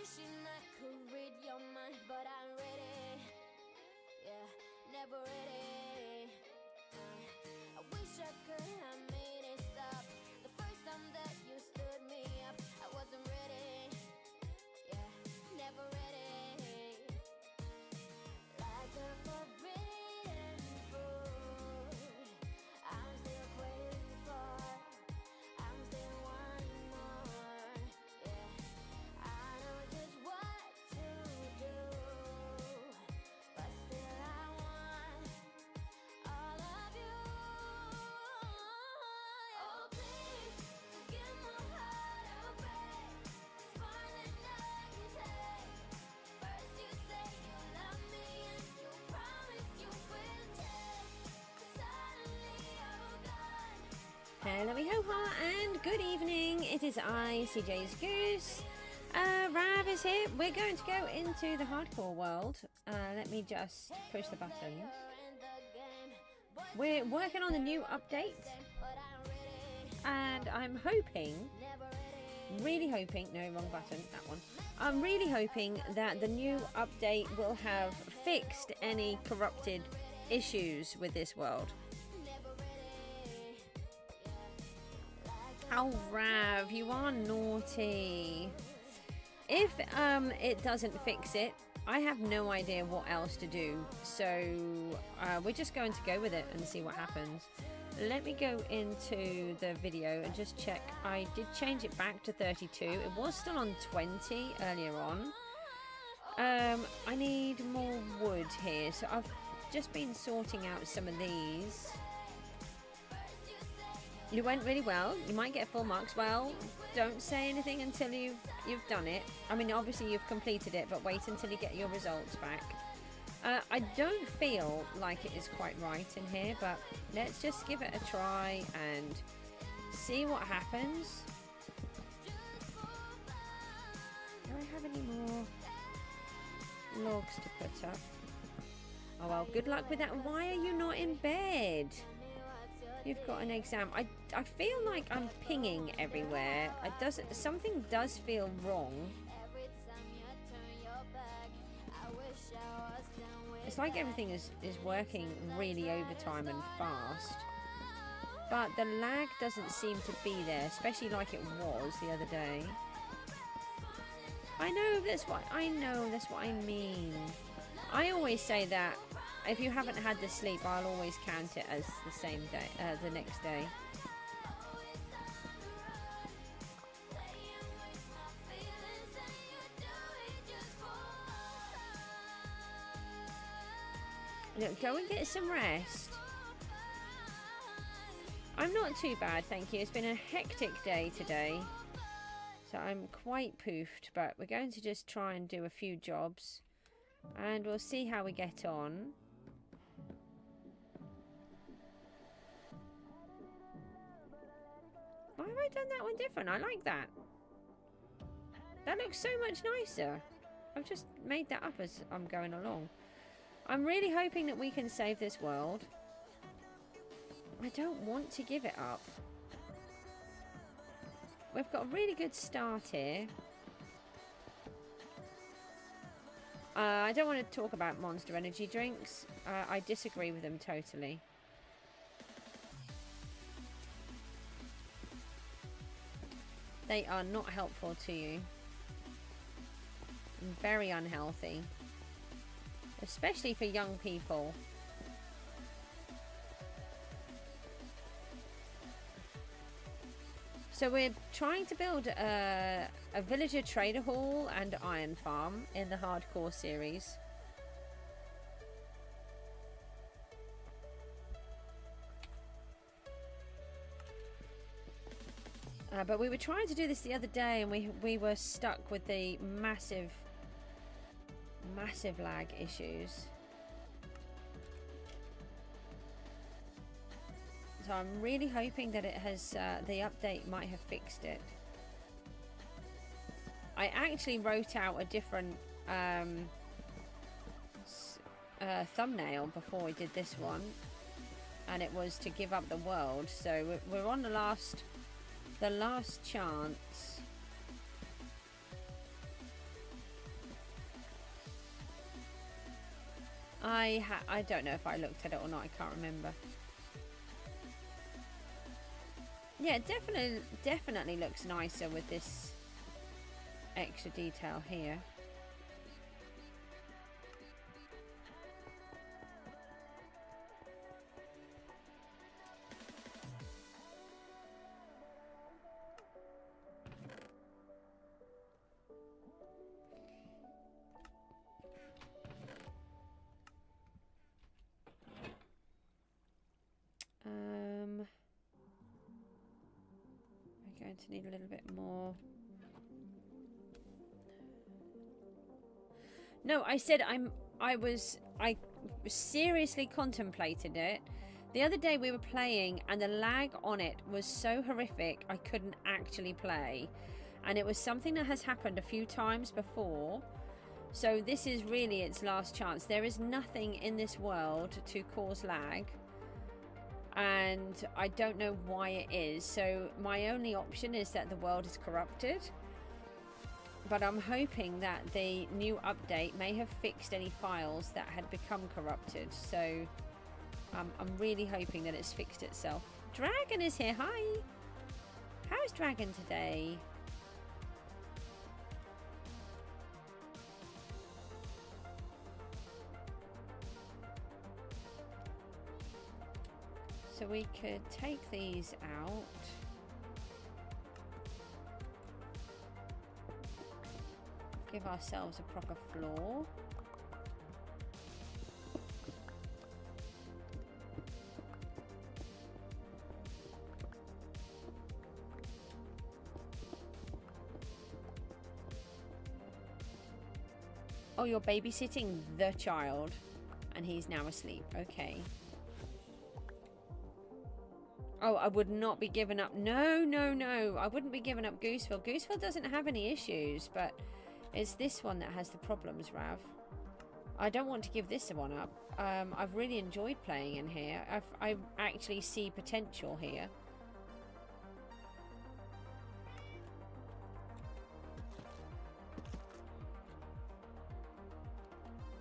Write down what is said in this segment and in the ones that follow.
Wishing I could read your mind, but I'm ready. Yeah, never ready. I wish I could have made it stop. The first time that you stood me up, I wasn't ready. Yeah, never ready. Like a forbidden fruit, I'm still waiting for. I'm still wanting more. Yeah, I know just what to do, but still I want all of you. Oh please, just give my heart a break. It's more than I can take. First you say you love me and you promise you will change, but suddenly you're gone. Hello, ho-ha, and good evening. It is I, CJ's Goose. Rav is here. We're going to go into the hardcore world. Let me just push the buttons. We're working on the new update, and I'm hoping, really hoping, no, wrong button, that one. I'm really hoping that the new update will have fixed any corrupted issues with this world. Oh, Rav, you are naughty. If it doesn't fix it, I have no idea what else to do. So we're just going to go with it and see what happens. Let me go into the video and just check. I did change it back to 32. It was still on 20 earlier on. I need more wood here. So I've just been sorting out some of these. You went really well. You might get full marks. Well, don't say anything until you've done it. I mean, obviously you've completed it, but wait until you get your results back. I don't feel like it is quite right in here, but let's just give it a try and see what happens. Do I have any more logs to put up? Oh well, good luck with that. Why are you not in bed? You've got an exam. I feel like I'm pinging everywhere. Something does feel wrong. It's like everything is working really overtime and fast. But the lag doesn't seem to be there, especially like it was the other day. I know that's what I mean. I always say that if you haven't had the sleep, I'll always count it as the same day, the next day. Look, go and get some rest. I'm not too bad, thank you. It's been a hectic day today, so I'm quite poofed, but we're going to just try and do a few jobs, and we'll see how we get on. Why have I done that one different? I like that. That looks so much nicer. I've just made that up as I'm going along. I'm really hoping that we can save this world. I don't want to give it up. We've got a really good start here. I don't want to talk about Monster Energy drinks. I disagree with them totally. They are not helpful to you. Very unhealthy. Especially for young people. So we're trying to build a villager trader hall and iron farm in the hardcore series. But we were trying to do this the other day and we were stuck with the massive lag issues. So I'm really hoping that it has, the update might have fixed it. I actually wrote out a different thumbnail before we did this one, and it was to give up the world. So we're on the last chance. I don't know if I looked at it or not. I can't remember. Yeah, definitely looks nicer with this extra detail here. We're going to need a little bit more. No, I said I seriously contemplated it. The other day we were playing and the lag on it was so horrific I couldn't actually play. And it was something that has happened a few times before. So this is really its last chance. There is nothing in this world to cause lag. And I don't know why it is. So my only option is that the world is corrupted. But I'm hoping that the new update may have fixed any files that had become corrupted. So I'm really hoping that it's fixed itself. Dragon is here. Hi. How's Dragon today? So we could take these out. Give ourselves a proper floor. Oh, you're babysitting the child and he's now asleep. Okay. Oh, I would not be giving up. No, no, no. I wouldn't be giving up Gooseville. Gooseville doesn't have any issues, but it's this one that has the problems, Rav. I don't want to give this one up. I've really enjoyed playing in here. I actually see potential here.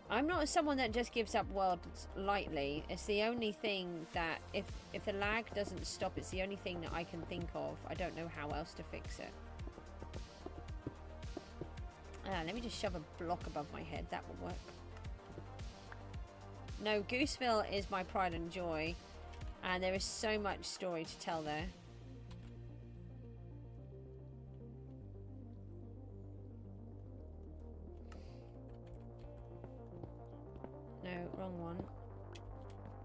I'm not someone that just gives up worlds lightly. It's the only thing that, if the lag doesn't stop, it's the only thing that I can think of. I don't know how else to fix it. Let me just shove a block above my head. That will work. No, Gooseville is my pride and joy. And there is so much story to tell there. No, wrong one.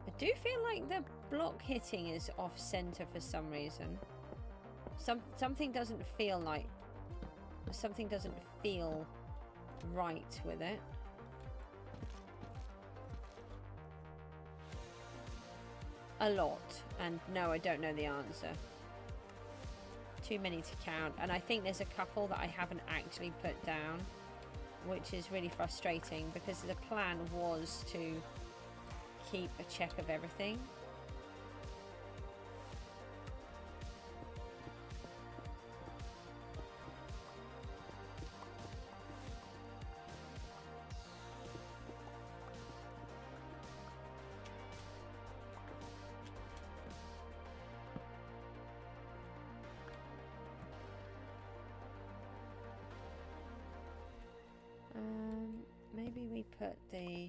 I do feel like the block hitting is off center for some reason. Something doesn't feel like... Something doesn't feel right with it. A lot. And no, I don't know the answer. Too many to count. And I think there's a couple that I haven't actually put down, which is really frustrating because the plan was to keep a check of everything. Maybe we put the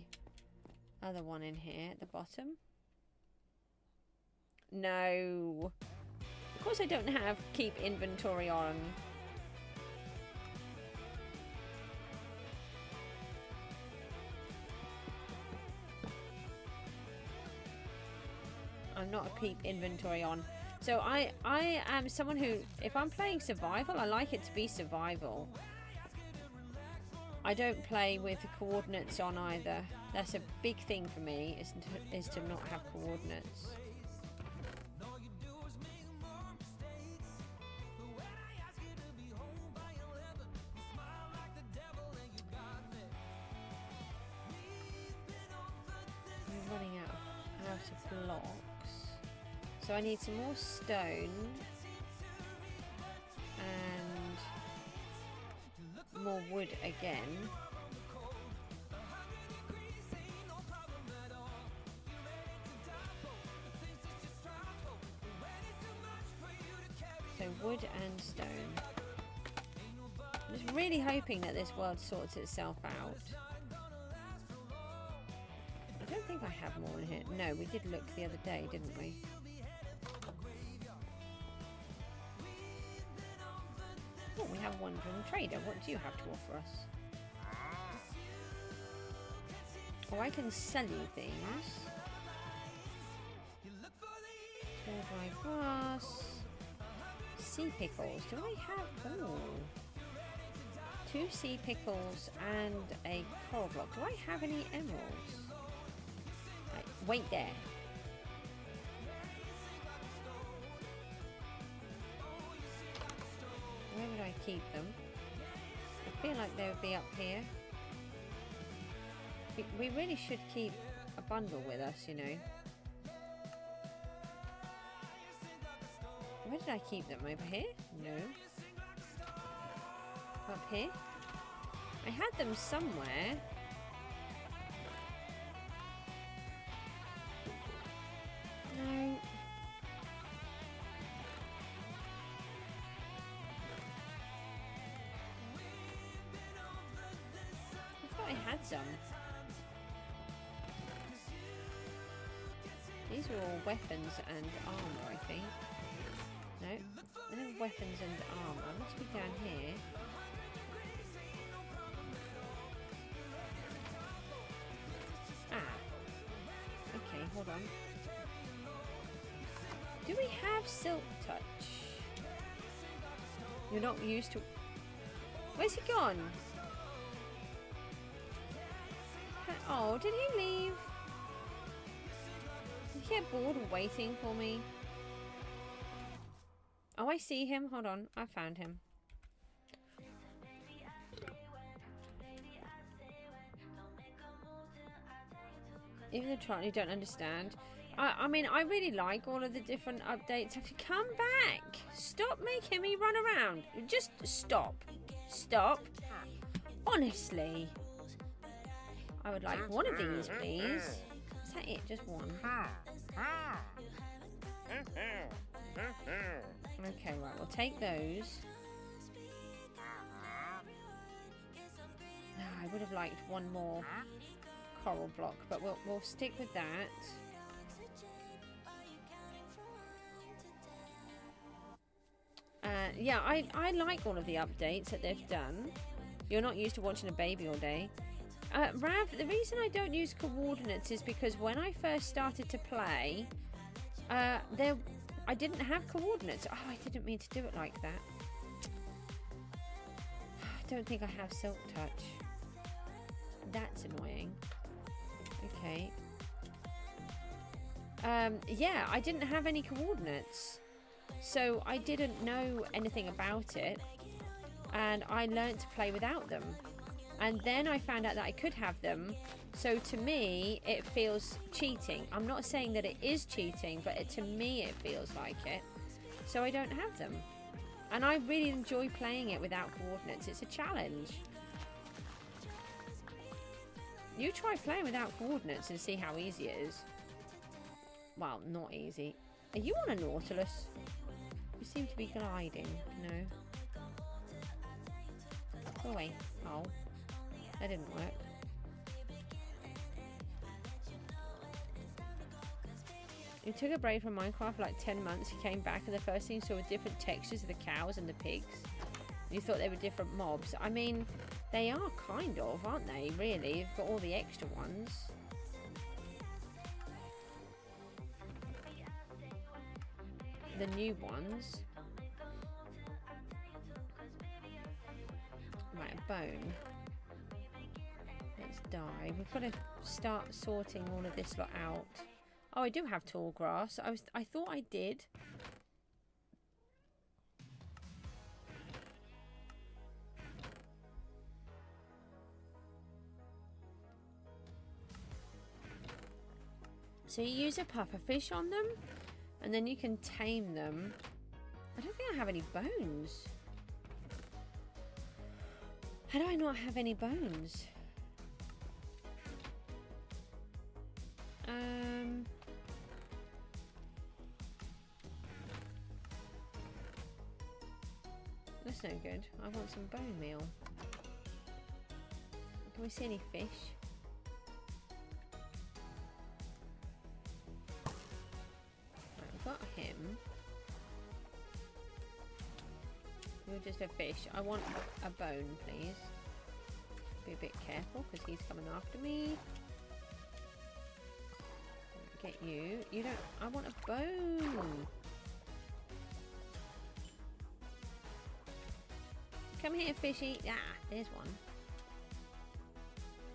other one in here at the bottom. No. Of course I don't have keep inventory on. I'm not a keep inventory on. So I am someone who, if I'm playing survival, I like it to be survival. I don't play with the coordinates on either. That's a big thing for me, is to not have coordinates. I'm running out of blocks. So I need some more stone. More wood again. wood and stone. I'm just really hoping that this world sorts itself out. I don't think I have more in here. No, we did look the other day, didn't we? Oh, we have a wandering trader. What do you have to offer us? Oh, I can sell you things. Tall dry grass. Sea pickles. Do I have... Oh. 2 sea pickles and a coral block. Do I have any emeralds? Right, wait there. Where would I keep them? I feel like they would be up here. We really should keep a bundle with us, you know. Where did I keep them? Over here? No. Up here? I had them somewhere. No. I thought I had some. These are all weapons and armor, I think. No, no weapons and armor. Must be down here. Ah. Okay, hold on. Do we have silk touch? You're not used to... Where's he gone? Oh, did he leave? Did he get bored of waiting for me? Oh, I see him. Hold on. I found him. Even the Trotty don't understand. I mean, I really like all of the different updates. Come back. Stop making me run around. Just stop. Stop. Honestly. I would like one of these, please. Is that it? Just one? Okay, right. We'll take those. I would have liked one more coral block, but we'll stick with that. Yeah, I like all of the updates that they've done. You're not used to watching a baby all day. Rav, the reason I don't use coordinates is because when I first started to play, I didn't have coordinates. Oh, I didn't mean to do it like that. I don't think I have silk touch. That's annoying. Okay. Yeah, I didn't have any coordinates. So I didn't know anything about it. And I learnt to play without them. And then I found out that I could have them. So to me, it feels cheating. I'm not saying that it is cheating, but to me, it feels like it. So I don't have them. And I really enjoy playing it without coordinates. It's a challenge. You try playing without coordinates and see how easy it is. Well, not easy. Are you on a Nautilus? You seem to be gliding. No. Go away. Oh. That didn't work. You took a break from Minecraft for like 10 months. You came back and the first thing you saw were different textures of the cows and the pigs. You thought they were different mobs. I mean, they are kind of, aren't they? Really, you've got all the extra ones. The new ones. Right, a bone. Let's die. We've got to start sorting all of this lot out. Oh, I do have tall grass. I thought I did. So you use a pufferfish on them, and then you can tame them. I don't think I have any bones. How do I not have any bones? that's no good. I want some bone meal. Can we see any fish? Right, we've got him. You're just a fish. I want a bone, please. Be a bit careful because he's coming after me. Get you. You don't. I want a bone. Come here, fishy. Ah, there's one.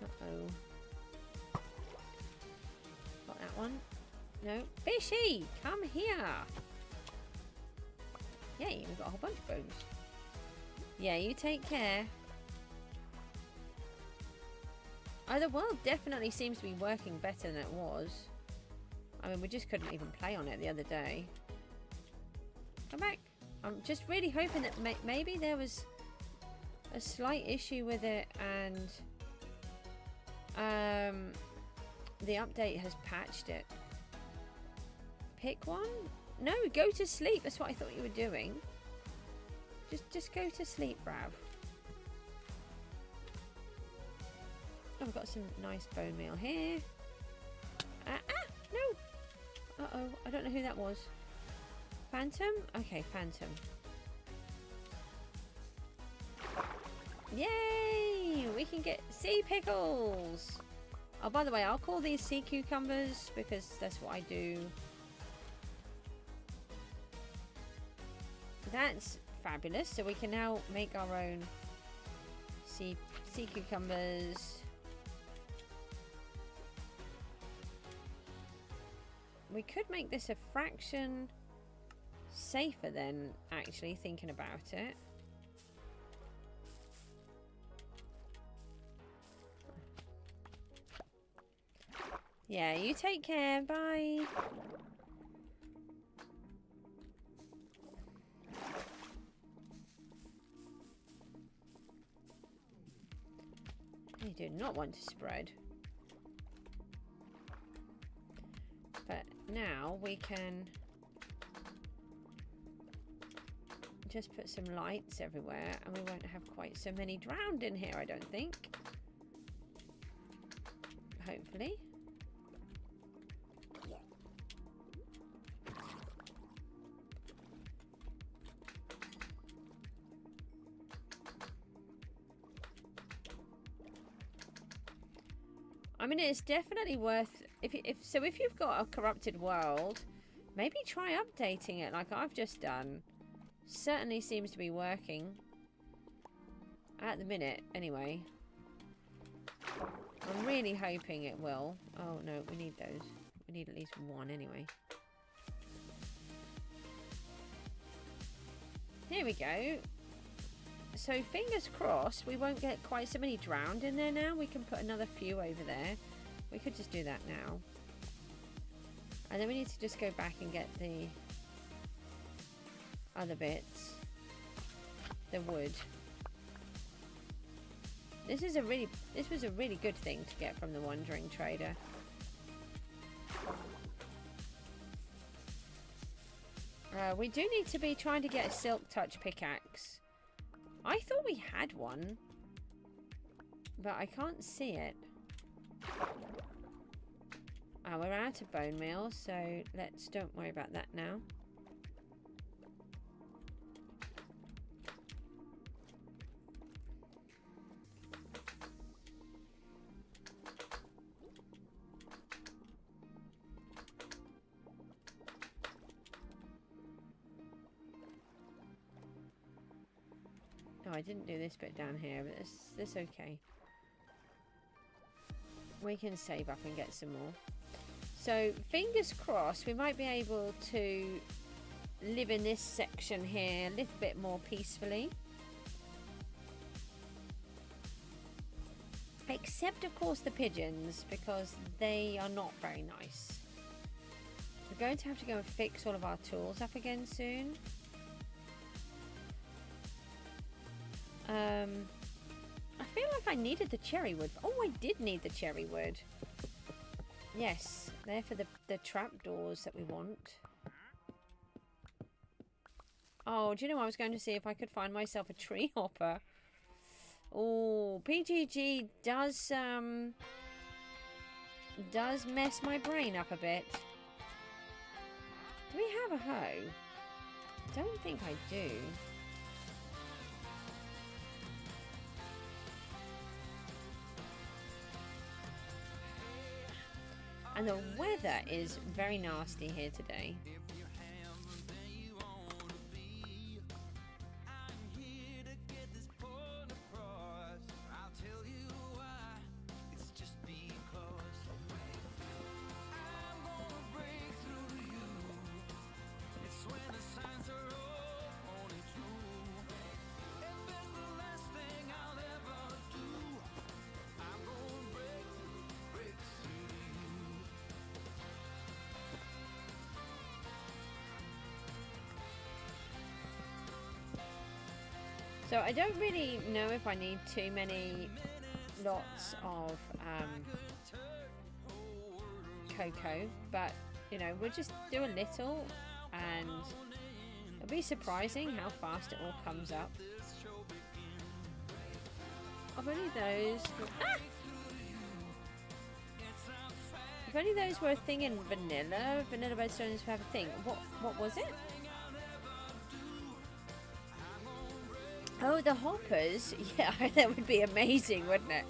Uh-oh. Got that one. No. Fishy! Come here! Yay, we've got a whole bunch of bones. Yeah, you take care. Oh, the world definitely seems to be working better than it was. I mean, we just couldn't even play on it the other day. Come back. I'm just really hoping that maybe there was a slight issue with it and the update has patched it. Pick one? No, go to sleep. That's what I thought you were doing. Just go to sleep, Brav. Oh, I've got some nice bone meal here. No. Uh-oh, I don't know who that was. Phantom? Okay, Phantom. Yay! We can get sea pickles! Oh, by the way, I'll call these sea cucumbers because that's what I do. That's fabulous. So we can now make our own sea cucumbers. We could make this a fraction safer then, actually, thinking about it. Yeah, you take care. Bye. You do not want to spread. But now we can just put some lights everywhere and we won't have quite so many drowned in here, I don't think. Hopefully. I mean, it's definitely worth if you've got a corrupted world, maybe try updating it like I've just done. Certainly seems to be working at the minute anyway. I'm really hoping it will. Oh no, we need those. We need at least one anyway. Here we go. So fingers crossed we won't get quite so many drowned in there now. We can put another few over there. We could just do that now. And then we need to just go back and get the other bits. The wood. This was a really good thing to get from the Wandering Trader. We do need to be trying to get a Silk Touch pickaxe. I thought we had one, but I can't see it. We're out of bone meal, so don't worry about that now. Oh, I didn't do this bit down here, but this okay. We can save up and get some more. So, fingers crossed, we might be able to live in this section here a little bit more peacefully. Except, of course, the pigeons, because they are not very nice. We're going to have to go and fix all of our tools up again soon. I feel like I needed the cherry wood. Oh, I did need the cherry wood. Yes, they're for the trapdoors that we want. Oh, do you know, I was going to see if I could find myself a tree hopper. Oh, PGG does mess my brain up a bit. Do we have a hoe? Don't think I do. And the weather is very nasty here today. So I don't really know if I need too many lots of cocoa, but you know, we'll just do a little and it'll be surprising how fast it all comes up. If only those if only those were a thing in vanilla redstones have a thing. What was it? Oh, the hoppers. Yeah, that would be amazing, wouldn't it?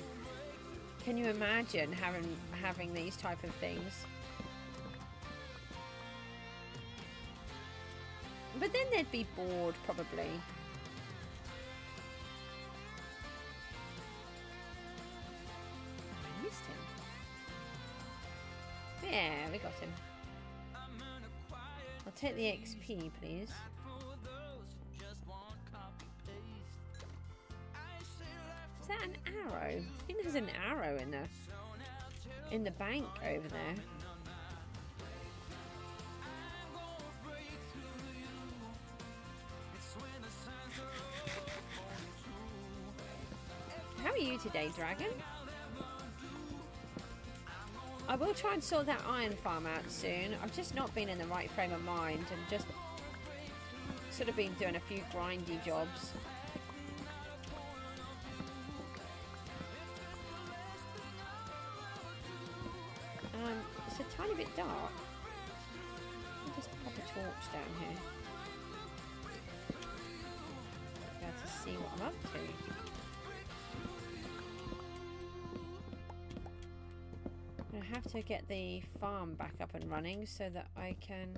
Can you imagine having these type of things? But then they'd be bored, probably. Oh, I missed him. Yeah, we got him. I'll take the XP, please. Is that an arrow? I think there's an arrow in the bank over there. How are you today, Dragon? I will try and sort that iron farm out soon. I've just not been in the right frame of mind and just sort of been doing a few grindy jobs. It's a tiny bit dark. I'll just pop a torch down here. Be able to see what I'm up to. I'm gonna have to get the farm back up and running so that I can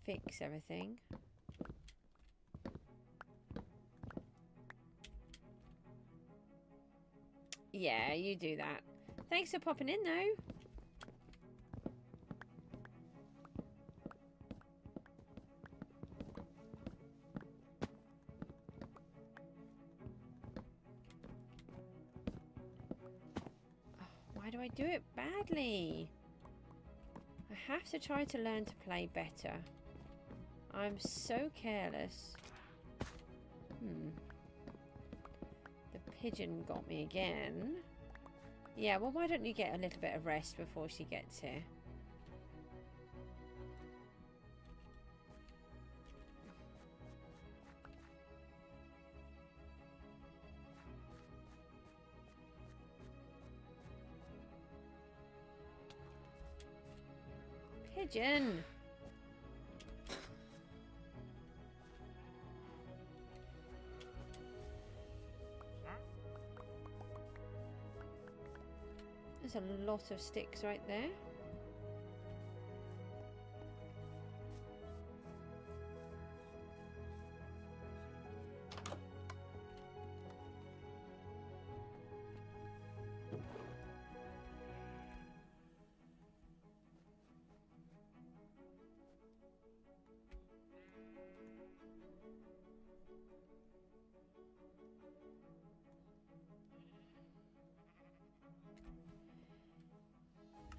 fix everything. Yeah, you do that. Thanks for popping in though. Why do I do it badly? I have to try to learn to play better. I'm so careless. The pigeon got me again. Yeah, well, why don't you get a little bit of rest before she gets here? Pigeon! There's a lot of sticks right there.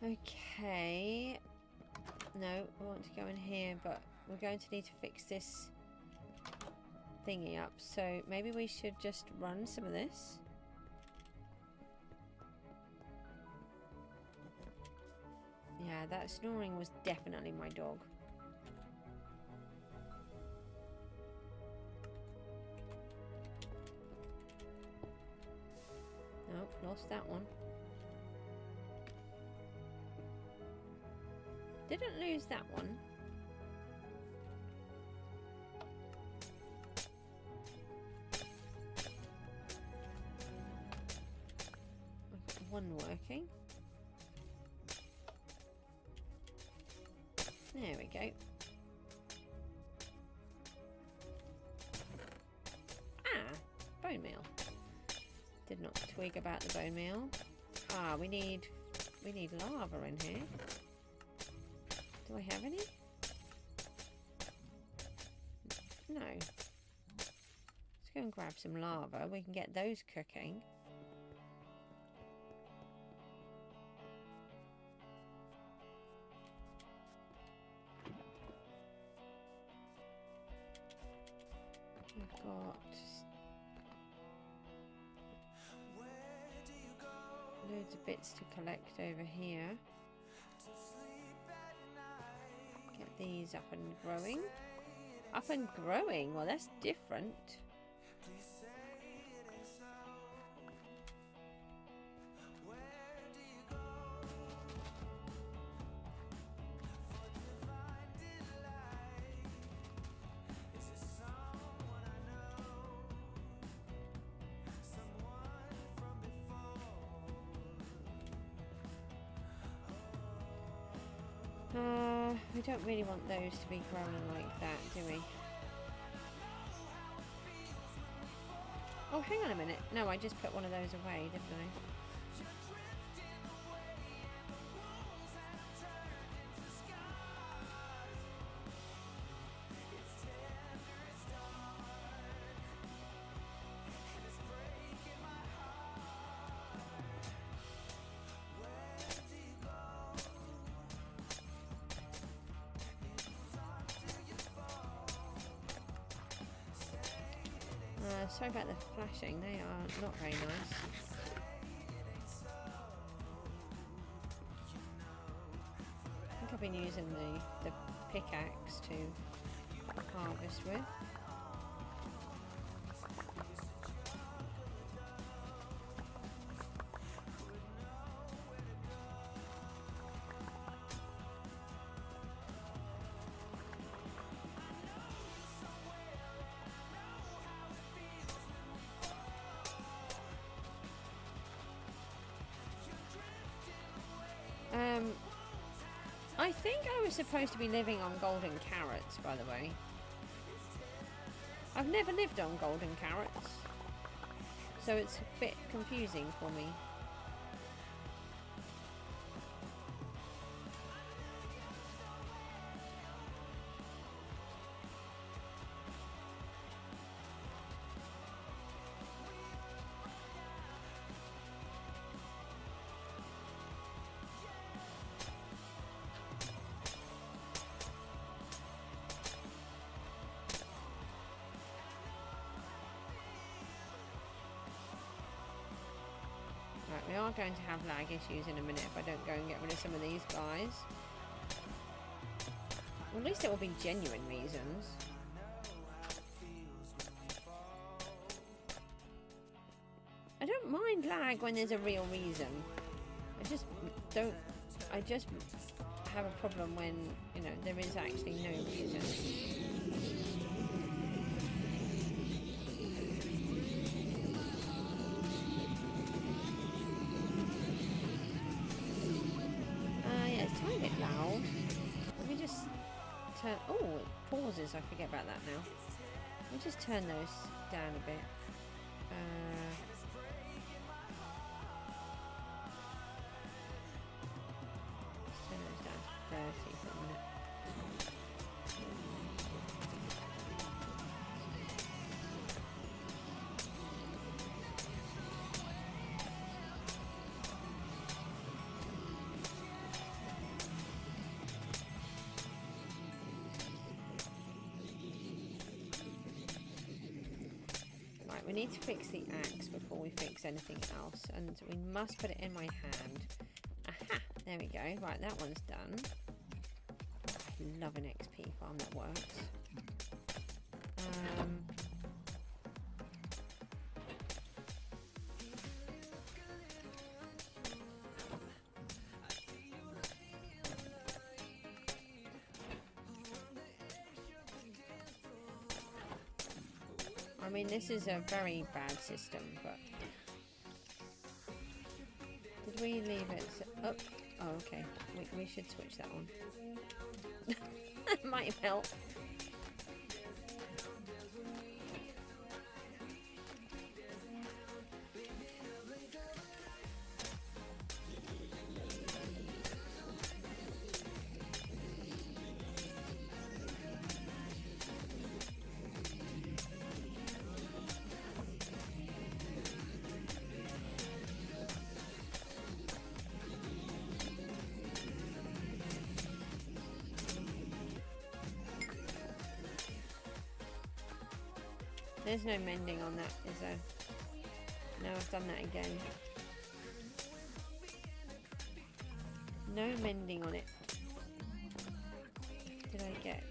Okay. No, I want to go in here, but we're going to need to fix this thingy up. So maybe we should just run some of this. Yeah, that snoring was definitely my dog. lost that one. Didn't lose that one. I've got one working. There we go. Ah, bone meal. Did not twig about the bone meal. Ah, we need lava in here. Do I have any? No. Let's go and grab some lava. We can get those cooking. We've got loads of bits to collect over here. Get these up and growing. Up and growing? Well, that's different. We don't really want those to be growing like that, do we? Oh, hang on a minute. No, I just put one of those away, didn't I? Sorry about the flashing, they are not very nice. I think I've been using the pickaxe to harvest with. I think I was supposed to be living on golden carrots, by the way. I've never lived on golden carrots, so it's a bit confusing for me. Right, we are going to have lag issues in a minute if I don't go and get rid of some of these guys. Well, at least it will be genuine reasons. I don't mind lag when there's a real reason. I just have a problem when, you know, there is actually no reason. A bit loud. Let me just turn. Oh, it pauses. I forget about that now. Let me just turn those down a bit. Let's turn those down to 30 for a minute. We need to fix the axe before we fix anything else, and we must put it in my hand. Aha! There we go. Right, that one's done. I love an XP farm that works. I mean, this is a very bad system, but... Did we leave it? Oh, okay. We should switch that on. That might help. There's no mending on that, is there? No, I've done that again. No mending on it. Did I get?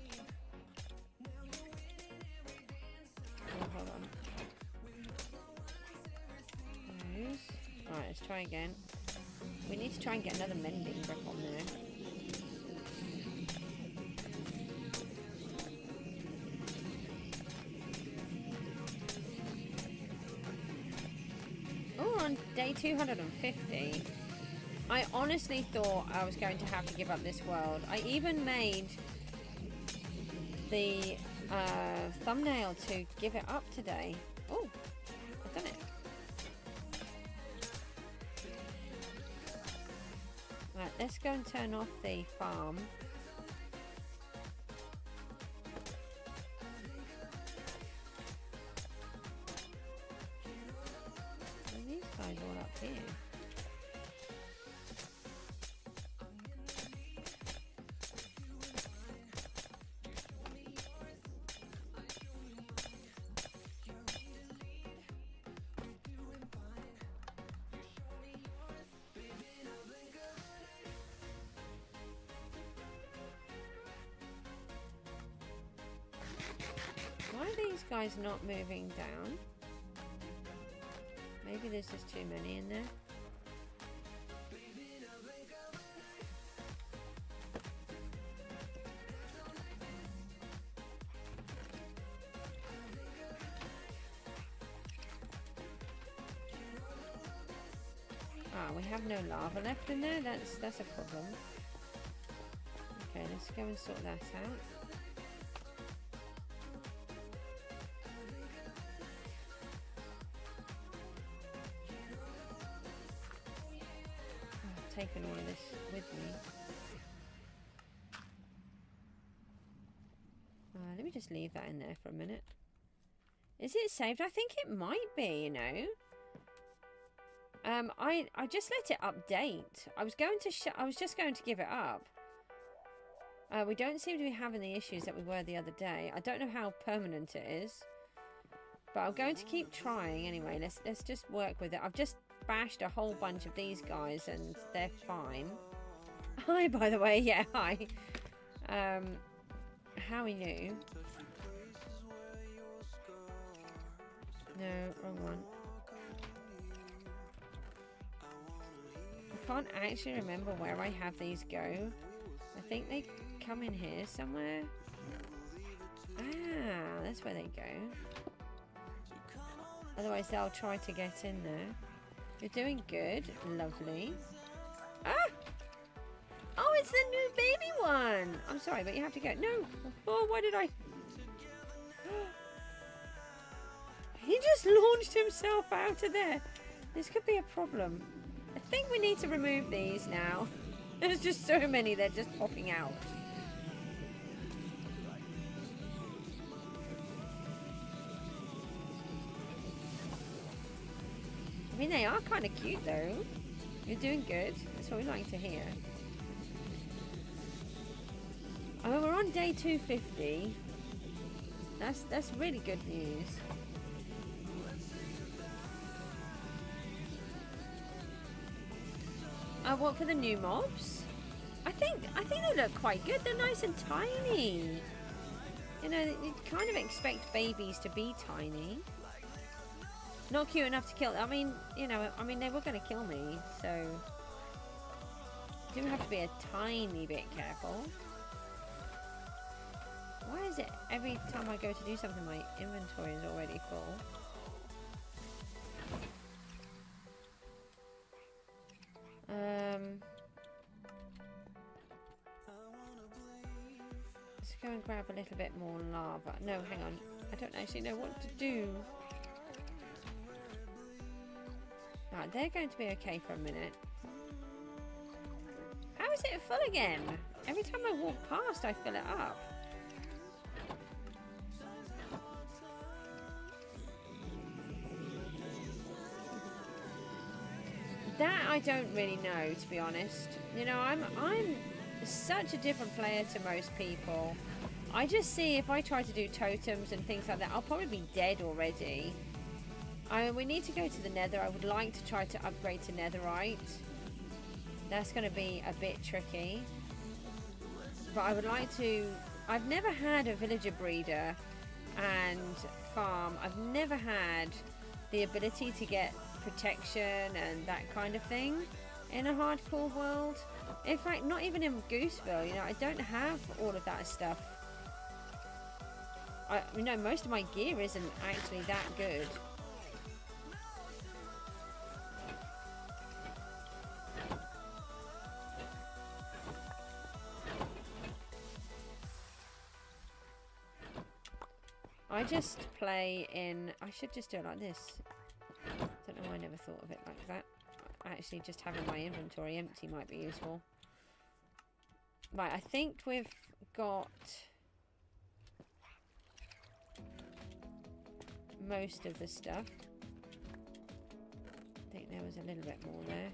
Oh, hold on. Those. Alright, let's try again. We need to try and get another mending grip on there. Day 250. I honestly thought I was going to have to give up this world. I even made the thumbnail to give it up today. Oh, I've done it. Right, let's go and turn off the farm. All up here. Why are these guys not moving down? Maybe there's just too many in there. Ah, we have no lava left in there. That's a problem. Okay, let's go and sort that out. Taken all of this with me. Let me just leave that in there for a minute. Is it saved? I think it might be, you know. I just let it update. I was just going to give it up. We don't seem to be having the issues that we were the other day. I don't know how permanent it is, but I'm going to keep trying anyway. Let's just work with it. I've just bashed a whole bunch of these guys and they're fine. Hi, by the way. Yeah, hi. How are you? No, wrong one. I can't actually remember where I have these go. I think they come in here somewhere. Ah, that's where they go. Otherwise they'll try to get in there. You're doing good. Lovely. Ah! Oh, it's the new baby one. I'm sorry, but you have to go. No. Oh, why did I? He just launched himself out of there. This could be a problem. I think we need to remove these now. There's just so many. They're just popping out. I mean, they are kind of cute, though. You're doing good. That's what we like to hear. I mean, we're on day 250. That's really good news. What for the new mobs? I think they look quite good. They're nice and tiny. You know, you kind of expect babies to be tiny. Not cute enough to kill. I mean, you know, they were going to kill me, so do have to be a tiny bit careful. Why is it every time I go to do something my inventory is already full? Let's go and grab a little bit more lava. No, hang on. I don't actually know what to do. Right, they're going to be okay for a minute. How is it full again? Every time I walk past, I fill it up. That I don't really know, to be honest. You know, I'm such a different player to most people. I just see if I try to do totems and things like that, I'll probably be dead already. We need to go to the nether. I would like to try to upgrade to netherite. That's going to be a bit tricky. But I would like to... I've never had a villager breeder and farm. I've never had the ability to get protection and that kind of thing in a hardcore world. In fact, not even in Gooseville, you know, I don't have all of that stuff. You know, most of my gear isn't actually that good. I just play in... I should just do it like this. Don't know why I never thought of it like that. Actually, just having my inventory empty might be useful. Right, I think we've got most of the stuff. I think there was a little bit more there.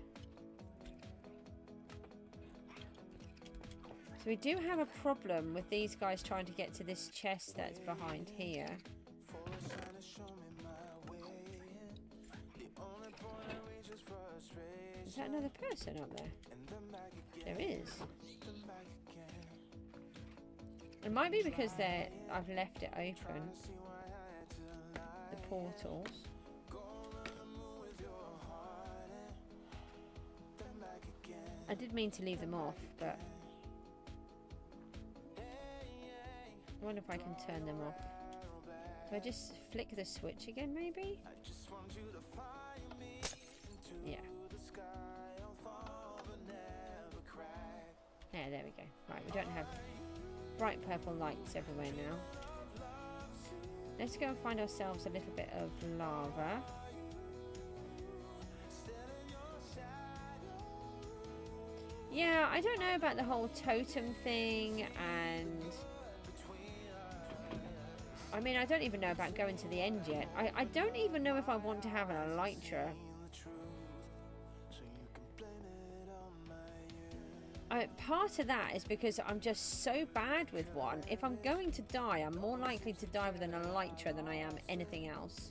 So we do have a problem with these guys trying to get to this chest that's behind here. Is that another person up there? There is. It might be because I've left it open. The portals. I did mean to leave them off, but I wonder if I can turn them off. Do I just flick the switch again, maybe? Yeah. Yeah, there we go. Right, we don't have bright purple lights everywhere now. Let's go and find ourselves a little bit of lava. Yeah, I don't know about the whole totem thing, and I mean, I don't even know about going to the end yet. I don't even know if I want to have an elytra. Part of that is because I'm just so bad with one. If I'm going to die, I'm more likely to die with an elytra than I am anything else.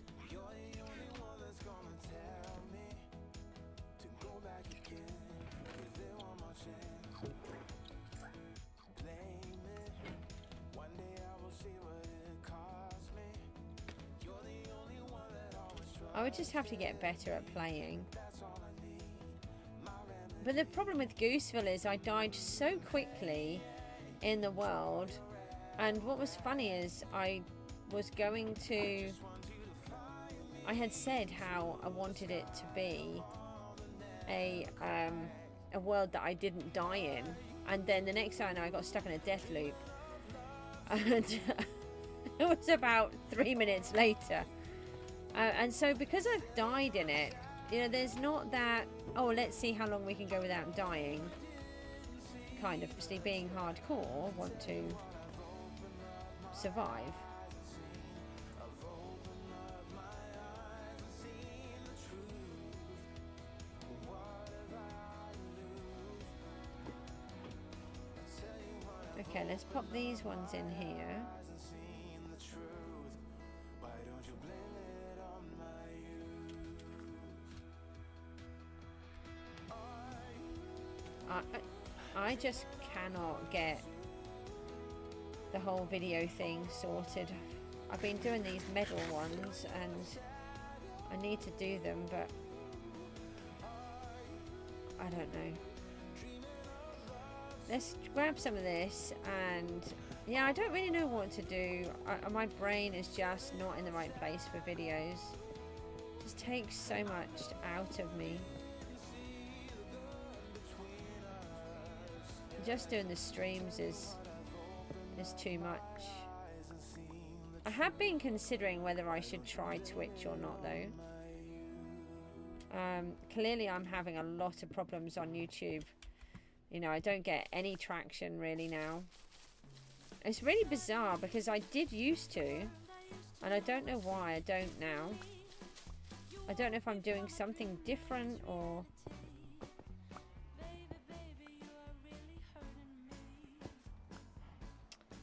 I would just have to get better at playing. But the problem with Gooseville is I died so quickly in the world. And what was funny is I had said how I wanted it to be a world that I didn't die in. And then the next time I got stuck in a death loop. And it was about 3 minutes later. And so because I've died in it, you know, there's not that, oh, let's see how long we can go without dying. Kind of, obviously, being hardcore, want to survive. Okay, let's pop these ones in here. I just cannot get the whole video thing sorted. I've been doing these medal ones and I need to do them, but I don't know. Let's grab some of this and Yeah, I don't really know what to do. My brain is just not in the right place for videos. It just takes so much out of me. Just doing the streams is too much. I have been considering whether I should try Twitch or not, though. Clearly I'm having a lot of problems on YouTube. You know, I don't get any traction really now. It's really bizarre because I did used to, and I don't know why I don't now. I don't know if I'm doing something different or...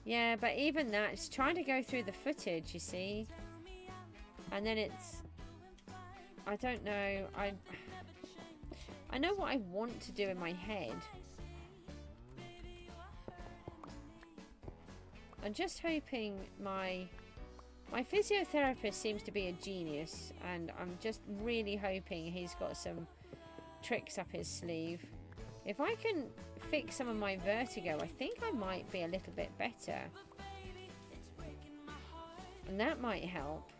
Yeah, but even that, it's trying to go through the footage, you see. And then it's... I don't know. I know what I want to do in my head. I'm just hoping my physiotherapist seems to be a genius, and I'm just really hoping he's got some tricks up his sleeve. If I can fix some of my vertigo, I think I might be a little bit better. And that might help.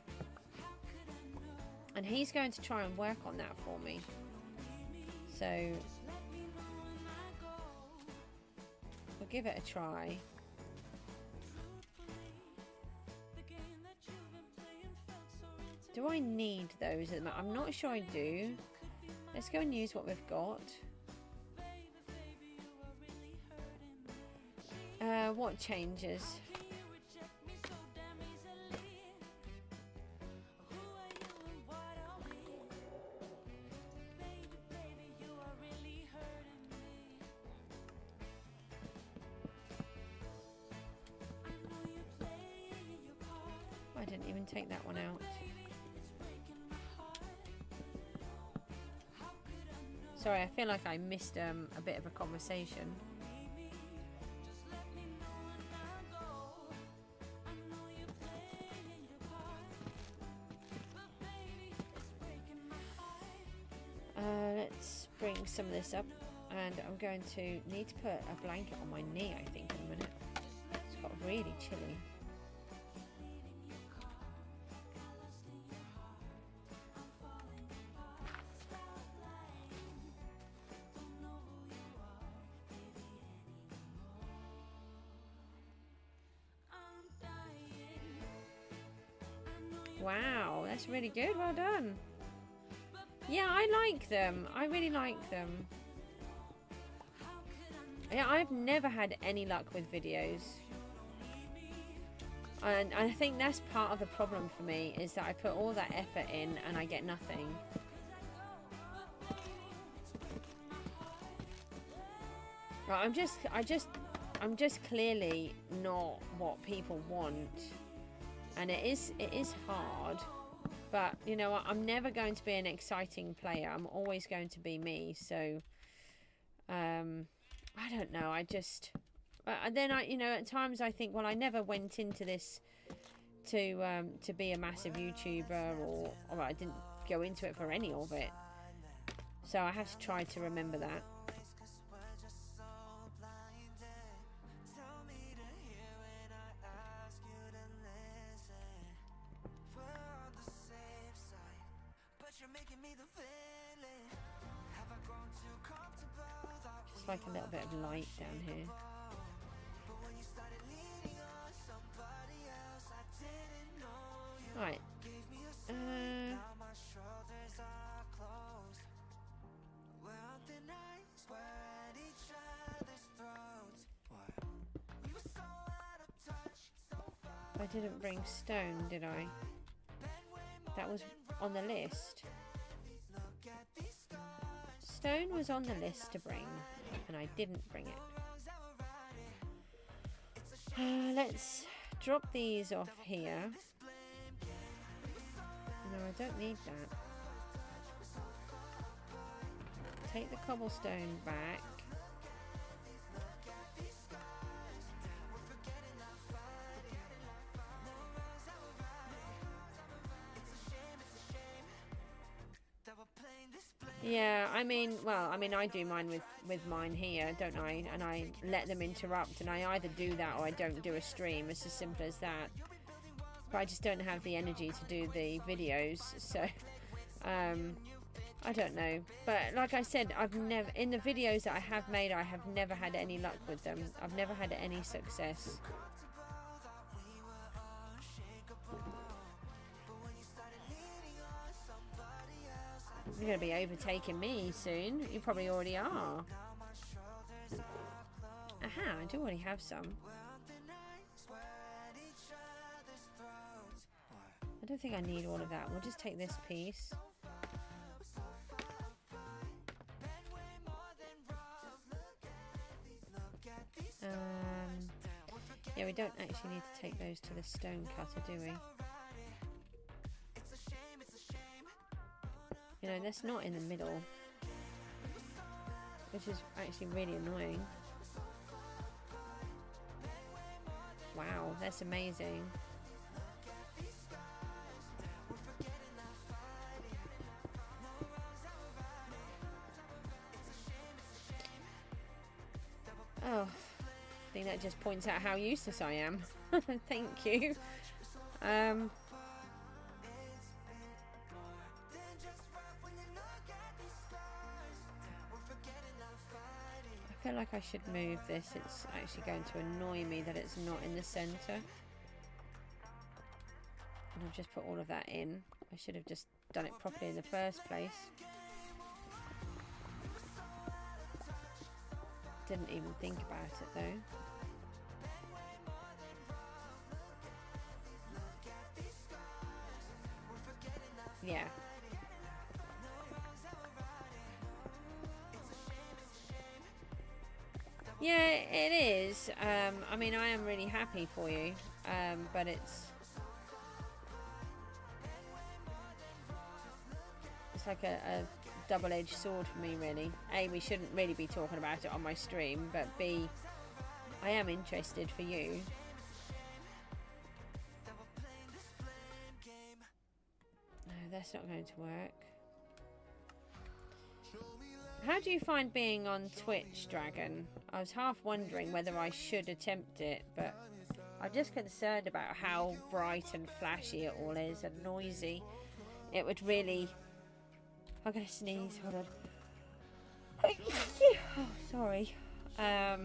And he's going to try and work on that for me. So we'll give it a try. Do I need those at the moment? I'm not sure I do. Let's go and use what we've got. What changes? I didn't even take that one out. Sorry, I feel like I missed a bit of a conversation. Let's bring some of this up, and I'm going to need to put a blanket on my knee, I think, in a minute. It's got really chilly. Wow, that's really good. Well done. Yeah, I like them. I really like them. Yeah, I've never had any luck with videos. And I think that's part of the problem for me, is that I put all that effort in and I get nothing. Right, I'm just clearly not what people want. And it is hard. But, you know, I'm never going to be an exciting player. I'm always going to be me. So, I don't know. I just... and then, you know, at times I think, well, I never went into this to be a massive YouTuber, or I didn't go into it for any of it. So I have to try to remember that. Just like a little bit of light down here. Right. I didn't bring stone, did I? That was on the list. Stone was on the list to bring, and I didn't bring it. Let's drop these off here. No, I don't need that. Take the cobblestone back. Yeah, Yeah, I mean, well, I mean, I do mine with mine here, don't I? And I let them interrupt, and I either do that or I don't do a stream. It's as simple as that. But I just don't have the energy to do the videos, so I don't know. But like I said, I've never, in the videos that I have made, I have never had any luck with them. I've never had any success. You're going to be overtaking me soon. You probably already are. Aha, I do already have some. I don't think I need all of that. We'll just take this piece. Yeah, we don't actually need to take those to the stone cutter, do we? You know, that's not in the middle, which is actually really annoying. Wow, that's amazing. Oh, I think that just points out how useless I am. Thank you. I feel like I should move this. It's actually going to annoy me that it's not in the center. And I've just put all of that in. I should have just done it properly in the first place. Didn't even think about it though. Yeah. Yeah, it is. I mean, I am really happy for you, but it's like a double-edged sword for me, really. A, we shouldn't really be talking about it on my stream, but B, I am interested for you. No, that's not going to work. How do you find being on Twitch, Dragon? I was half wondering whether I should attempt it, but I'm just concerned about how bright and flashy it all is and noisy. It would really... I'm going to sneeze, hold on. Oh, sorry. I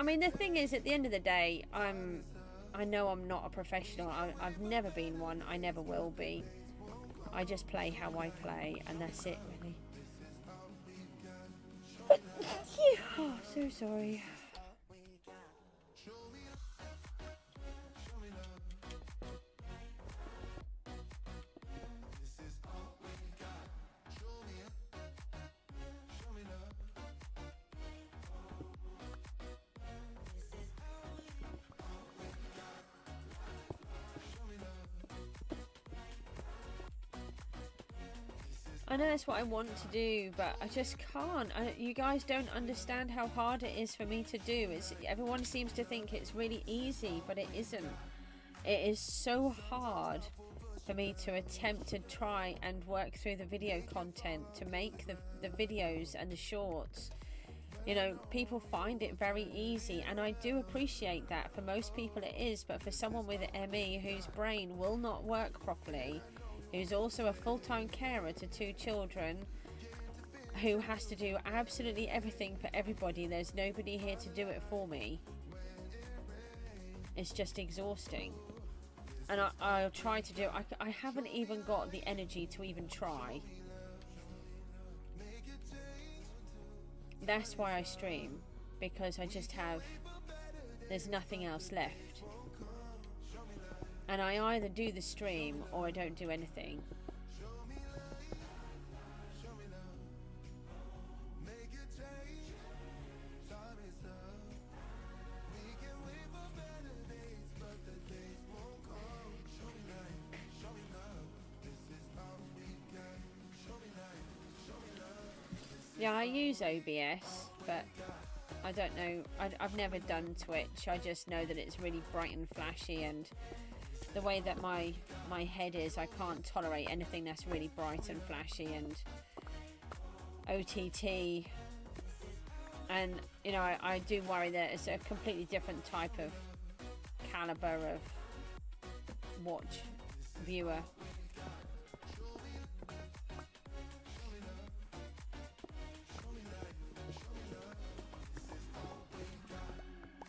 mean, the thing is, at the end of the day, I know I'm not a professional. I've never been one. I never will be. I just play how I play, and that's it, really. Oh, so sorry. I know that's what I want to do, but I just can't. You guys don't understand how hard it is for me to do. Everyone seems to think it's really easy, but it isn't. It is so hard for me to attempt to try and work through the video content, to make the videos and the shorts. You know, people find it very easy, and I do appreciate that. For most people it is, but for someone with ME whose brain will not work properly, who's also a full-time carer to 2 children, who has to do absolutely everything for everybody, there's nobody here to do it for me. It's just exhausting. And I'll try to do it. I haven't even got the energy to even try. That's why I stream, because I just have... there's nothing else left. And I either do the stream or I don't do anything. Yeah, I use OBS, but I don't know. I've never done Twitch. I just know that it's really bright and flashy, and the way that my head is, I can't tolerate anything that's really bright and flashy and OTT. And you know, I do worry that it's a completely different type of caliber of viewer.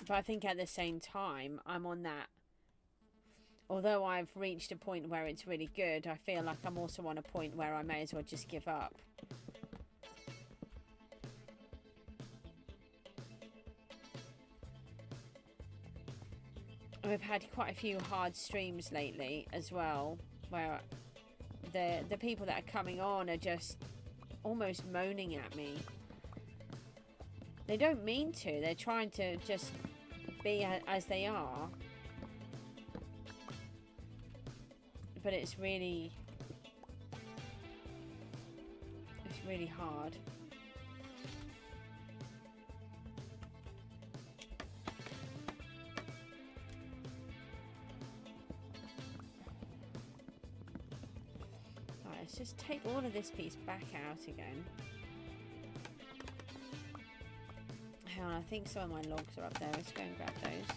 But I think at the same time, I'm on that. Although I've reached a point where it's really good, I feel like I'm also on a point where I may as well just give up. We've had quite a few hard streams lately as well, where the people that are coming on are just almost moaning at me. They don't mean to. They're trying to just be as they are. But it's really hard. Alright, let's just take all of this piece back out again. Hang on, I think some of my logs are up there. Let's go and grab those.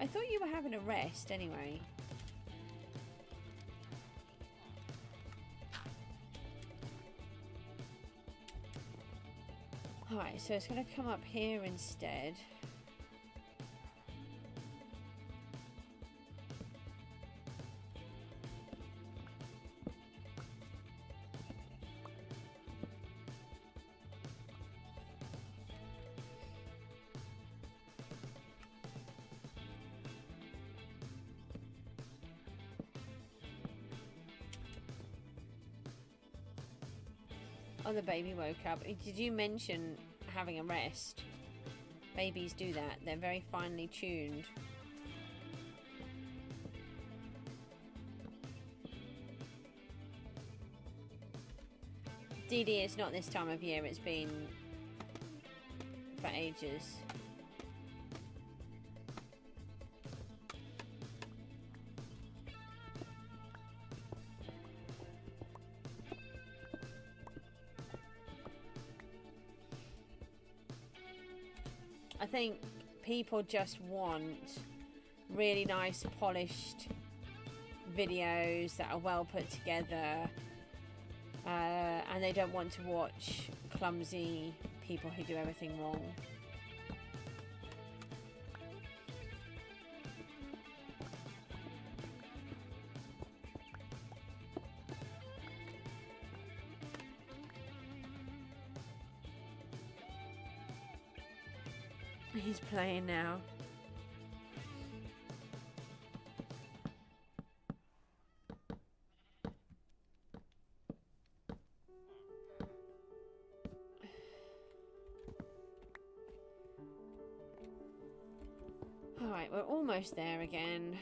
I thought you were having a rest anyway. Alright, so it's going to come up here instead. Oh, the baby woke up. Did you mention having a rest? Babies do that. They're very finely tuned. Dee Dee, it's not this time of year. It's been for ages. I think people just want really nice, polished videos that are well put together, and they don't want to watch clumsy people who do everything wrong. He's playing now. Alright, we're almost there again.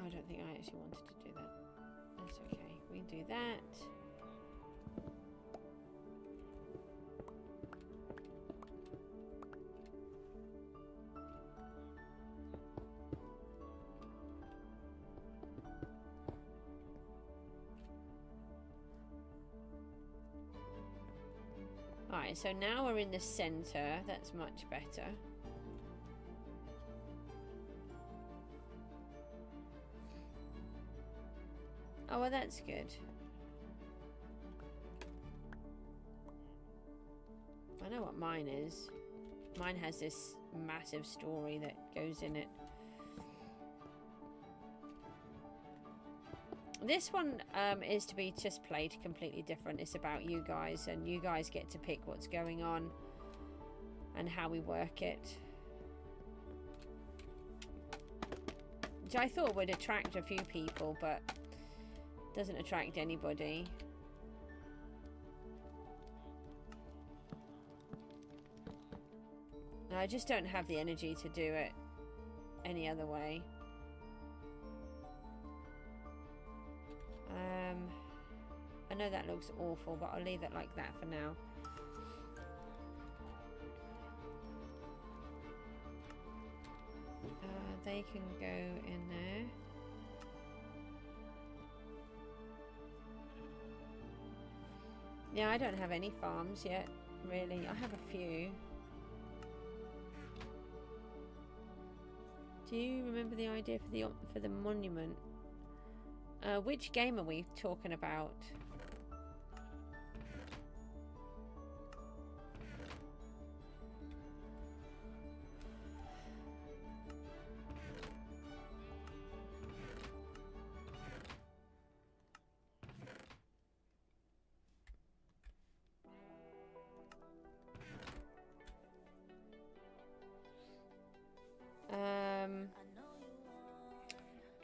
I don't think I actually wanted to do that. That's okay. We can do that. Alright, so now we're in the center. That's much better. Oh, well, that's good. I know what mine is. Mine has this massive story that goes in it. This one is to be just played completely different. It's about you guys, and you guys get to pick what's going on and how we work it. Which I thought would attract a few people, but doesn't attract anybody. No, I just don't have the energy to do it any other way. know that looks awful, but I'll leave it like that for now. They can go in there. Yeah, I don't have any farms yet, really. I have a few. Do you remember the idea for the monument? Which game are we talking about?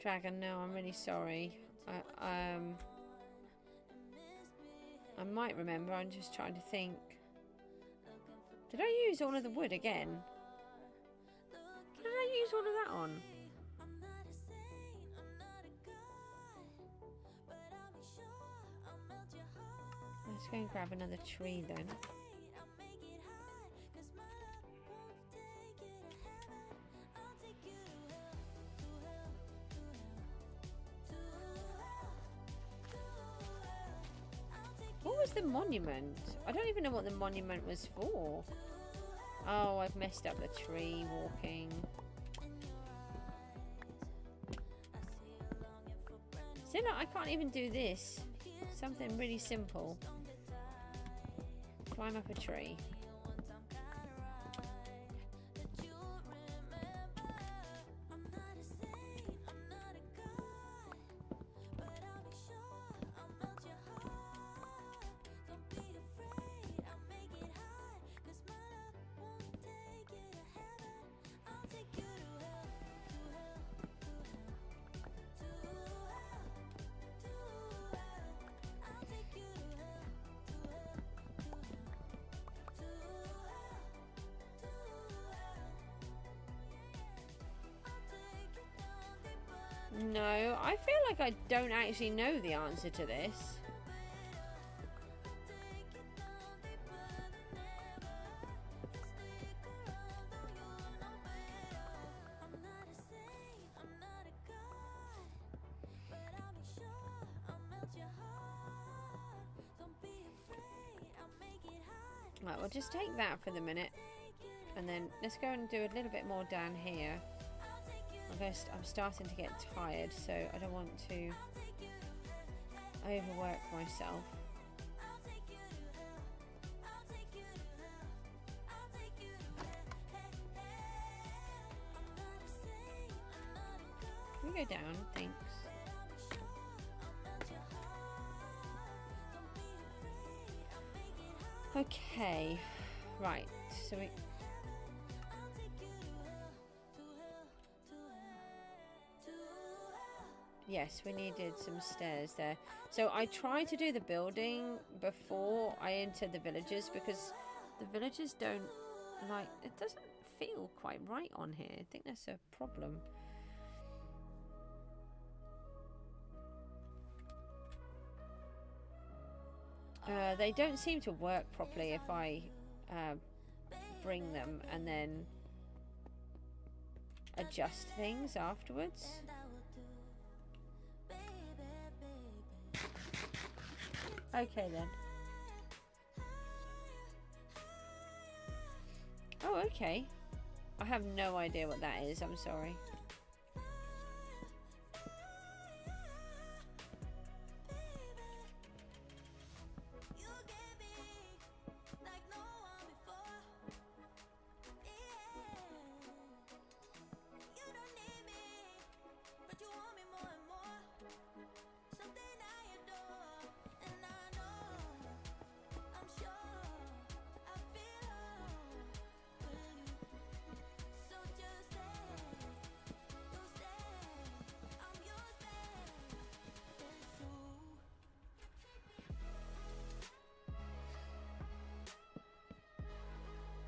Dragon, no, I'm really sorry. I might remember. I'm just trying to think. Did I use all of the wood again? What did I use all of that on? Let's go and grab another tree then. What was the monument? I don't even know what the monument was for. Oh, I've messed up the tree walking. See, look, I can't even do this. Something really simple. Climb up a tree. No, I feel like I don't actually know the answer to this. Right, we'll just take that for the minute. And then let's go and do a little bit more down here. I'm starting to get tired, so I don't want to overwork myself. Can we go down? Thanks. Okay, right, so we... Yes, we needed some stairs there. So I tried to do the building before I entered the villages because the villages don't, like, it doesn't feel quite right on here. I think that's a problem. They don't seem to work properly if I bring them and then adjust things afterwards. Okay then. Oh, okay. I have no idea what that is, I'm sorry.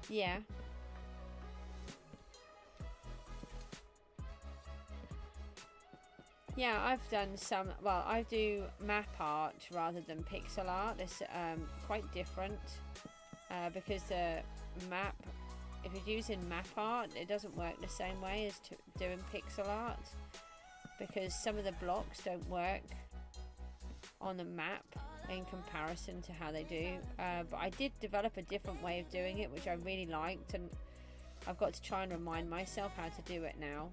Yeah. Yeah, I've done some, well, I do map art rather than pixel art. It's quite different because the map, if you're using map art, it doesn't work the same way as doing pixel art, because some of the blocks don't work on the map in comparison to how they do. But I did develop a different way of doing it, which I really liked, and I've got to try and remind myself how to do it now.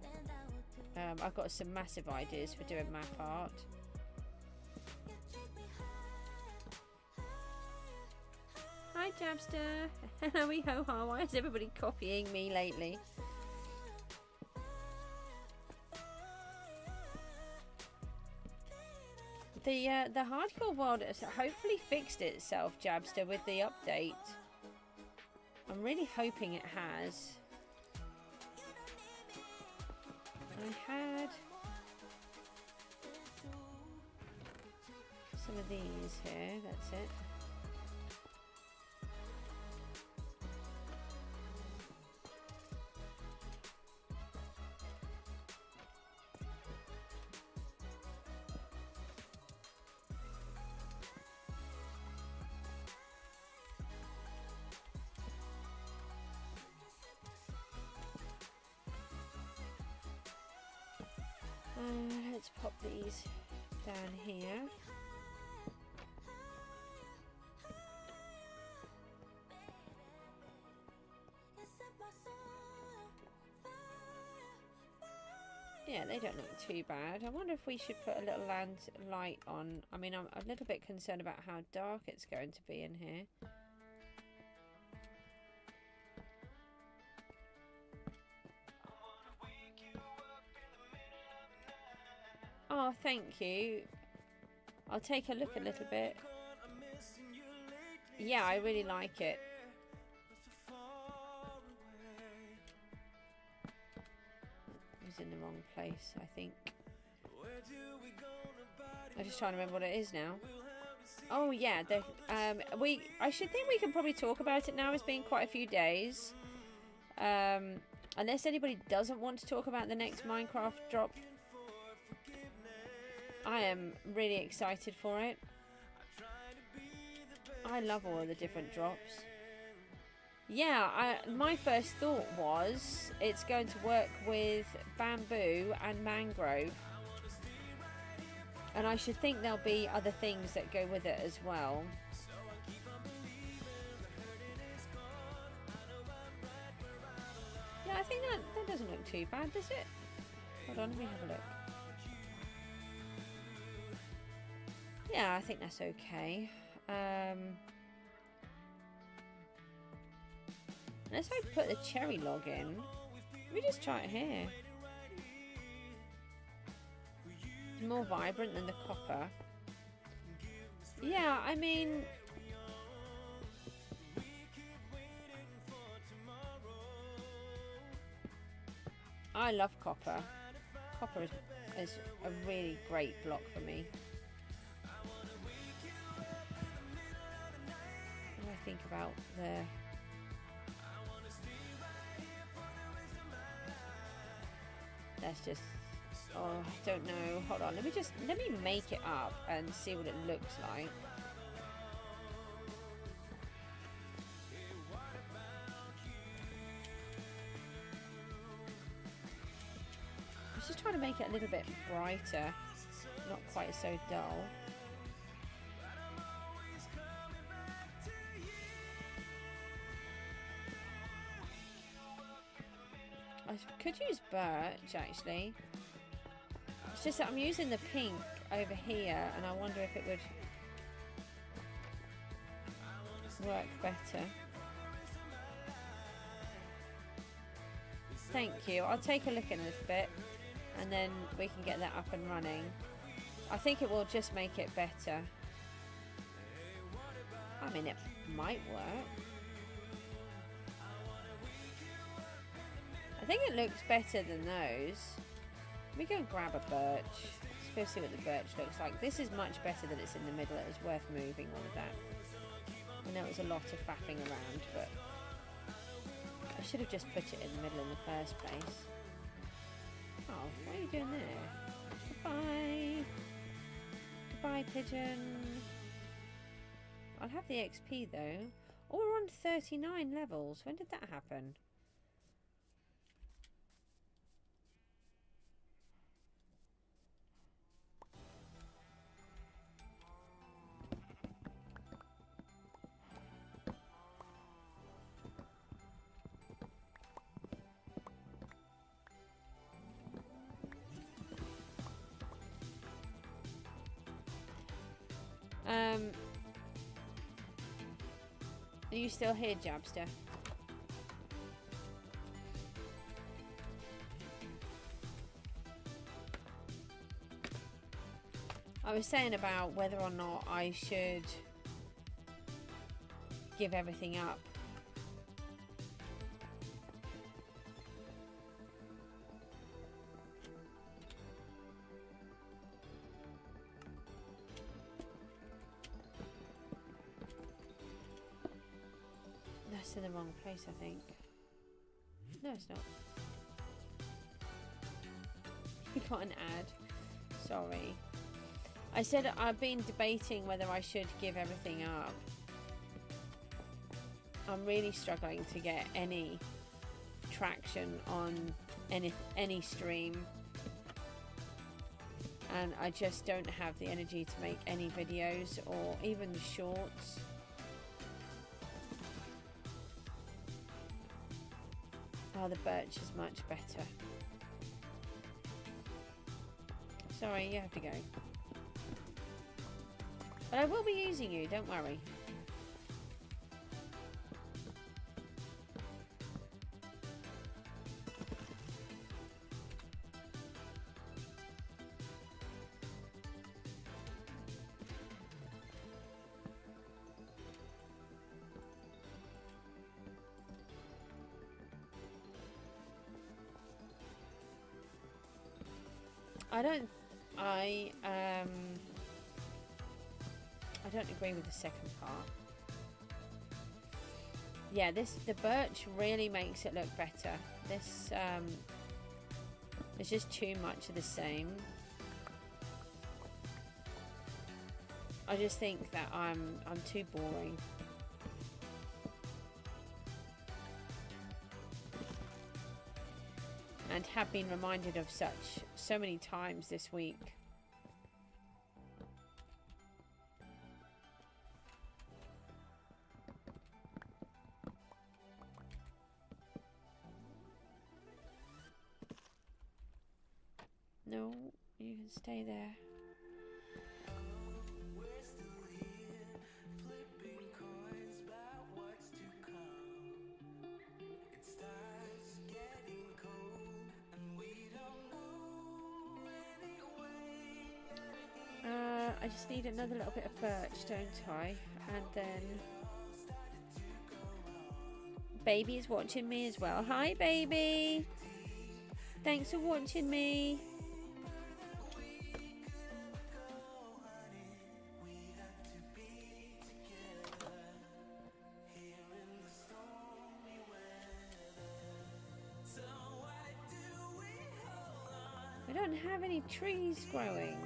I've got some massive ideas for doing map art. Hi Jabster! Hello ho ha! Why is everybody copying me lately? The hardcore world has hopefully fixed itself, Jabster, with the update. I'm really hoping it has. I had some of these here, that's it. Let's pop these down here. Yeah, they don't look too bad. I wonder if we should put a little light on. I mean, I'm a little bit concerned about how dark it's going to be in here. Oh, thank you. I'll take a look a little bit. Yeah, I really like it. I was in the wrong place, I think. I'm just trying to remember what it is now. Oh yeah, I should think we can probably talk about it now. It's been quite a few days. Unless anybody doesn't want to talk about the next Minecraft drop. I am really excited for it. I love all of the different drops. Yeah, my first thought was it's going to work with bamboo and mangrove. And I should think there'll be other things that go with it as well. Yeah, I think that doesn't look too bad, does it? Hold on, let me have a look. Yeah, I think that's okay. Let's hope put the cherry log in. Let me just try it here. It's more vibrant than the copper. Yeah, I mean... I love copper. Copper is a really great block for me. Think about the that's just oh, I don't know, hold on, let me make it up and see what it looks like. I was just trying to make it a little bit brighter, not quite so dull. I could use birch actually. It's just that I'm using the pink over here and I wonder if it would work better. Thank you. I'll take a look in a little bit and then we can get that up and running. I think it will just make it better. I mean, it might work. I think it looks better than those. Let me go and grab a birch. Let's go see what the birch looks like. This is much better than it's in the middle. It was worth moving all of that. I know it was a lot of faffing around, but I should have just put it in the middle in the first place. Oh, what are you doing there? Goodbye. Goodbye, pigeon. I'll have the XP though. Oh, we're on 39 levels. When did that happen? Are you still here, Jabster? I was saying about whether or not I should give everything up. That's in the wrong place, I think. No, it's not. You got an ad. Sorry. I said I've been debating whether I should give everything up. I'm really struggling to get any traction on any stream. And I just don't have the energy to make any videos or even shorts. Oh, the birch is much better. Sorry, you have to go. But I will be using you, don't worry. I don't agree with the second part. Yeah, the birch really makes it look better. This it's just too much of the same. I just think that I'm too boring. And have been reminded of so many times this week. No, you can stay there. I just need another little bit of birch, don't I? And then baby is watching me as well. Hi, baby. Thanks for watching me. I don't have any trees growing.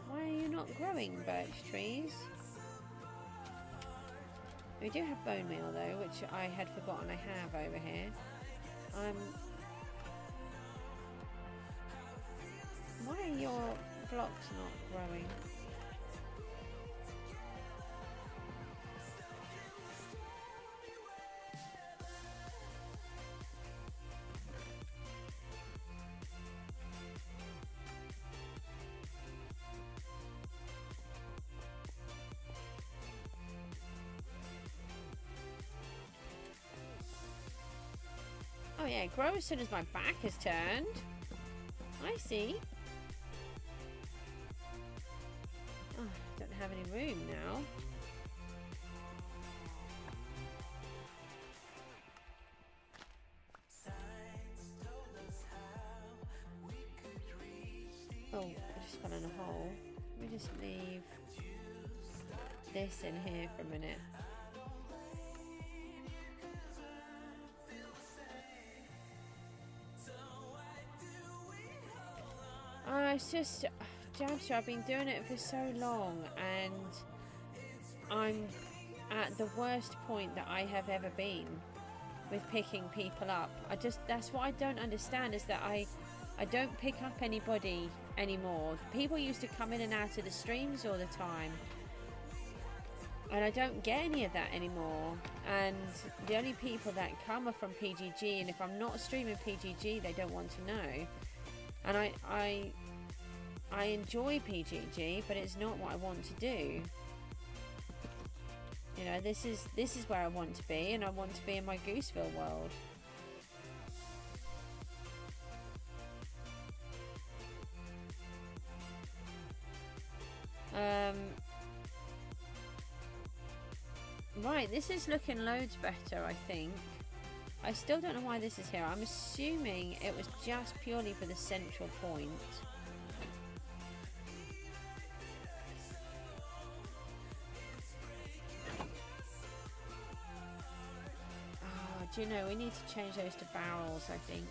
Why are you not growing birch trees? We do have bone meal though, which I had forgotten I have over here. Why are your blocks not growing? Oh yeah, grow as soon as my back is turned. I see. Oh, don't have any room now. Oh, I just fell in a hole. Let me just leave this in here for a minute. it's just, Jamster, I've been doing it for so long, and I'm at the worst point that I have ever been with picking people up. That's what I don't understand, is that I don't pick up anybody anymore. People used to come in and out of the streams all the time, and I don't get any of that anymore. And the only people that come are from PGG, and if I'm not streaming PGG, they don't want to know. And I enjoy PGG, but it's not what I want to do. You know, this is where I want to be, and I want to be in my Gooseville world. Right, this is looking loads better, I think. I still don't know why this is here. I'm assuming it was just purely for the central point. Oh, do you know, we need to change those to barrels, I think.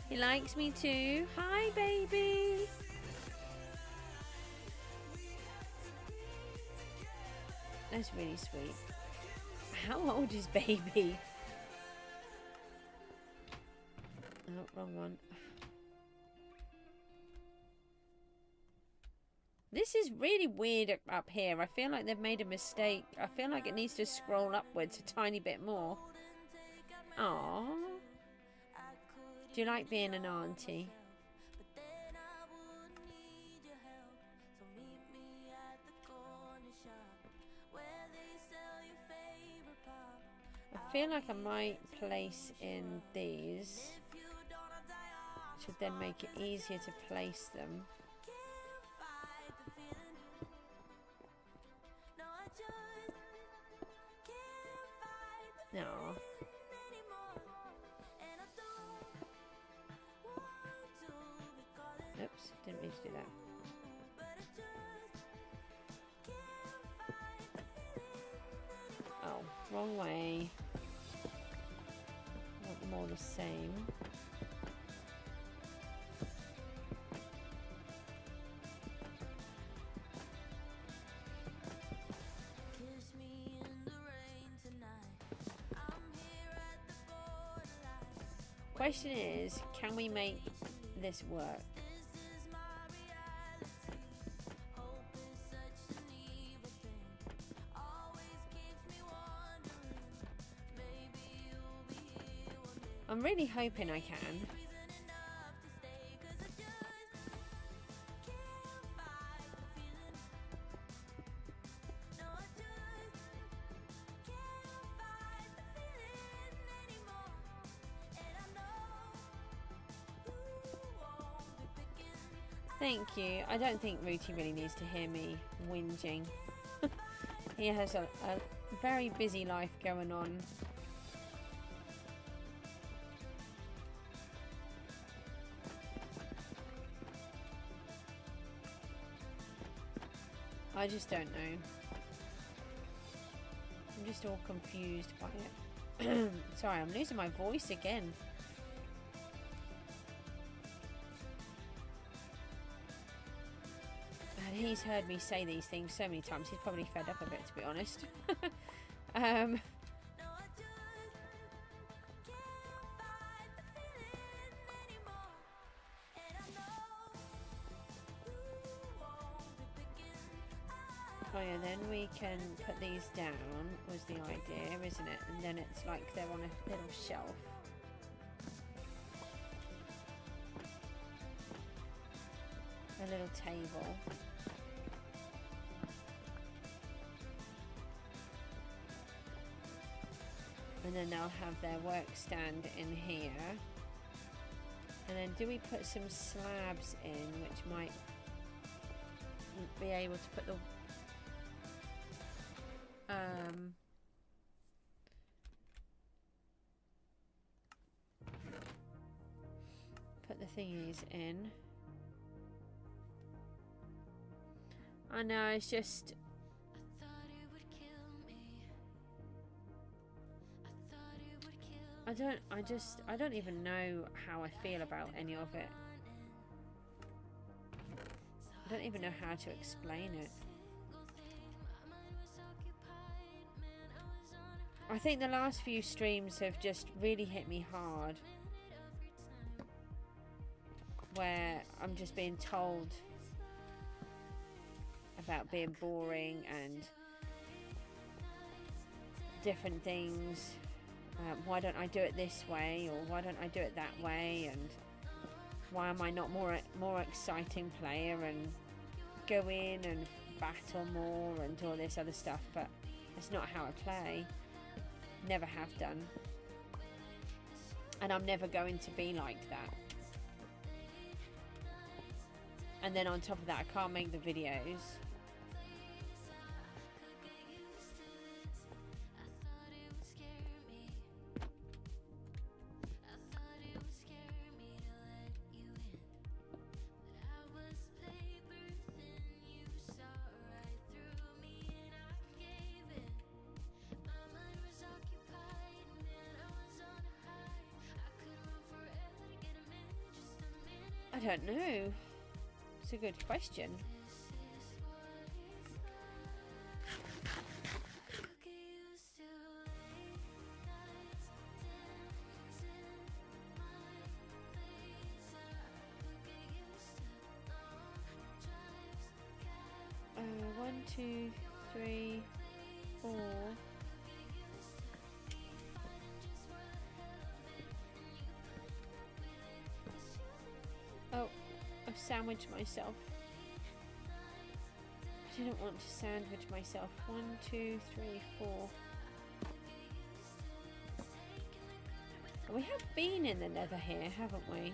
He likes me too. Hi, baby. That's really sweet. How old is baby? Oh, wrong one. This is really weird up here. I feel like they've made a mistake. I feel like it needs to scroll upwards a tiny bit more. Aww. Do you like being an auntie? I feel like I might place in these. Should then make it easier to place them. No. Oops, didn't mean to do that. Oh, wrong way. Want them all the same. Question is, can we make this work? I'm really hoping I can. Thank you. I don't think Rooty really needs to hear me whinging. He has a very busy life going on. I just don't know. I'm just all confused by it. Sorry, I'm losing my voice again. And he's heard me say these things so many times, he's probably fed up of it, to be honest. Oh yeah, then we can put these down, was the idea, isn't it? And then it's like they're on a little shelf. A little table. And then they'll have their work stand in here. And then do we put some slabs in, which might be able to put the put the thingies in. I know, it's just I don't even know how I feel about any of it. I don't even know how to explain it. I think the last few streams have just really hit me hard, where I'm just being told about being boring and different things. Why don't I do it this way, or why don't I do it that way, and why am I not more exciting player and go in and battle more and all this other stuff? But that's not how I play. Never have done, and I'm never going to be like that. And then on top of that, I can't make the videos. I don't know. It's a good question. One, two, three, four. Oh, I've sandwiched myself. I didn't want to sandwich myself. 1, 2, 3, 4. We have been in the nether here, haven't we?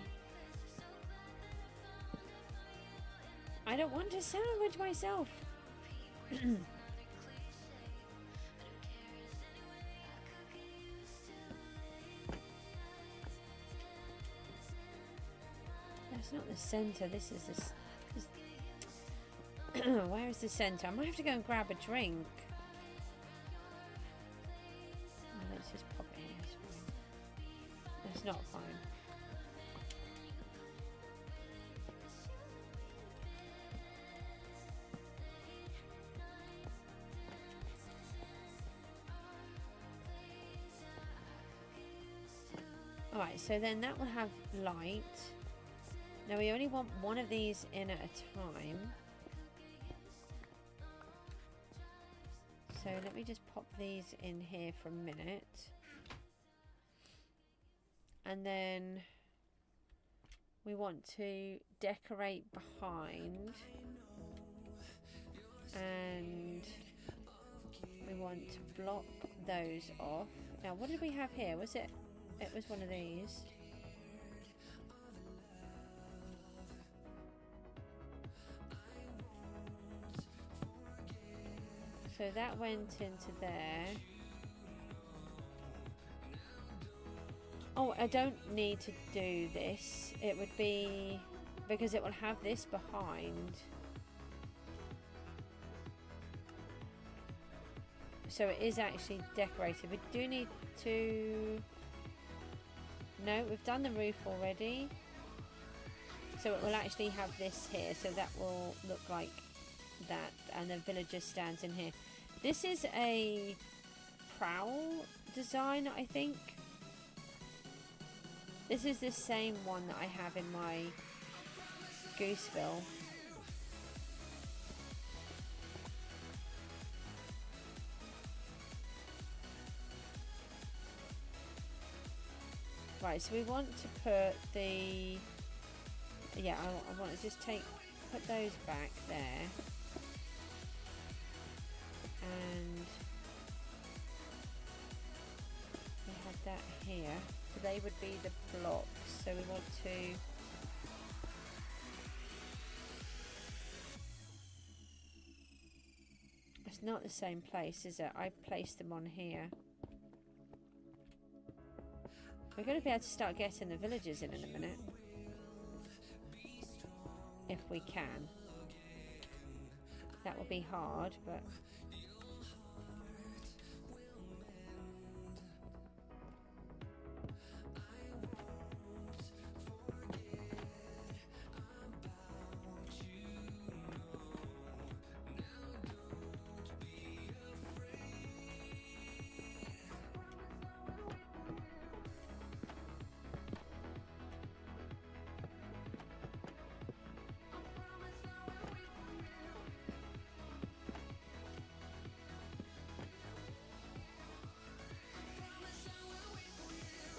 I don't want to sandwich myself. That's not the center. This is this. Where is the center? I might have to go and grab a drink. Oh, let's just pop it here. That's not fine. Alright, so then that will have light. Now we only want one of these in at a time. So let me just pop these in here for a minute. And then we want to decorate behind. And we want to block those off. Now what did we have here? Was it? It was one of these. So that went into there. Oh, I don't need to do this. It would be because it will have this behind. So it is actually decorated. We do need to... No, we've done the roof already. So it will actually have this here. So that will look like that. And the villager stands in here. This is a prowl design, I think. This is the same one that I have in my Gooseville. Right, so we want to put the... Yeah, I want to just put those back there. And we have that here. So they would be the blocks. So we want to... It's not the same place, is it? I placed them on here. We're going to be able to start getting the villagers in a minute. If we can. That will be hard, but...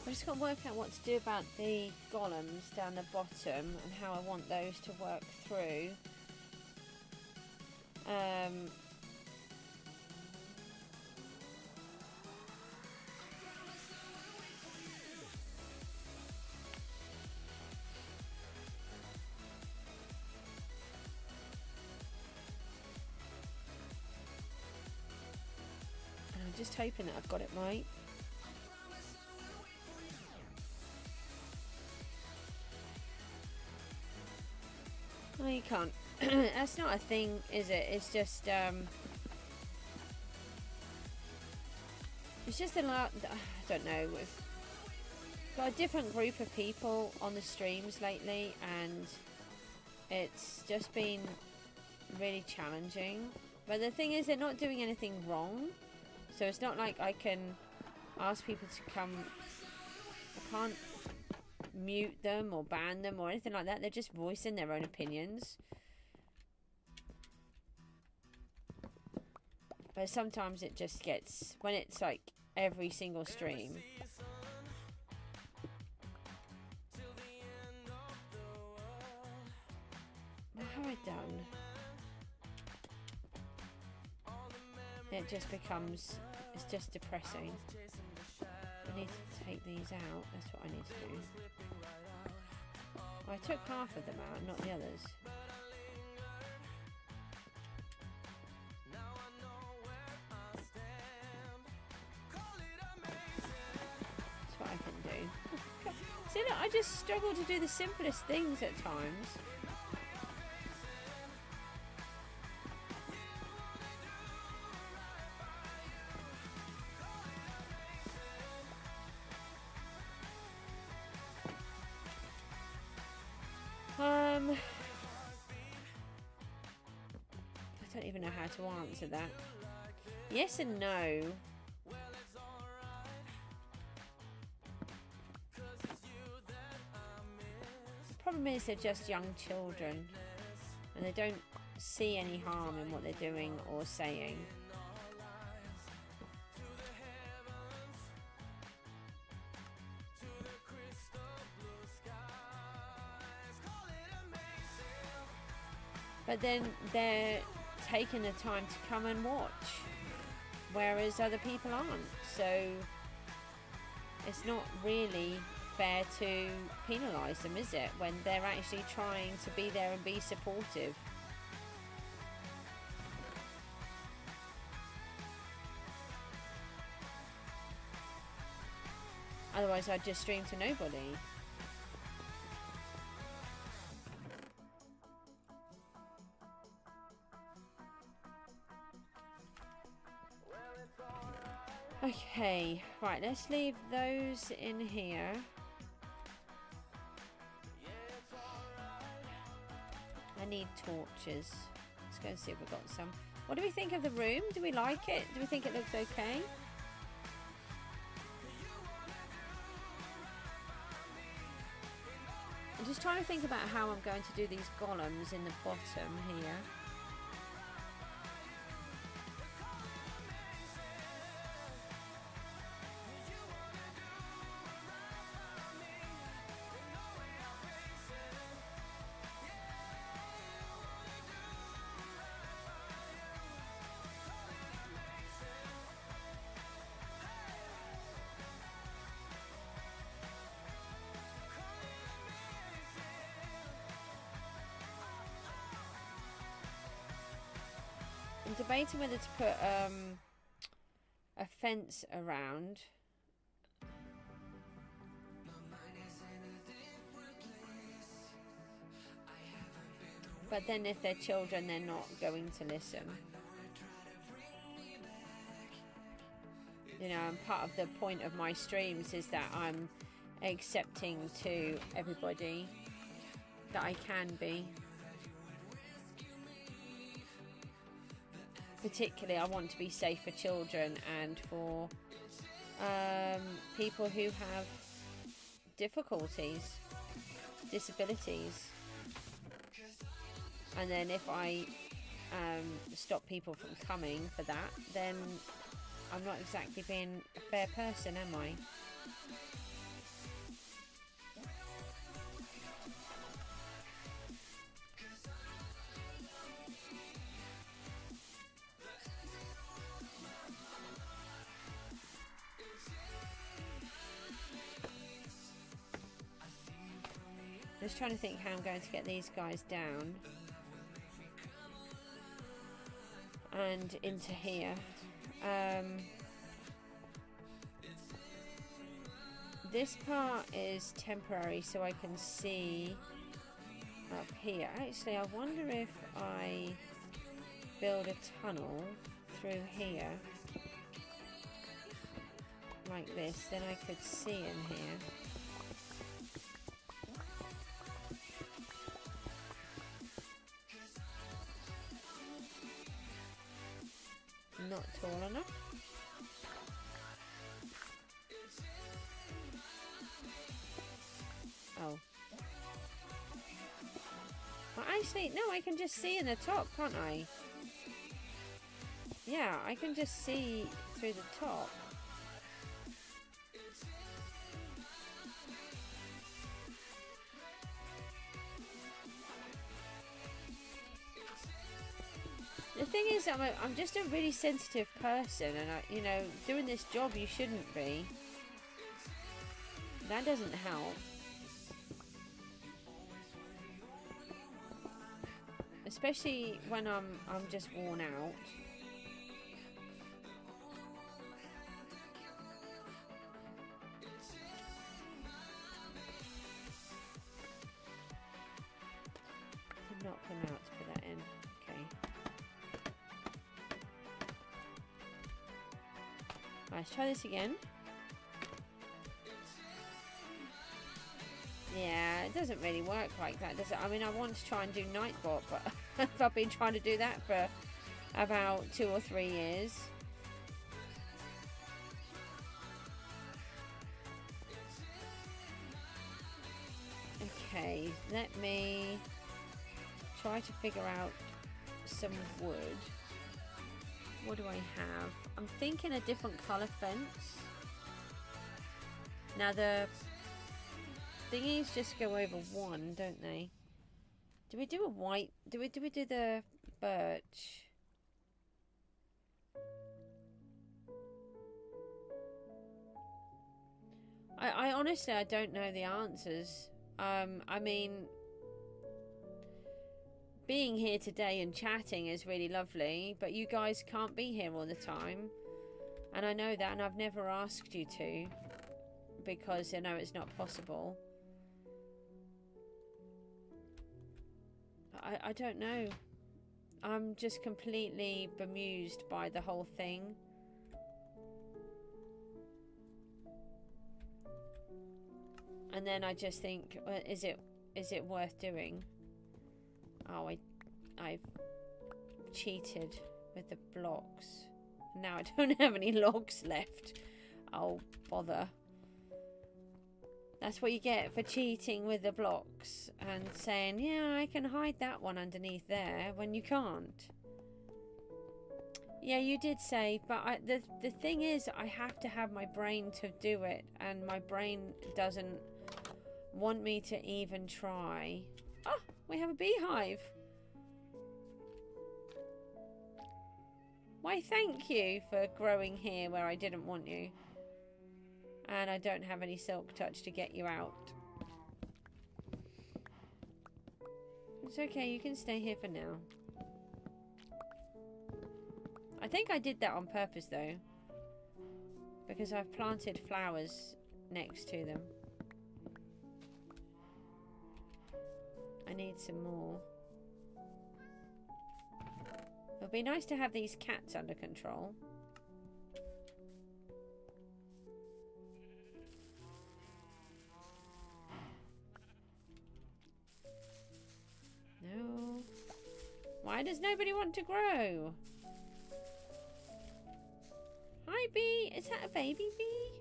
I've just got to work out what to do about the golems down the bottom and how I want those to work through. And I'm just hoping that I've got it right. Oh, you can't. That's not a thing, is it? It's just a lot. I don't know. We've got a different group of people on the streams lately, and it's just been really challenging. But the thing is, they're not doing anything wrong, so it's not like I can ask people to come. I can't mute them or ban them or anything like that. They're just voicing their own opinions. But sometimes it just gets, when it's like every single stream. What have I done? It just becomes, it's just depressing. I need to take these out. That's what I need to do. I took half of them out, not the others. That's what I can do. See, look, I just struggle to do the simplest things at times. I don't even know how to answer that. Yes and no. The problem is they're just young children and they don't see any harm in what they're doing or saying. But then they're taking the time to come and watch, whereas other people aren't. So it's not really fair to penalise them, is it, when they're actually trying to be there and be supportive. Otherwise I'd just stream to nobody. Okay, right, let's leave those in here. I need torches. Let's go and see if we've got some. What do we think of the room? Do we like it? Do we think it looks okay? I'm just trying to think about how I'm going to do these golems in the bottom here. I'm debating whether to put a fence around. But then if they're children, they're not going to listen. You know, and part of the point of my streams is that I'm accepting to everybody that I can be. Particularly, I want to be safe for children and for people who have difficulties, disabilities. And then if I stop people from coming for that, then I'm not exactly being a fair person, am I? just trying to think how I'm going to get these guys down and into here. This part is temporary, so I can see up here. Actually, I wonder if I build a tunnel through here like this, then I could see in here. Not tall enough. Oh. Well, actually, no, I can just see in the top, can't I? Yeah, I can just see through the top. The thing is, I'm just a really sensitive person, and you know, doing this job you shouldn't be. That doesn't help. Especially when I'm just worn out. I'm not coming out to put that in. Okay. Let's try this again. Yeah, it doesn't really work like that, does it? I mean, I want to try and do Nightbot, but I've been trying to do that for about 2 or 3 years. Okay, let me try to figure out some wood. What do I have? I'm thinking a different colour fence. Now the thingies just go over one, don't they? Do we do a white? Do we do the birch? I honestly, I don't know the answers. I mean, being here today and chatting is really lovely, but you guys can't be here all the time. And I know that, and I've never asked you to, because I know it's not possible. I don't know. I'm just completely bemused by the whole thing. And then I just think, well, is it worth doing? Oh, I've cheated with the blocks. Now I don't have any logs left. Oh, bother. That's what you get for cheating with the blocks and saying, yeah, I can hide that one underneath there when you can't. Yeah, you did say, but the thing is, I have to have my brain to do it, and my brain doesn't want me to even try. Oh, we have a beehive. Why, thank you for growing here where I didn't want you. And I don't have any silk touch to get you out. It's okay, you can stay here for now. I think I did that on purpose though, because I've planted flowers next to them. I need some more. It would be nice to have these cats under control. No. Why does nobody want to grow? Hi, bee. Is that a baby bee?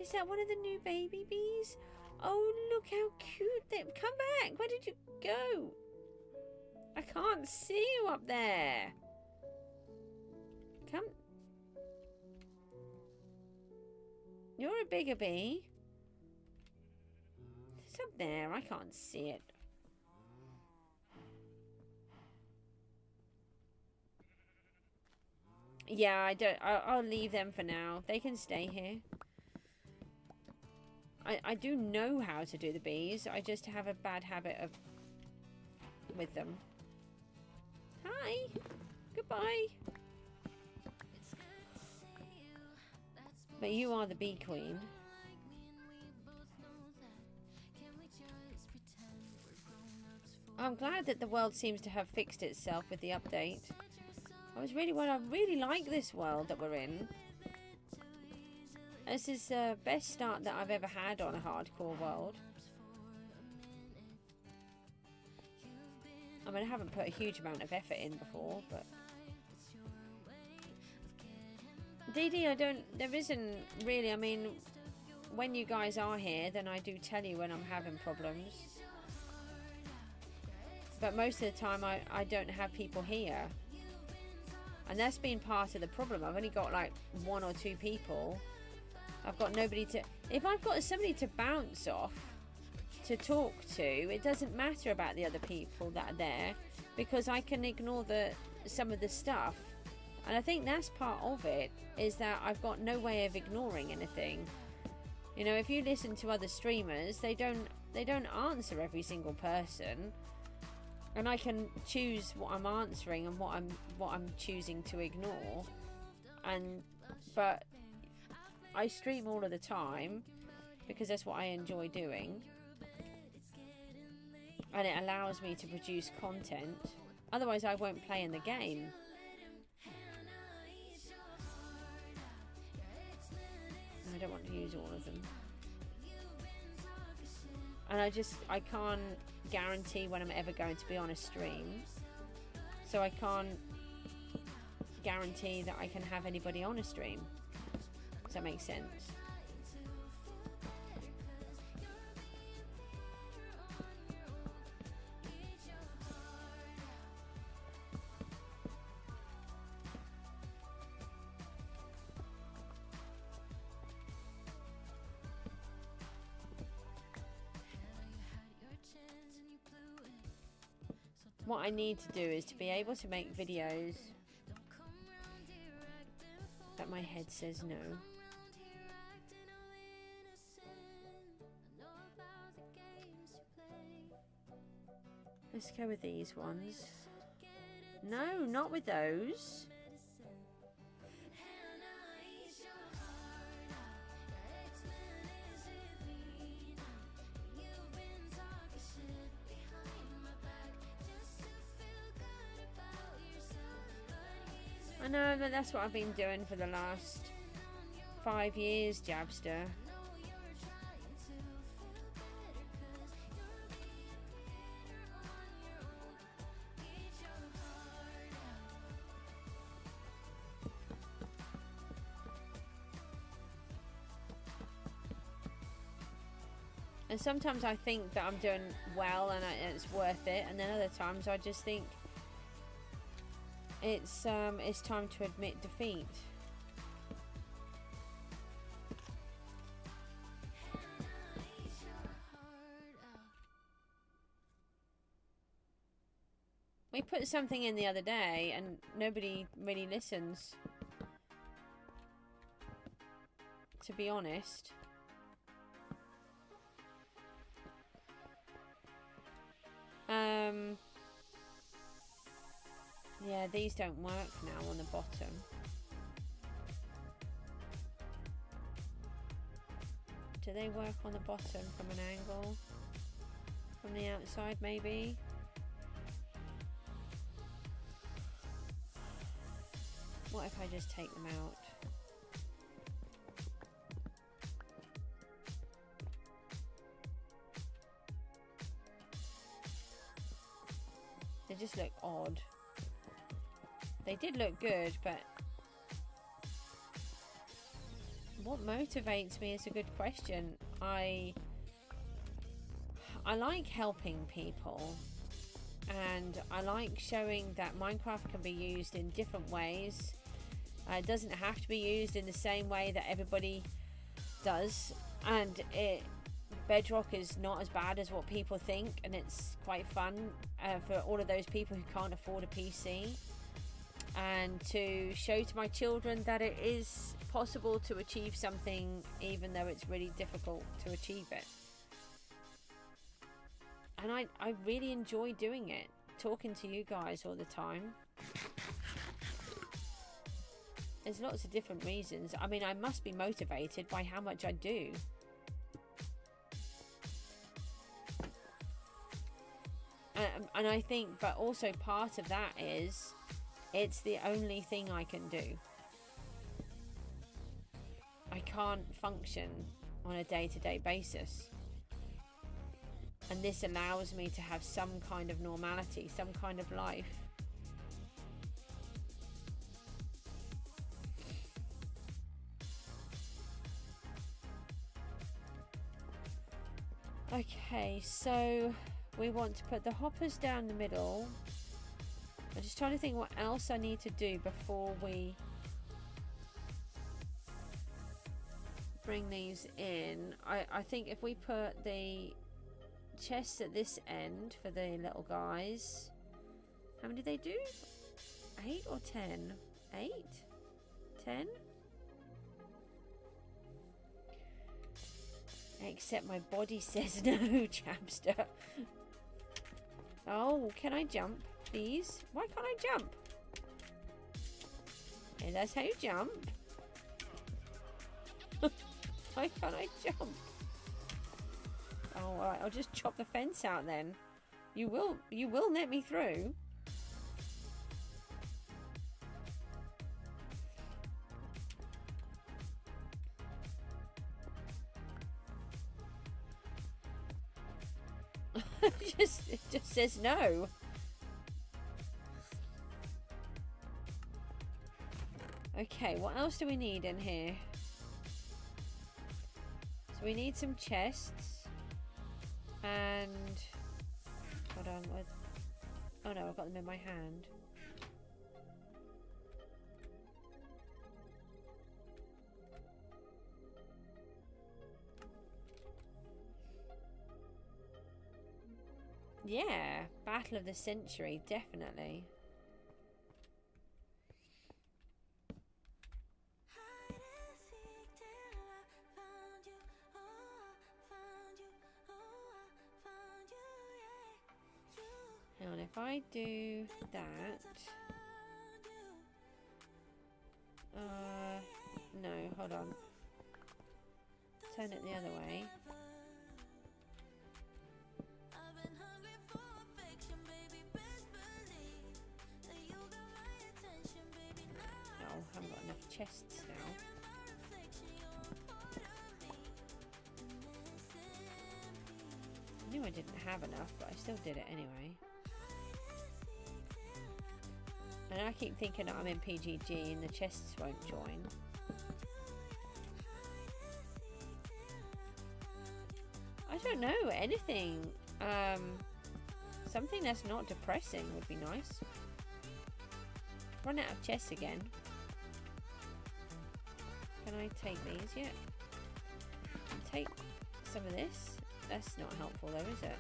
Is that one of the new baby bees? Oh, look how cute they... Come back. Where did you go? I can't see you up there. Come. You're a bigger bee. It's up there. I can't see it. Yeah, I don't. I'll leave them for now. They can stay here. I do know how to do the bees. I just have a bad habit of with them. Hi. Goodbye. But you are the bee queen. I'm glad that the world seems to have fixed itself with the update. I really like this world that we're in. This is the best start that I've ever had on a hardcore world. I mean, I haven't put a huge amount of effort in before, but... DD, there isn't really, I mean, when you guys are here, then I do tell you when I'm having problems. But most of the time, I don't have people here. And that's been part of the problem. I've only got like 1 or 2 people. I've got nobody to... If I've got somebody to bounce off, to talk to, it doesn't matter about the other people that are there, because I can ignore some of the stuff. And I think that's part of it, is that I've got no way of ignoring anything. You know, if you listen to other streamers, they don't answer every single person. And I can choose what I'm answering and what I'm choosing to ignore. But I stream all of the time because that's what I enjoy doing. And it allows me to produce content. Otherwise I won't play in the game. And I don't want to use all of them. And I can't guarantee when I'm ever going to be on a stream. So I can't guarantee that I can have anybody on a stream. Does that make sense? What I need to do is to be able to make videos that my head says no. Let's go with these ones. No, not with those. I know, but that's what I've been doing for the last 5 years, Jabster. And sometimes I think that I'm doing well and it's worth it, and then other times I just think it's time to admit defeat. We put something in the other day and nobody really listens, to be honest. Yeah, these don't work now on the bottom. Do they work on the bottom from an angle? From the outside, maybe? What if I just take them out? They just look odd. They did look good, but what motivates me is a good question. I like helping people, and I like showing that Minecraft can be used in different ways. It doesn't have to be used in the same way that everybody does, and Bedrock is not as bad as what people think, and it's quite fun for all of those people who can't afford a PC. and to show to my children that it is possible to achieve something even though it's really difficult to achieve it. And I really enjoy doing it, talking to you guys all the time. There's lots of different reasons. I mean, I must be motivated by how much I do. And I think, but also part of that is, it's the only thing I can do. I can't function on a day-to-day basis. And this allows me to have some kind of normality, some kind of life. Okay, so we want to put the hoppers down the middle. I'm just trying to think what else I need to do before we bring these in. I think if we put the chests at this end for the little guys. How many do they do? 8 or 10? 8? 10? Except my body says no, Chapster. Oh, can I jump, please? Why can't I jump? Hey, that's how you jump. Why can't I jump? Oh, alright, I'll just chop the fence out then. You will let me through. It just says no. Okay, what else do we need in here? So we need some chests. And hold on, what? Oh no, I've got them in my hand. Yeah, Battle of the Century, definitely. Hang on, if I do that... no, hold on. Turn it the other way. I haven't got enough chests now. I knew I didn't have enough, but I still did it anyway. And I keep thinking that I'm in PGG and the chests won't join. I don't know, anything. Something that's not depressing would be nice. Run out of chests again. Can I take these yet? Take some of this. That's not helpful though, is it?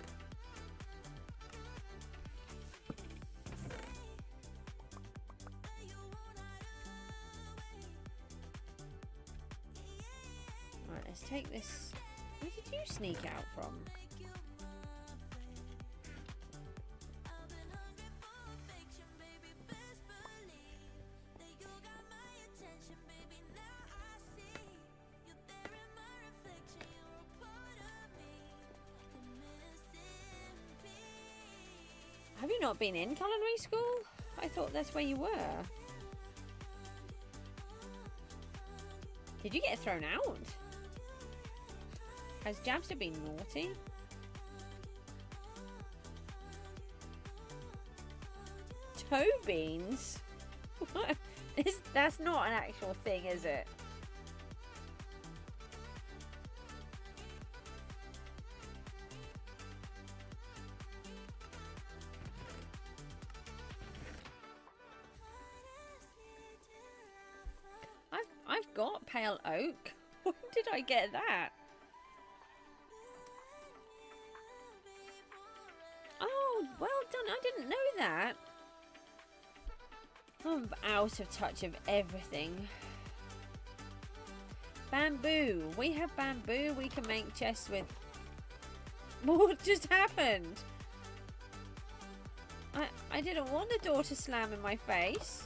Right, let's take this. Where did you sneak out from? Have you not been in culinary school? I thought that's where you were. Did you get thrown out? Has Jabster been naughty? Toe beans? What? That's not an actual thing, is it? I've got pale oak. When did I get that? Oh, well done. I didn't know that. I'm out of touch of everything. Bamboo. We have bamboo. We can make chests with. What just happened? I didn't want the door to slam in my face.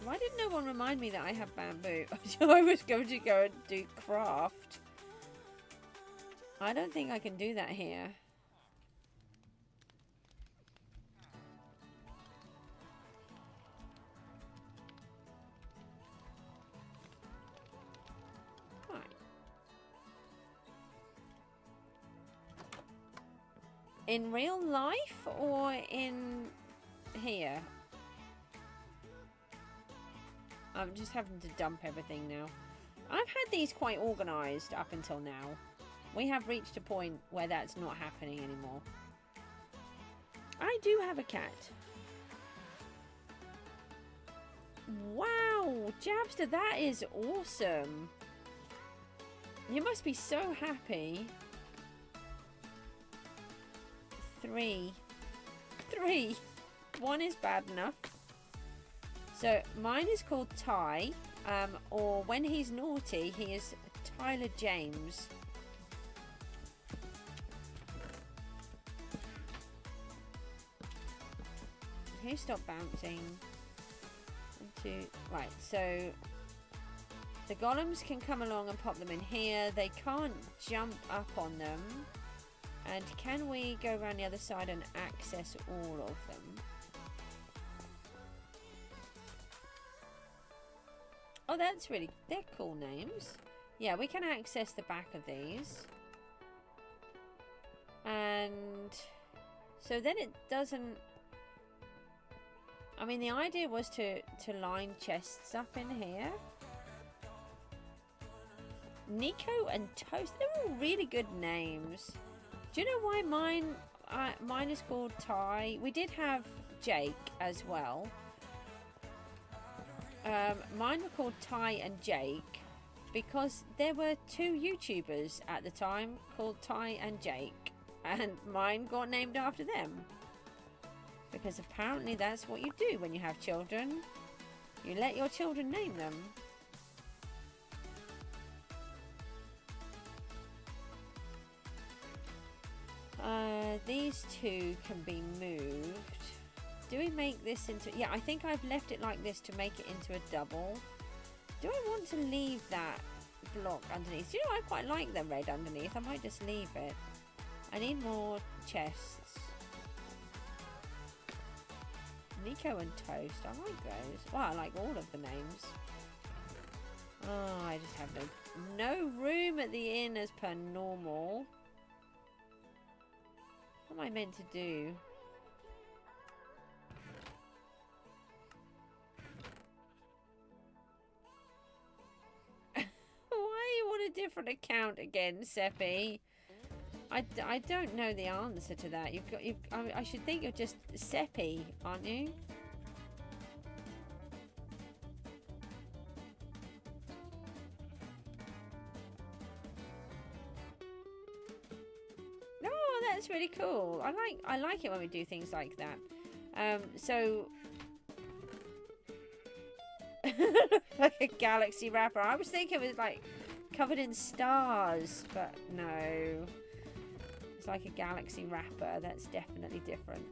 Why did no one remind me that I have bamboo? I was going to go and do craft. I don't think I can do that here. Right. In real life or in here? I'm just having to dump everything now. I've had these quite organised up until now. We have reached a point where that's not happening anymore. I do have a cat. Wow, Jabster, that is awesome. You must be so happy. 3. 3. 1 is bad enough. So mine is called Ty, or when he's naughty, he is Tyler James. Okay, stop bouncing. 1, 2, right, so the golems can come along and pop them in here. They can't jump up on them. And can we go around the other side and access all of them? Oh, that's really... they're cool names. Yeah, we can access the back of these. And... so then it doesn't... I mean, the idea was to line chests up in here. Nico and Toast. They're all really good names. Do you know why mine is called Ty? We did have Jake as well. Mine were called Ty and Jake because there were 2 YouTubers at the time called Ty and Jake, and mine got named after them because apparently that's what you do when you have children. You let your children name them. These 2 can be moved. Do we make this into... yeah, I think I've left it like this to make it into a double. Do I want to leave that block underneath? Do you know, I quite like the red underneath. I might just leave it. I need more chests. Nico and Toast. I like those. Well, I like all of the names. Oh, I just have no room at the inn as per normal. What am I meant to do? A different account again, Seppi. I don't know the answer to that. I should think you're just Seppi, aren't you? Oh, that's really cool. I like it when we do things like that. So like a galaxy wrapper. I was thinking it was like covered in stars, but no, it's like a galaxy wrapper. That's definitely different.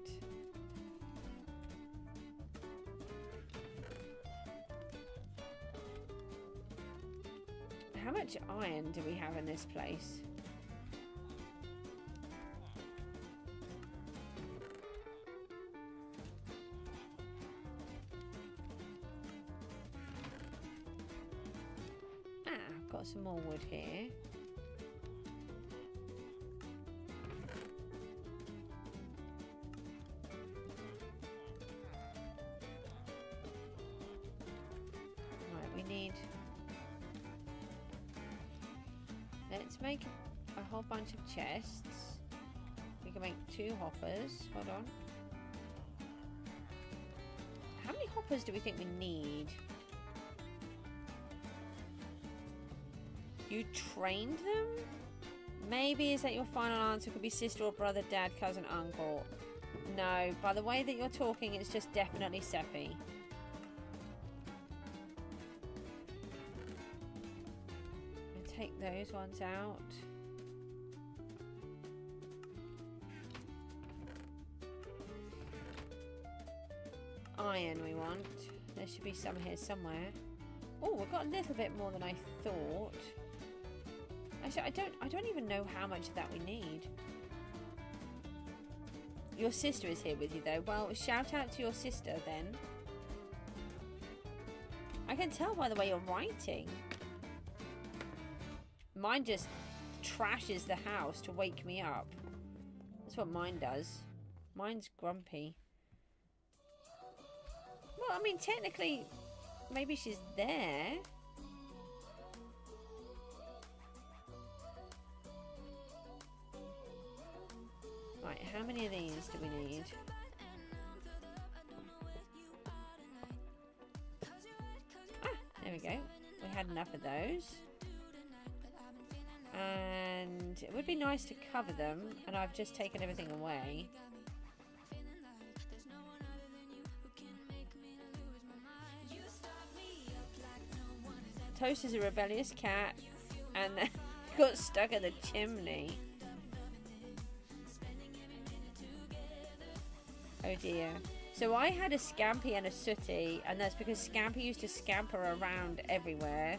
How much iron do we have in this place? Got some more wood here. Right, we need... let's make a whole bunch of chests. We can make 2 hoppers. Hold on. How many hoppers do we think we need? You trained them? Maybe is that your final answer? Could be sister or brother, dad, cousin, uncle. No, by the way that you're talking, it's just definitely Seppi. Take those ones out. Iron we want. There should be some here somewhere. Oh, we've got a little bit more than I thought. Actually, I don't even know how much of that we need. Your sister is here with you though. Well, shout out to your sister then. I can tell by the way you're writing. Mine just trashes the house to wake me up. That's what mine does. Mine's grumpy. Well, I mean, technically, maybe she's there. Right, how many of these do we need? Ah, there we go. We had enough of those. And it would be nice to cover them, and I've just taken everything away. Toast is a rebellious cat and got stuck in the chimney. Oh dear. So I had a Scampy and a Sooty, and that's because Scampy used to scamper around everywhere,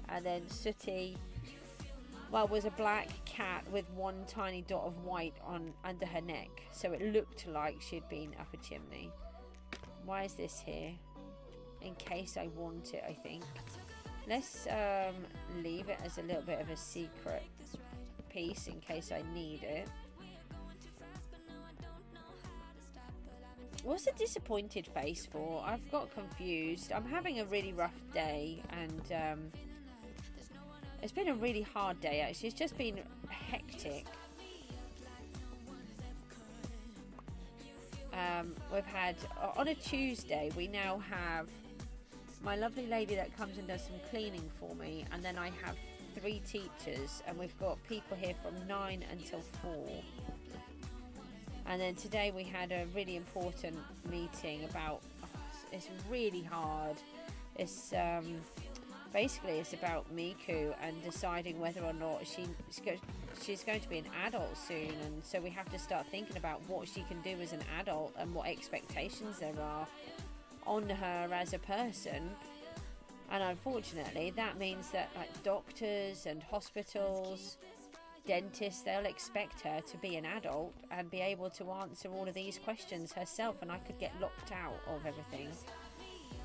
and then Sooty, well, was a black cat with one tiny dot of white on under her neck, so it looked like she'd been up a chimney. Why is this here? In case I want it, I think. Let's leave it as a little bit of a secret piece in case I need it. What's the disappointed face for? I've got confused. I'm having a really rough day, and it's been a really hard day actually. It's just been hectic. We've had, on a Tuesday, we now have my lovely lady that comes and does some cleaning for me, and then I have 3 teachers, and we've got people here from 9 until 4. And then today we had a really important meeting about, it's really hard. It's basically it's about Miku and deciding whether or not she's going to be an adult soon, and so we have to start thinking about what she can do as an adult and what expectations there are on her as a person. And unfortunately that means that like doctors and hospitals, dentists, they'll expect her to be an adult and be able to answer all of these questions herself, and I could get locked out of everything.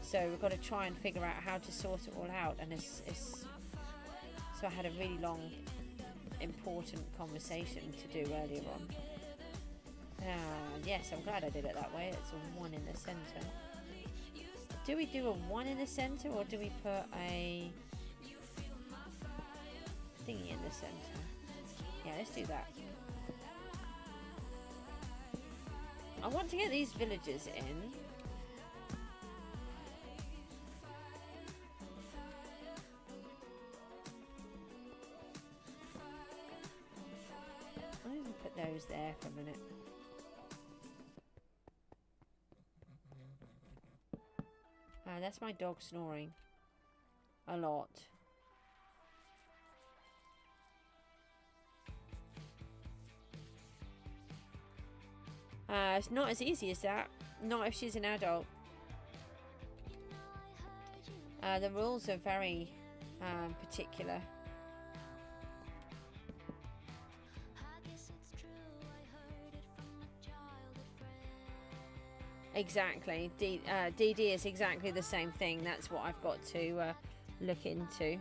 So we've got to try and figure out how to sort it all out, and it's so I had a really long important conversation to do earlier on. Yes, I'm glad I did it that way. It's a 1 in the center. Do we do a 1 in the center, or do we put a thingy in the center? Yeah, let's do that. I want to get these villagers in. I'm going to put those there for a minute. That's my dog snoring a lot. It's not as easy as that. Not if she's an adult. The rules are very particular. Exactly. DD is exactly the same thing. That's what I've got to look into.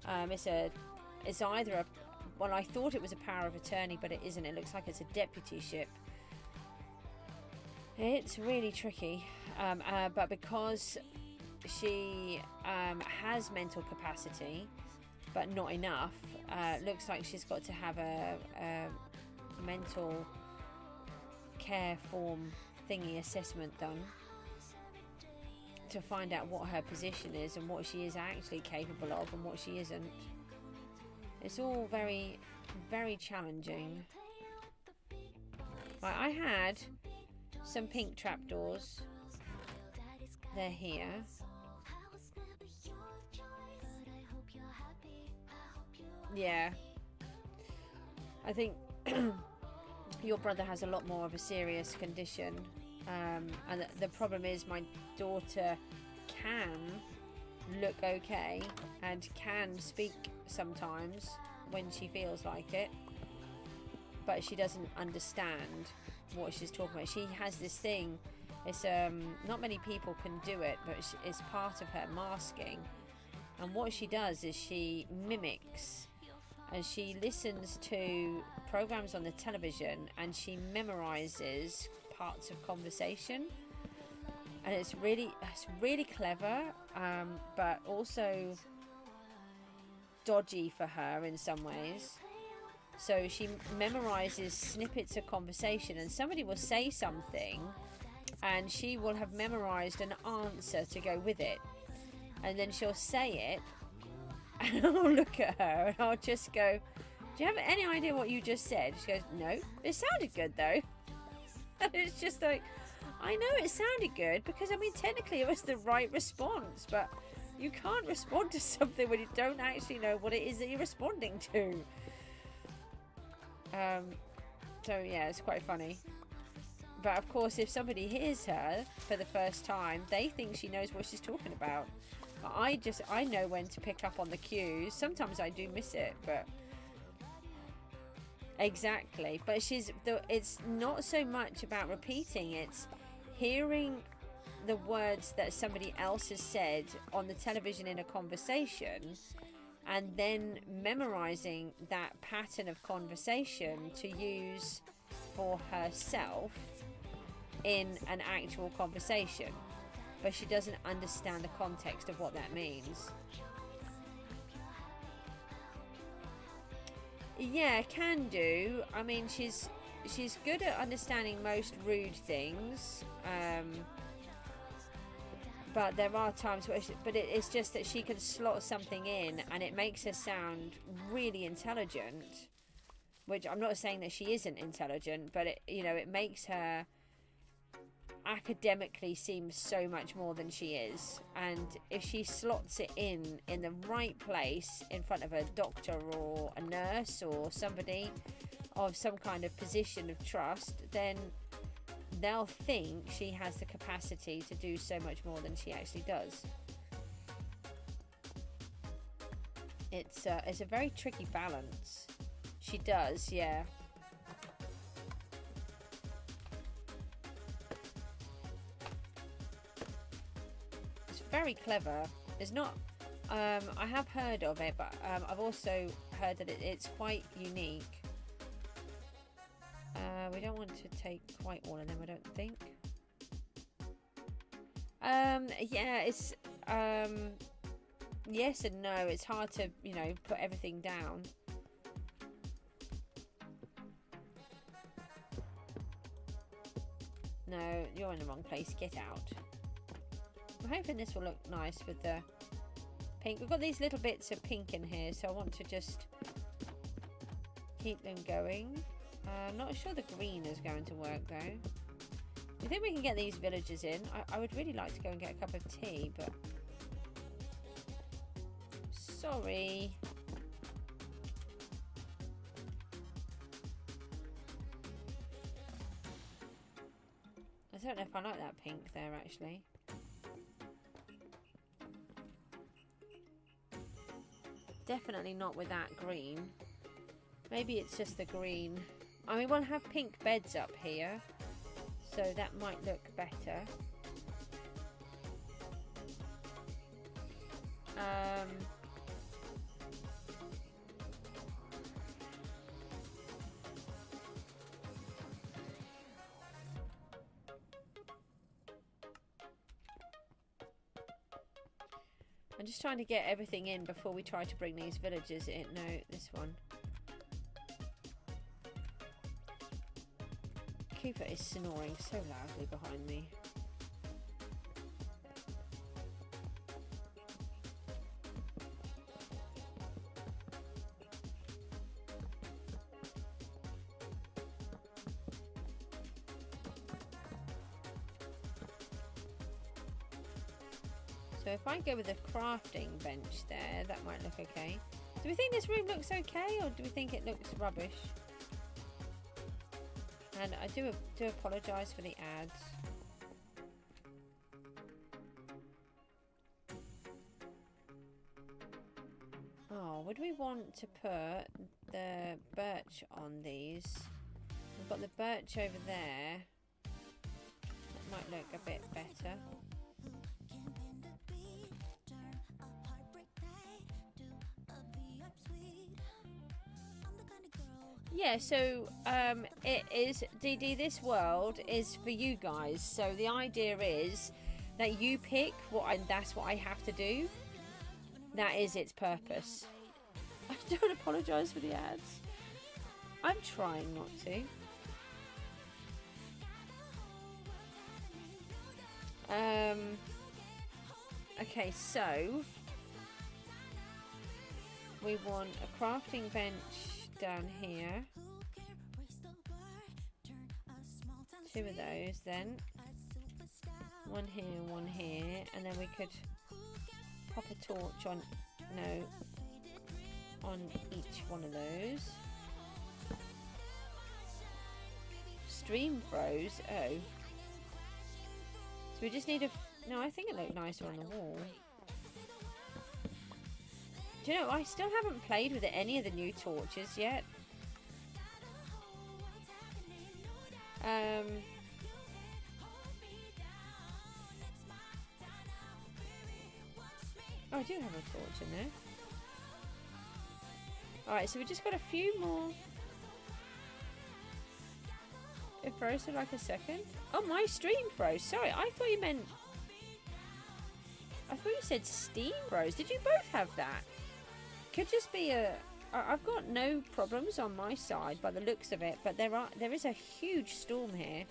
It's either a, well, I thought it was a power of attorney, but it isn't. It looks like it's a deputyship. It's really tricky, but because she has mental capacity, but not enough, looks like she's got to have a mental care form thingy assessment done to find out what her position is and what she is actually capable of and what she isn't. It's all very very challenging. Right, I had some pink trapdoors. They're here. Yeah. I think your brother has a lot more of a serious condition. And the problem is my daughter can look okay and can speak sometimes when she feels like it, but she doesn't understand what she's talking about. She has this thing, it's not many people can do it, but it's part of her masking, and what she does is she mimics, and she listens to programs on the television and she memorizes parts of conversation, and it's really clever, but also dodgy for her in some ways. So she memorizes snippets of conversation, and somebody will say something and she will have memorized an answer to go with it, and then she'll say it and I'll look at her and I'll just go, do you have any idea what you just said? She goes, no, it sounded good though. And it's just like, I know it sounded good because, I mean, technically it was the right response, but you can't respond to something when you don't actually know what it is that you're responding to. So yeah, it's quite funny. But of course, if somebody hears her for the first time, they think she knows what she's talking about. But I know when to pick up on the cues. Sometimes I do miss it, but exactly. But it's not so much about repeating, it's hearing the words that somebody else has said on the television in a conversation, and then memorizing that pattern of conversation to use for herself in an actual conversation, but she doesn't understand the context of what that means. Yeah, can do. I mean, she's good at understanding most rude things, but there are times where it's just that she can slot something in and it makes her sound really intelligent, which I'm not saying that she isn't intelligent, but it makes her academically seem so much more than she is. And if she slots it in the right place in front of a doctor or a nurse or somebody of some kind of position of trust, then they'll think she has the capacity to do so much more than she actually does. It's a very tricky balance. She does, yeah. It's very clever. It's not. I have heard of it, but I've also heard that it's quite unique. We don't want to take quite all of them, I don't think. Yeah, it's yes and no. It's hard to, put everything down. No, you're in the wrong place. Get out. I'm hoping this will look nice with the pink. We've got these little bits of pink in here, so I want to just keep them going. I'm not sure the green is going to work though. I think we can get these villagers in. I would really like to go and get a cup of tea, but sorry. I don't know if I like that pink there actually. Definitely not with that green. Maybe it's just the green. I mean, we'll have pink beds up here, so that might look better. I'm just trying to get everything in before we try to bring these villagers in. No, this one. Cooper is snoring so loudly behind me. So if I go with a crafting bench there, that might look okay. Do we think this room looks okay, or do we think it looks rubbish? And I do apologise for the ads. Oh, would we want to put the birch on these? We've got the birch over there. That might look a bit better. Yeah, so it is, DD, this world is for you guys. So the idea is that you pick and that's what I have to do. That is its purpose. I don't apologise for the ads. I'm trying not to. Okay, so we want a crafting bench down here. 2 of those then. 1 here, 1 here, and then we could pop a torch on, on each one of those. Stream froze, oh. So we just need no, I think it looked nicer on the wall. Do you know, I still haven't played with any of the new torches yet. Oh, I do have a torch in there. Alright, so we just got a few more. It froze for like a second. Oh, my stream froze. Sorry, I thought you meant... I thought you said Steam froze. Did you both have that? Could just be a... I've got no problems on my side by the looks of it, but there is a huge storm here.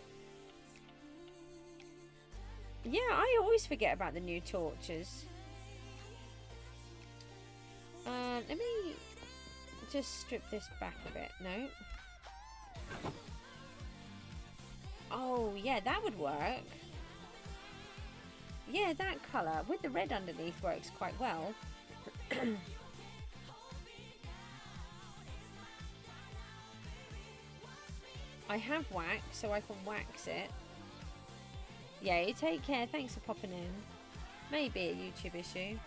Yeah, I always forget about the new torches. Let me just strip this back a bit. No. Oh, yeah, that would work. Yeah, that colour with the red underneath works quite well. I have wax, so I can wax it. Yeah, you take care. Thanks for popping in. Maybe a YouTube issue.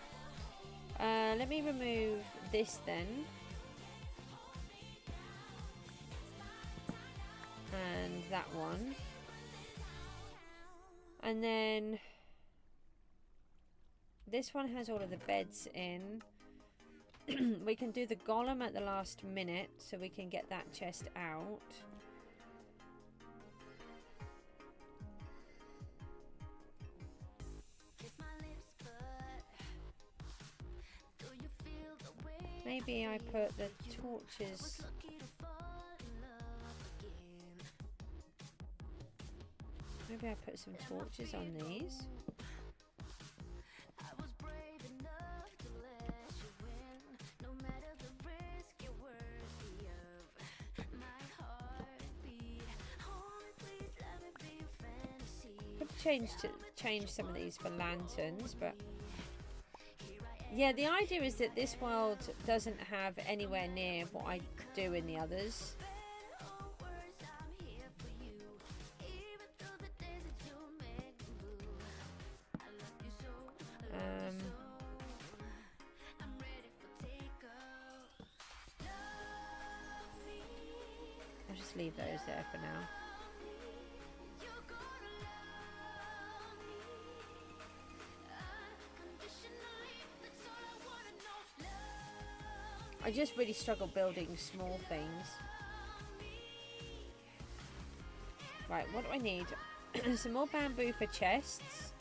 Let me remove this then. And that one. And then this one has all of the beds in. We can do the golem at the last minute so we can get that chest out. Maybe I put the torches. Maybe I put some torches on these. Could change some of these for lanterns, but yeah, the idea is that this world doesn't have anywhere near what I do in the others. I'll just leave those there for now. I just really struggle building small things. Right, what do I need? Some more bamboo for chests.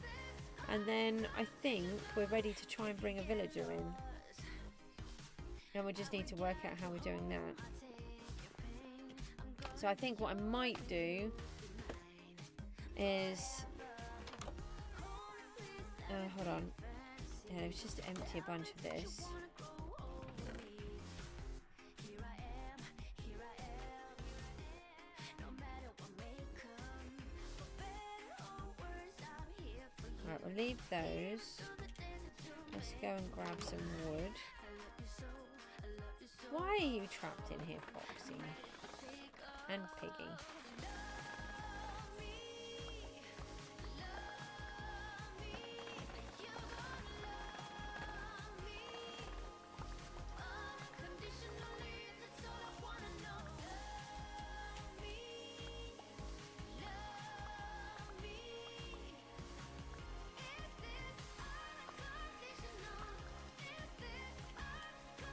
And then I think we're ready to try and bring a villager in. And we just need to work out how we're doing that. So I think what I might do is... hold on. Yeah, let's just empty a bunch of this. Right, we'll leave those. Let's go and grab some wood. Why are you trapped in here, Foxy? And Piggy.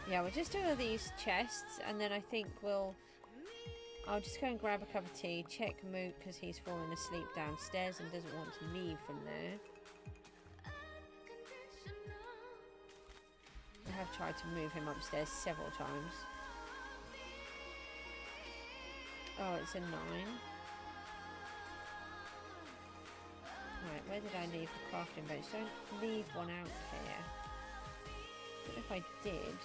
Yeah, we'll just do all these chests, and then I think I'll just go and grab a cup of tea, check Moot because he's fallen asleep downstairs and doesn't want to leave from there. I have tried to move him upstairs several times. Oh, it's a 9. Right, where did I leave the crafting bench? Don't leave one out here. I don't know if I did.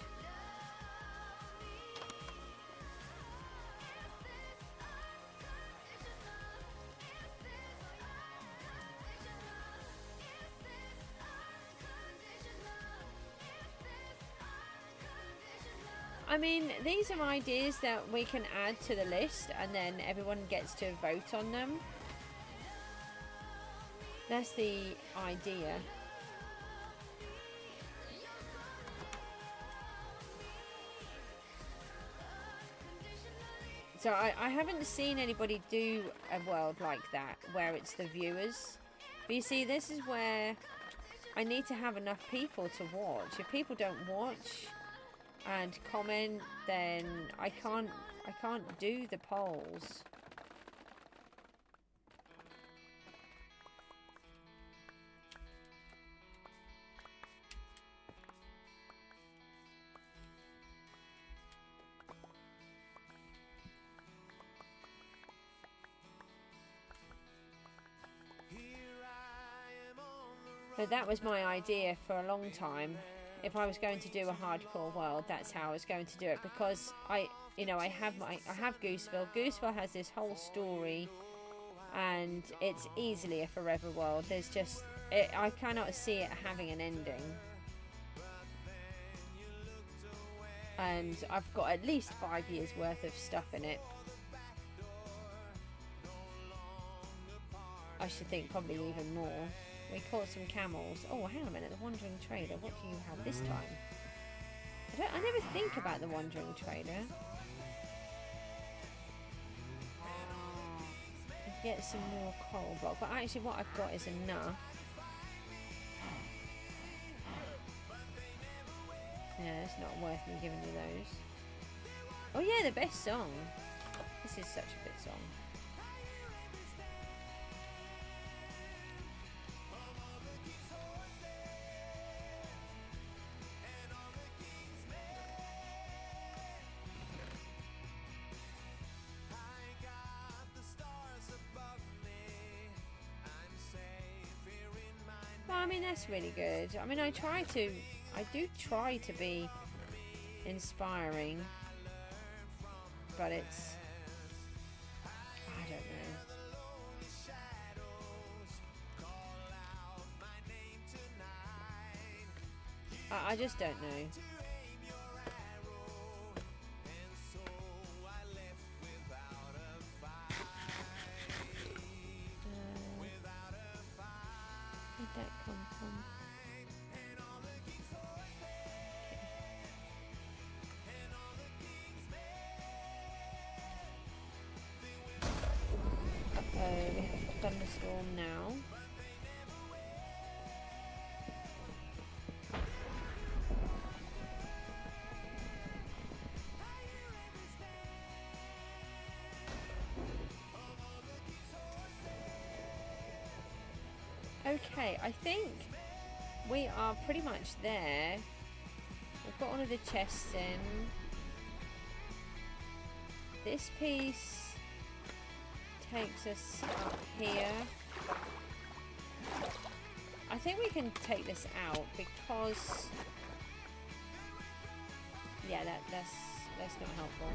I mean, these are ideas that we can add to the list and then everyone gets to vote on them. That's the idea. So I haven't seen anybody do a world like that where it's the viewers. But you see, this is where I need to have enough people to watch. If people don't watch and comment, then I can't do the polls. But that was my idea for a long time. If I was going to do a hardcore world, that's how I was going to do it, because I have Gooseville. Gooseville has this whole story, and it's easily a forever world. There's just I cannot see it having an ending. And I've got at least 5 years worth of stuff in it. I should think probably even more. We caught some camels. Oh, hang on a minute. The Wandering Trader. What do you have this time? I never think about the Wandering Trader. Get some more coal block. But actually what I've got is enough. Yeah, it's not worth me giving you those. Oh yeah, the best song. This is such a good song. Well, I mean, that's really good. I mean, I do try to be inspiring, but it's, I don't know. I just don't know. Where'd that come from? We have a thunderstorm now. Okay, I think we are pretty much there. We've got one of the chests in. This piece takes us up here. I think we can take this out because, yeah, that's not helpful.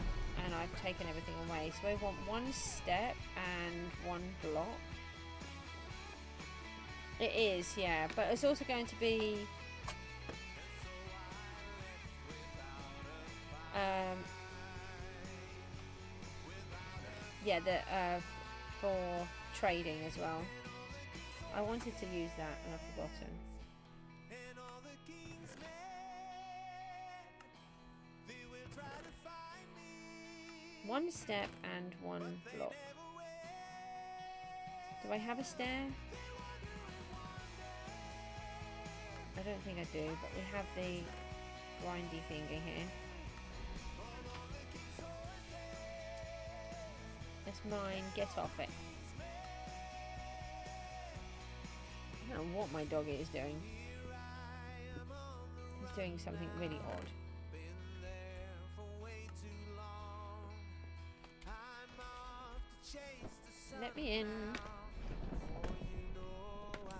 And I've taken everything away. So we want one step and one block. It is, yeah, but it's also going to be Yeah, for trading as well. I wanted to use that and I've forgotten. One step and one block. Do I have a stair? I don't think I do, but we have the grindy thingy here. That's mine. Get off it. I don't know what my doggy is doing. He's doing something really odd. Let me in.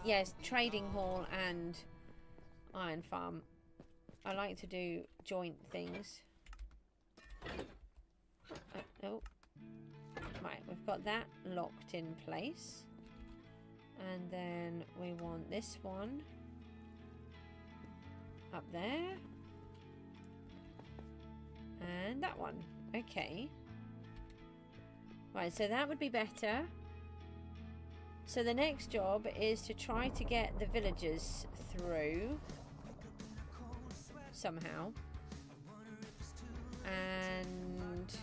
Yes, trading hall and iron farm. I like to do joint things. Oh. Right, we've got that locked in place. And then we want this one up there. And that one. Okay. Right, so that would be better. So the next job is to try to get the villagers through somehow. And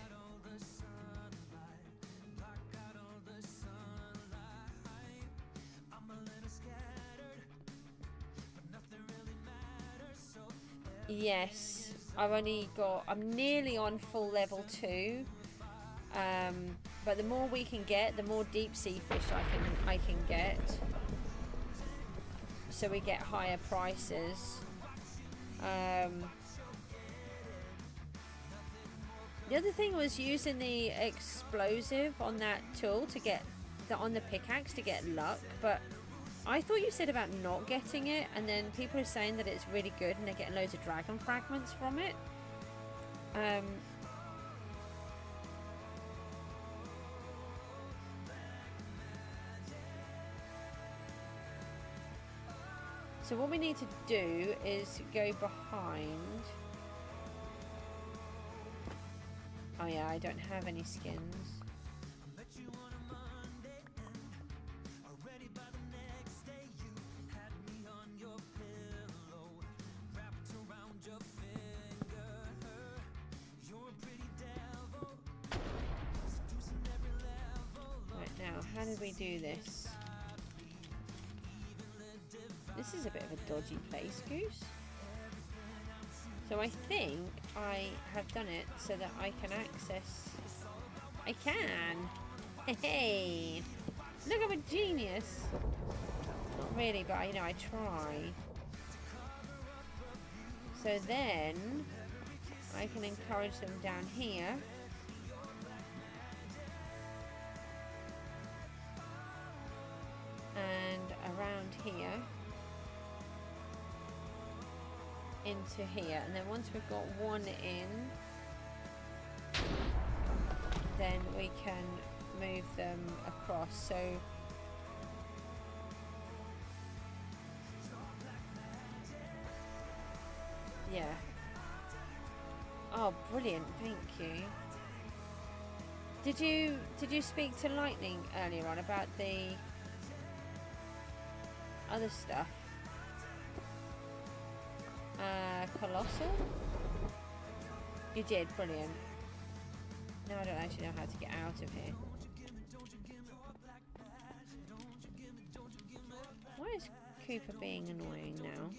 yes, I'm nearly on full level 2. But the more we can get, the more deep sea fish I can get. So we get higher prices. The other thing was using the explosive on that tool to get on the pickaxe to get luck, but I thought you said about not getting it, and then people are saying that it's really good and they're getting loads of dragon fragments from it. So what we need to do is go behind. Oh yeah, I don't have any skins. Right, now, how do we do this? This is a bit of a dodgy place, Goose. So I think I have done it so that I can access... I can! Hey! Look, I'm a genius! Not really, but I try. So then I can encourage them down here. And around here. Into here, and then once we've got one in, then we can move them across. So yeah. Oh, brilliant, thank you. Did you speak to Lightning earlier on about the other stuff? Colossal? You did, brilliant. Now I don't actually know how to get out of here. Why is Cooper being annoying now?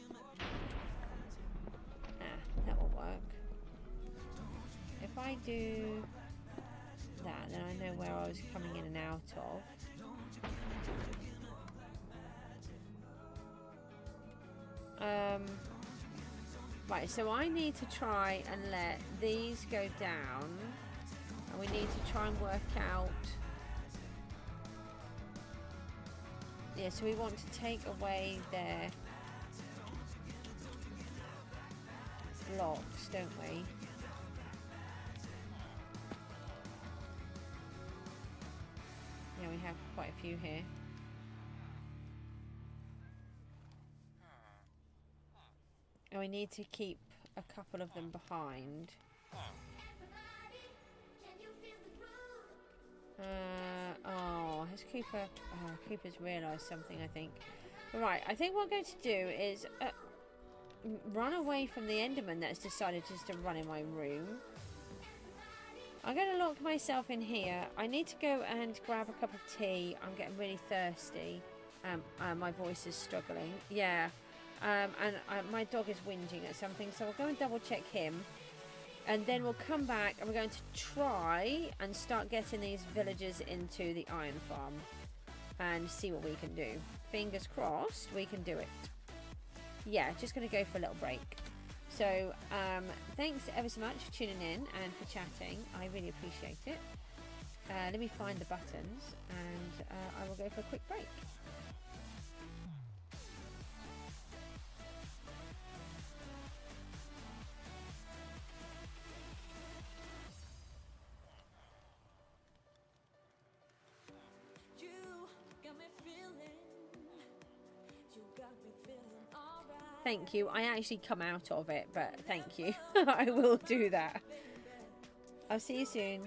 Ah, that will work. If I do that, then I know where I was coming in and out of. Right, so I need to try and let these go down, and we need to try and work out. Yeah, so we want to take away their blocks, don't we? Yeah, we have quite a few here. And we need to keep a couple of them behind. Oh, has Cooper... Oh, Cooper's realised something, I think. Right, I think what I'm going to do is run away from the Enderman that's decided just to run in my room. I'm going to lock myself in here. I need to go and grab a cup of tea. I'm getting really thirsty. My voice is struggling. Yeah. My dog is whinging at something, so I'll go and double check him. And then we'll come back and we're going to try and start getting these villagers into the iron farm and see what we can do. Fingers crossed we can do it. Yeah, just going to go for a little break. So, thanks ever so much for tuning in and for chatting. I really appreciate it. Let me find the buttons and I will go for a quick break. Thank you. I actually come out of it, but thank you. I will do that. I'll see you soon.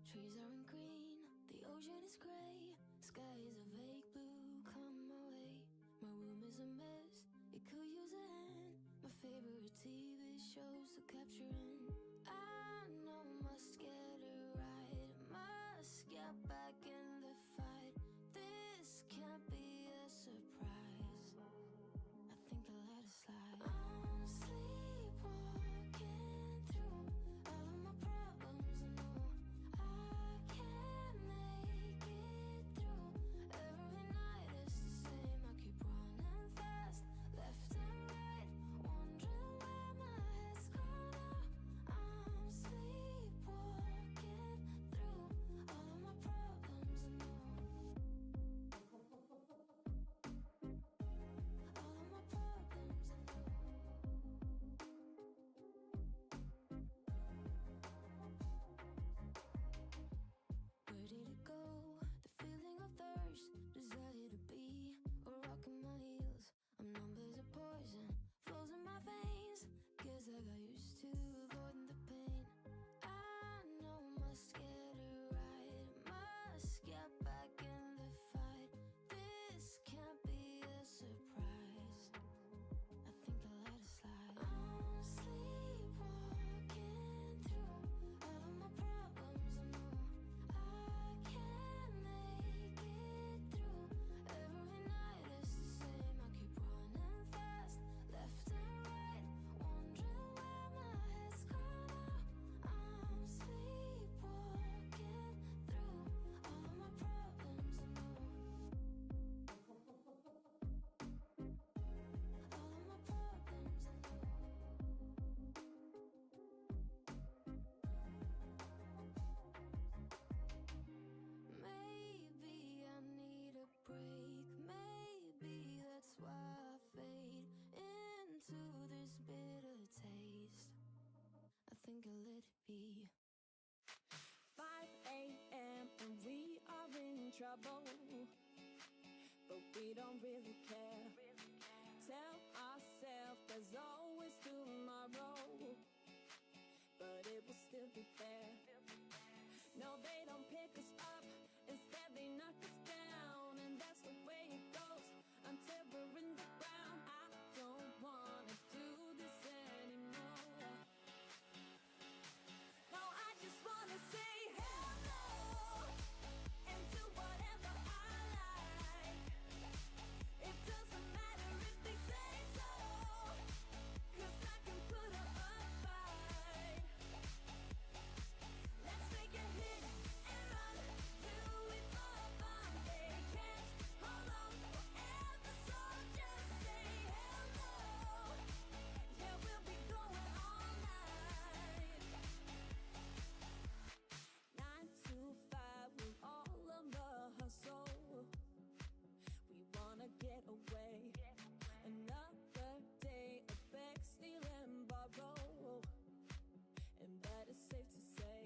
Trees aren't green, the ocean is gray, sky is a vague blue, come my way. My room is a mess, it could use a hand. My favorite TV shows to capture in. I know must get it right, must get back in the fight. This can't be a surprise. I think I let it slide. I'm sleepwalking through all of my problems. I know I can't make it through. Every night is the same. I keep running fast, left and right, wondering where my head's gone now. I'm sleepwalking through all of my problems. I know all of my problems. I know. Where did it go? The feeling of thirst, desire to be a rock in my heels. I'm numb as a poison, flows in my veins. Guess I got used to avoiding the pain. I know must get it right, must get back in the fight. This can't be a surprise. I think I let it slide. I'm sleepwalking through all of my problems. I know I can't make it through. Every night is the same. I keep running fast, left and right, wondering where my head's gone now. I'm sleepwalking through all of my problems. I know all of my problems. I know. Maybe I need a break. Maybe that's why I fade into this bitter taste. I think I'll let it be. 5 a.m. and we are in trouble, but we don't really care. Tell ourselves there's always tomorrow, but it will still be there. No, they don't pick us up, instead they knock us down, and that's the way it goes until we're in the ground. I don't wanna do this anymore. No, I just wanna say hello and do whatever I like. It doesn't matter if they say so, 'cause I can put up a fight. Let's make a hit and run, do it for fun. They can't hold on forever, so just say hello. Yeah, we'll be going all night. 9 to 5, we're all on the hustle. We wanna get away. Another day of beg, steal and borrow, and that is safe to say.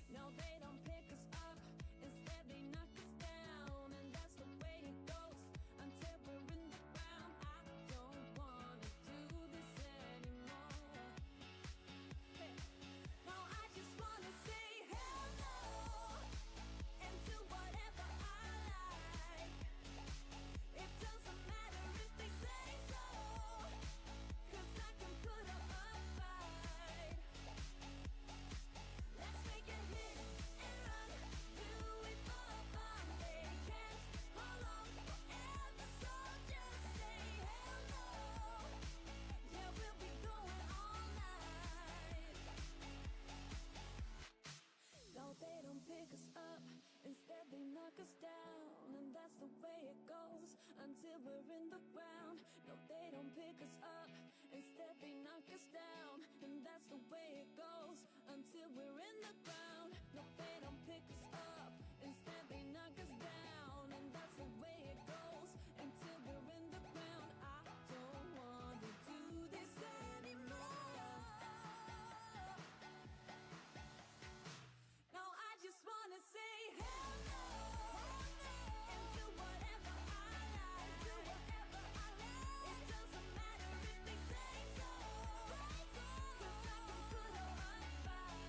No, they don't pick us up, instead they knock us down, and that's the way it goes until we're in the ground. I don't wanna do this anymore. Hey. No, I just wanna say hello and do whatever I like. It doesn't matter if they say so, 'cause I can put up a fight. Let's make a hit and run, do it for fun. They can't hold on forever, so just say hello. Yeah, we'll be going all night. No, they don't pick us up, instead they knock us down, and that's the way it goes until we're in the ground. No, they don't pick us up, instead they knock us down, and that's the way it goes until we're in the ground. No, they don't pick us up, instead they knock us down, and that's the way it goes until we're in the ground. I don't wanna do this anymore. No, I just wanna say hello and do whatever I like. It doesn't matter if they say so, 'cause I can put up a fight.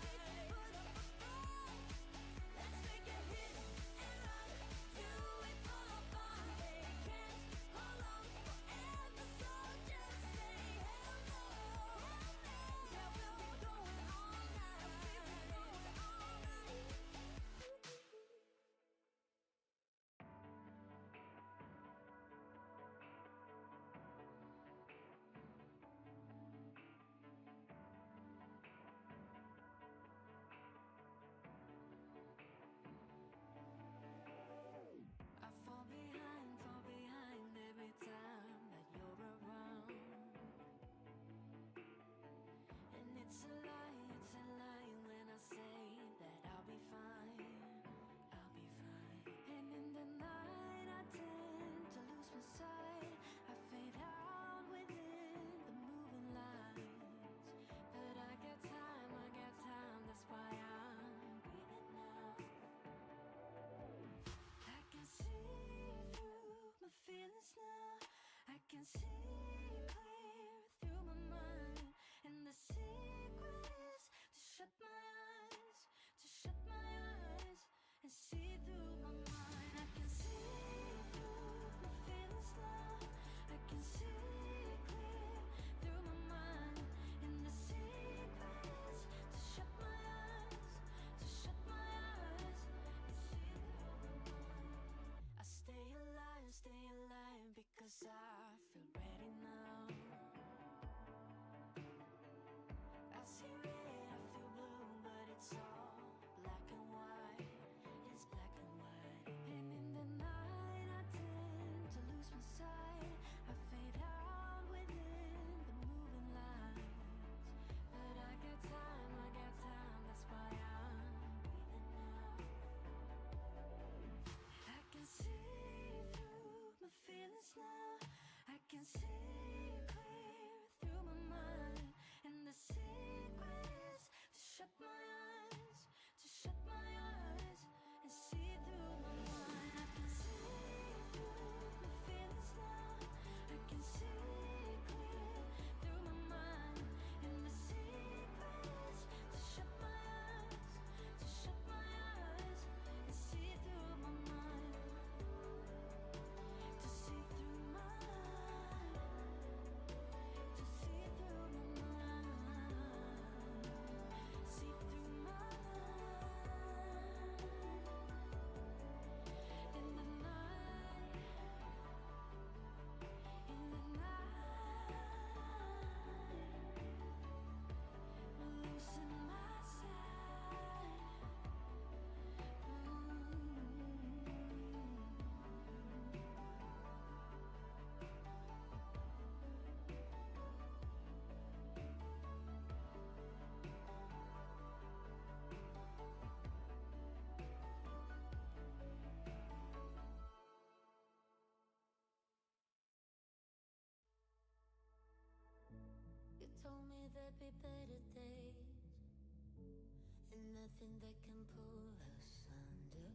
nothing that can pull us under.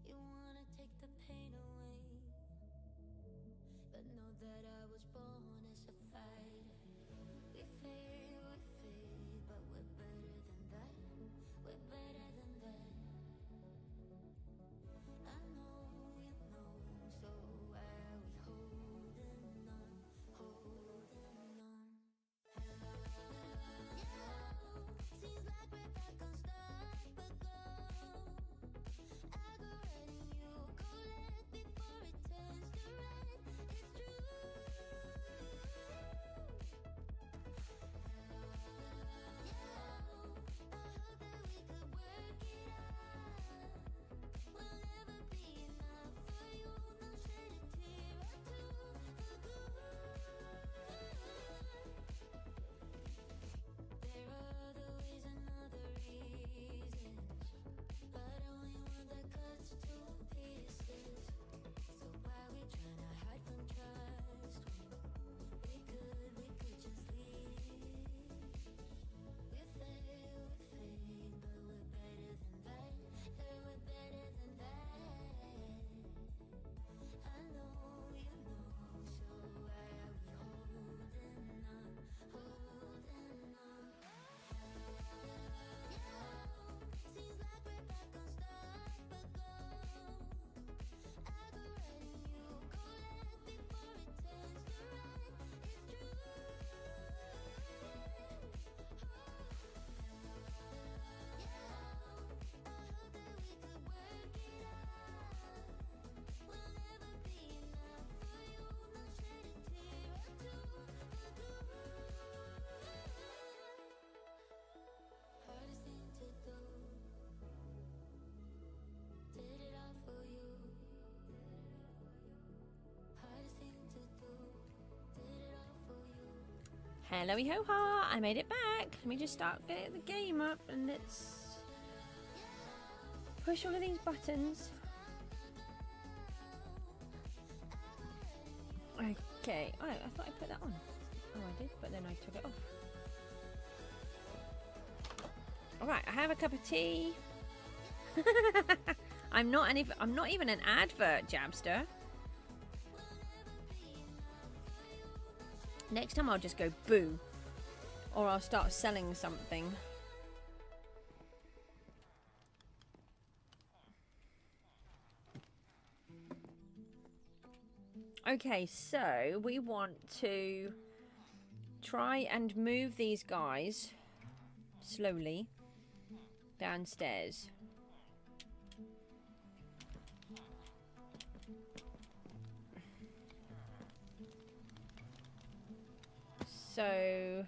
You wanna take the pain away, but know that I was born as a fighter. We fade, but we're better than that. We're better than that. I know you know, so why are we holding on, holding on? Yeah, seems like we're back on start, but go. I go right and you go left before it turns to right. It's true. Yeah, I hope that we could work it out. We'll never be enough for you. No shed a tear or two for good. There are other ways and other reasons, but only one that cuts to pieces. So why we tryna hide from trust when we could just leave? We fail, but we're better than that. Yeah, we're better than that. I know you know, so why are we holding on, holding on? Yeah, seems like we're back on start, but go. I go right and you go left before it turns to right. It's true. Yeah, I hope that we could work it out. We'll never be enough for you. No shed a tear or two for good. Hardest thing to do. Did it all for you. Hardest thing to do. Did it all for you. Hello, ho ha! I made it back. Let me just start getting the game up and let's push all of these buttons. Okay. Oh, I thought I put that on. Oh, I did, but then I took it off. All right, I have a cup of tea. I'm not even an advert, Jabster. Next time I'll just go boo, or I'll start selling something. Okay, so we want to try and move these guys slowly downstairs. So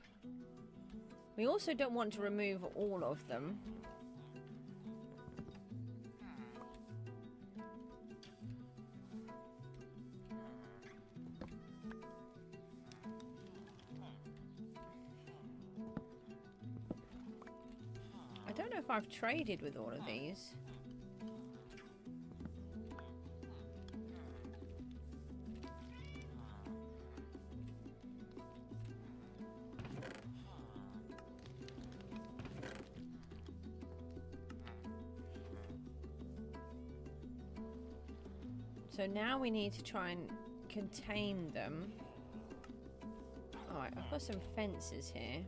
we also don't want to remove all of them. I don't know if I've traded with all of these. So now we need to try and contain them. Alright, I've got some fences here.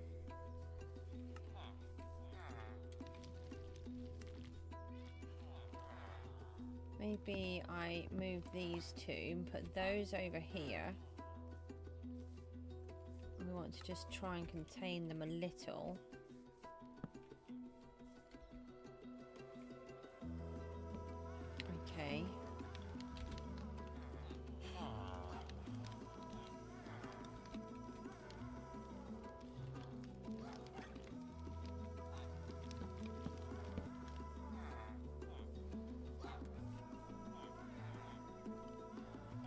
Maybe I move these two and put those over here. We want to just try and contain them a little. Okay.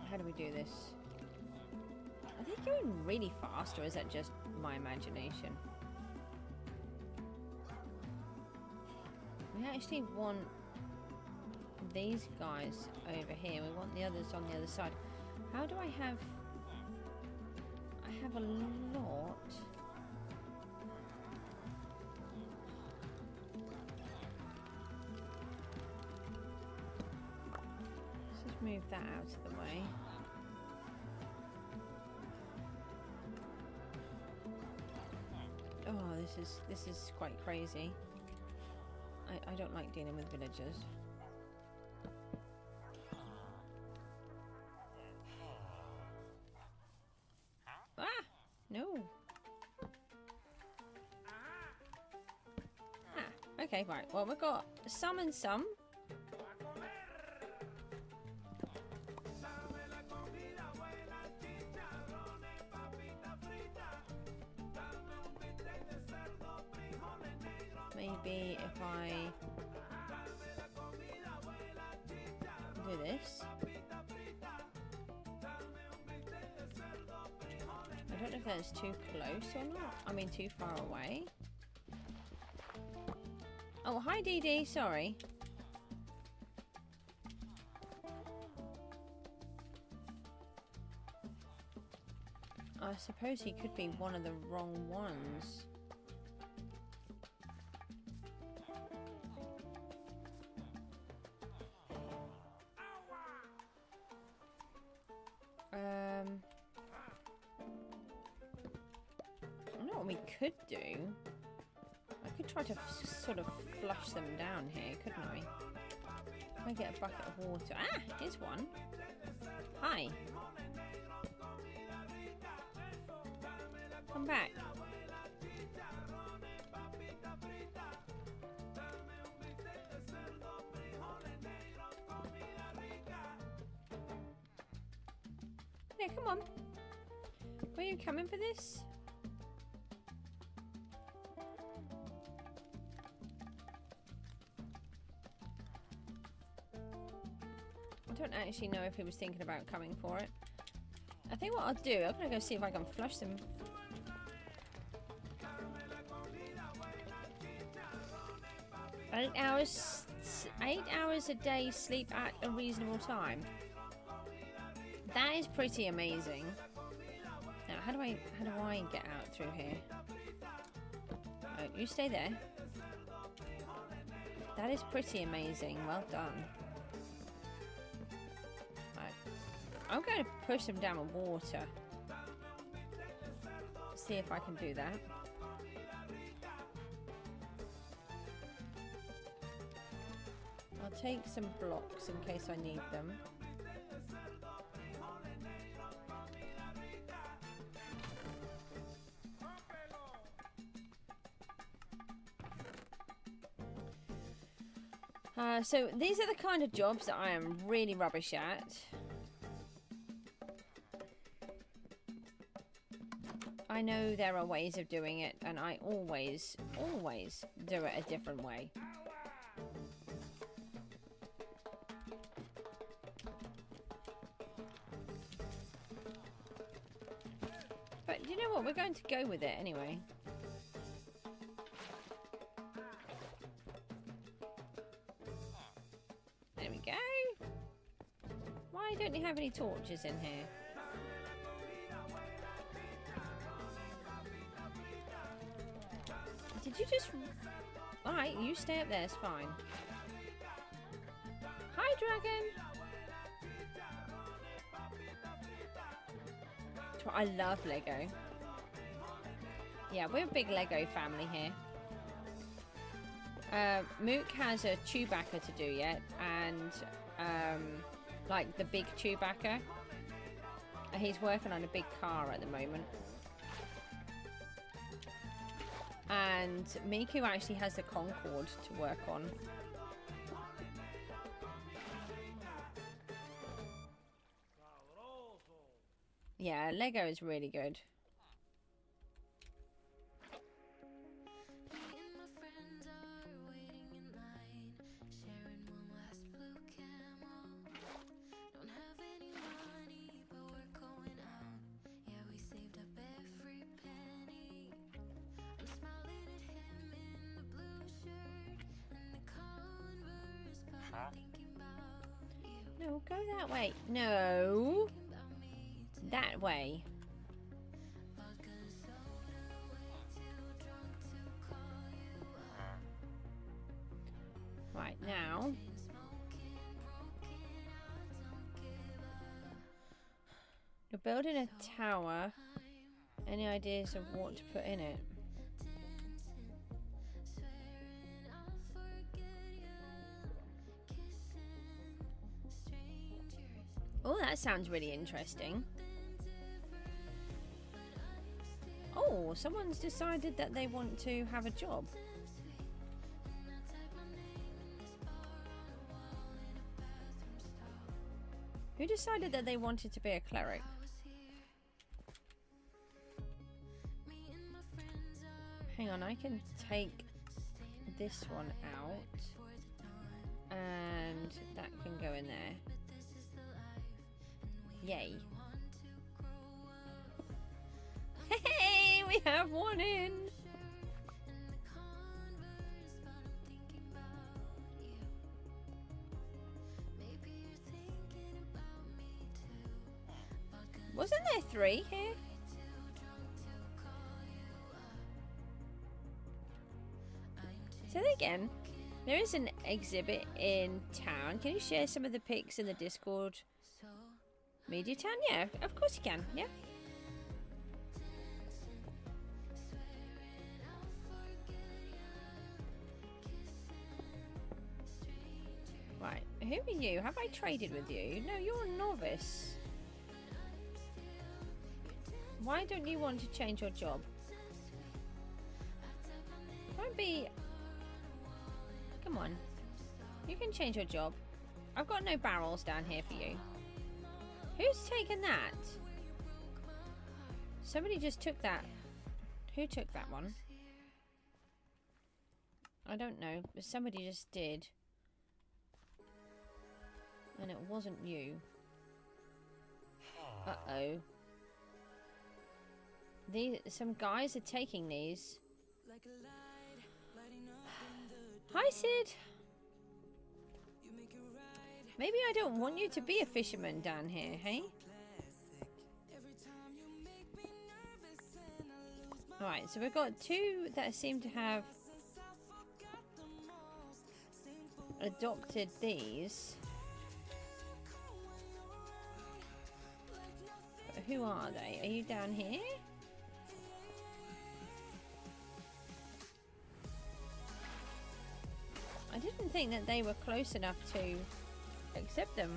How do we do this? Are they going really fast, or is that just my imagination? We actually want these guys over here. We want the others on the other side. How do I have... I have a lot. move that out of the way. Oh, this is quite crazy. I don't like dealing with villagers. Ah! No. Ah, okay, right. Well, we've got some and some. Maybe if I do this. I don't know if that's too close or not. I mean, too far away. Oh, hi, Dee Dee. Sorry. I suppose he could be one of the wrong ones. I know what we could do. I could try to sort of flush them down here, couldn't I? If I get a bucket of water. Ah, here's one. Hi. Come back. Yeah, come on. Were you coming for this? I don't actually know if he was thinking about coming for it. I think what I'll do, I'm gonna go see if I can flush them. Eight hours a day sleep at a reasonable time. That is pretty amazing. Now, how do I get out through here? Oh, you stay there. That is pretty amazing. Well done. Right. I'm going to push them down with water. See if I can do that. I'll take some blocks in case I need them. So these are the kind of jobs that I am really rubbish at. I know there are ways of doing it, and I always do it a different way. But you know what? We're going to go with it anyway. There we go. Why don't you have any torches in here? Did you just... Alright, you stay up there, it's fine. Hi, dragon! I love Lego. Yeah, we're a big Lego family here. Mook has a Chewbacca to do yet, and like the big Chewbacca. He's working on a big car at the moment. And Miku actually has the Concorde to work on. Yeah, Lego is really good. No, go that way. No. That way. Right, now. building a tower. Any ideas of what to put in it? Oh, that sounds really interesting. Oh, someone's decided that they want to have a job. Who decided that they wanted to be a cleric? Hang on, I can take this one out. And that can go in there. Yay. Hey, we have one in. Wasn't there 3 here? Say that again. There is an exhibit in town. Can you share some of the pics in the Discord? Media Town? Yeah, of course you can. Yeah. Right. Who are you? Have I traded with you? No, you're a novice. Why don't you want to change your job? Don't be... Come on. You can change your job. I've got no barrels down here for you. Who's taken that? Somebody just took that. Who took that one? I don't know, but somebody just did. And it wasn't you. Uh-oh. Some guys are taking these. Hi, Sid. Maybe I don't want you to be a fisherman down here, hey? Alright, so we've got 2 that seem to have adopted these. But who are they? Are you down here? I didn't think that they were close enough to accept them.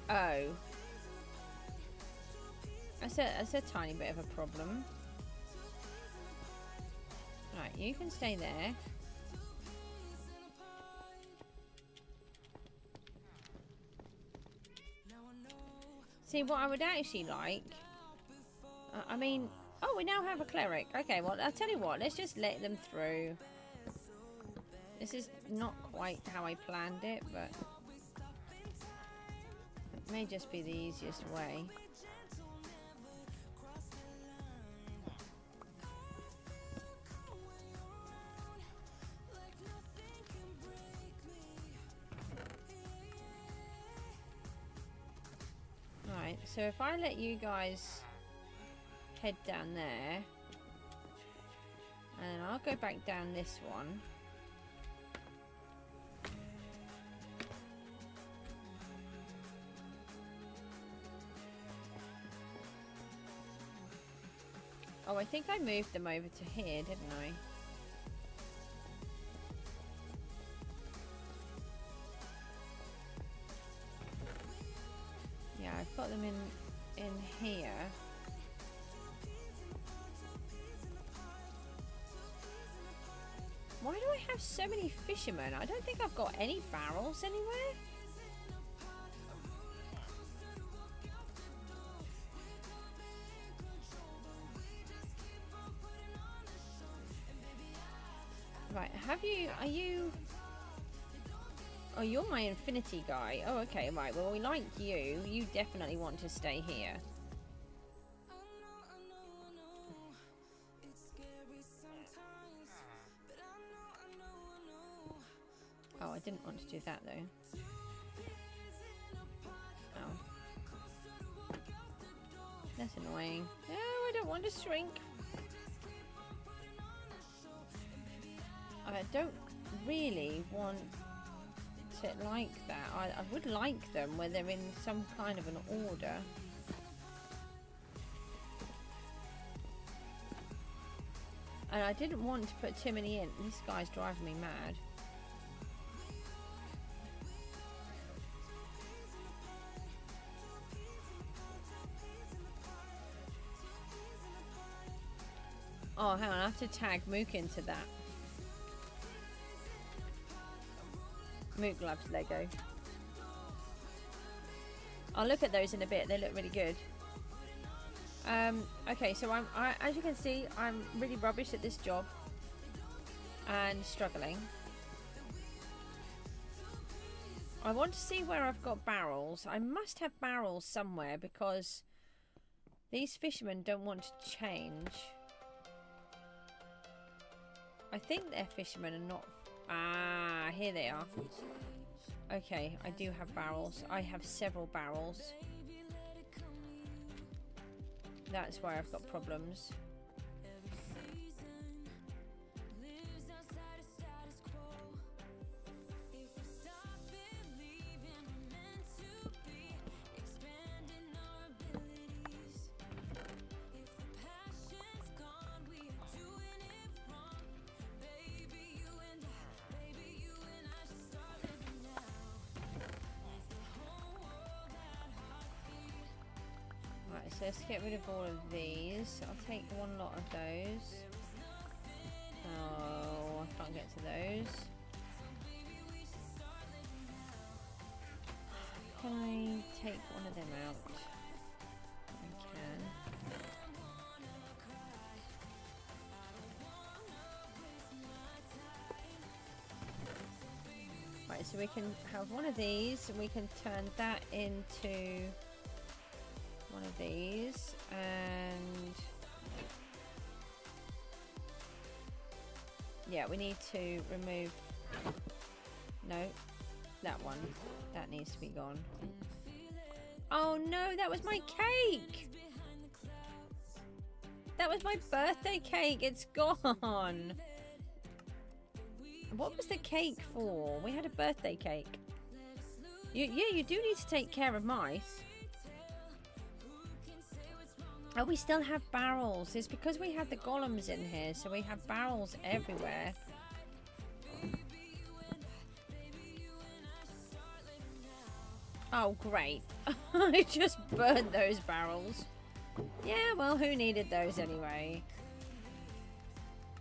Oh. That's a tiny bit of a problem. Right, you can stay there. See, what I would actually like... I mean... Oh, we now have a cleric. Okay, well, I'll tell you what. Let's just let them through. This is not quite how I planned it, but... It may just be the easiest way. Alright, so if I let you guys head down there, and I'll go back down this one. Oh, I think I moved them over to here, didn't I? Yeah, I've got them in here. Why do I have so many fishermen? I don't think I've got any barrels anywhere. Right, are you... Oh, you're my infinity guy. Oh, okay, right. Well, we like you. You definitely want to stay here. Oh, I didn't want to do that, though. Oh. That's annoying. No, I don't want to shrink. I don't really want it like that. I would like them where they're in some kind of an order. And I didn't want to put too many in. This guy's driving me mad. Oh, hang on. I have to tag Mook into that. Mook loves Lego. I'll look at those in a bit. They look really good. Okay, so as you can see, I'm really rubbish at this job and struggling. I want to see where I've got barrels. I must have barrels somewhere because these fishermen don't want to change. I think they're fishermen and not... Ah, here they are. Okay, I do have barrels. I have several barrels. That's where I've got problems. So let's get rid of all of these. I'll take one lot of those. Oh, I can't get to those. Can I take one of them out? I can. Right, so we can have one of these and we can turn that into one of these, and yeah, we need to remove, no, that one, that needs to be gone. Oh no, that was my cake! That was my birthday cake, it's gone! What was the cake for? We had a birthday cake. Yeah, you do need to take care of mice. Oh, we still have barrels. It's because we had the golems in here, so we have barrels everywhere. Oh, great. I just burned those barrels. Yeah, well, who needed those anyway?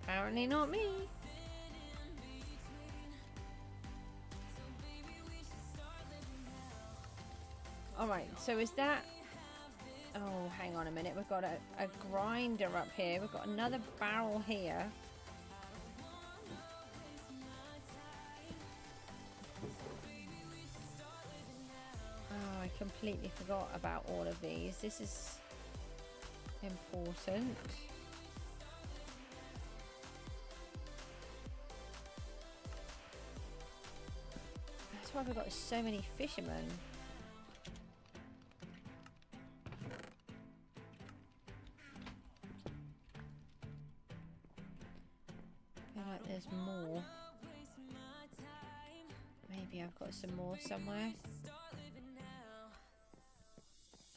Apparently not me. Alright, so is that... Oh, hang on a minute. We've got a grinder up here. We've got another barrel here. Oh, I completely forgot about all of these. This is important. That's why we've got so many fishermen. There's more. Maybe I've got some more somewhere.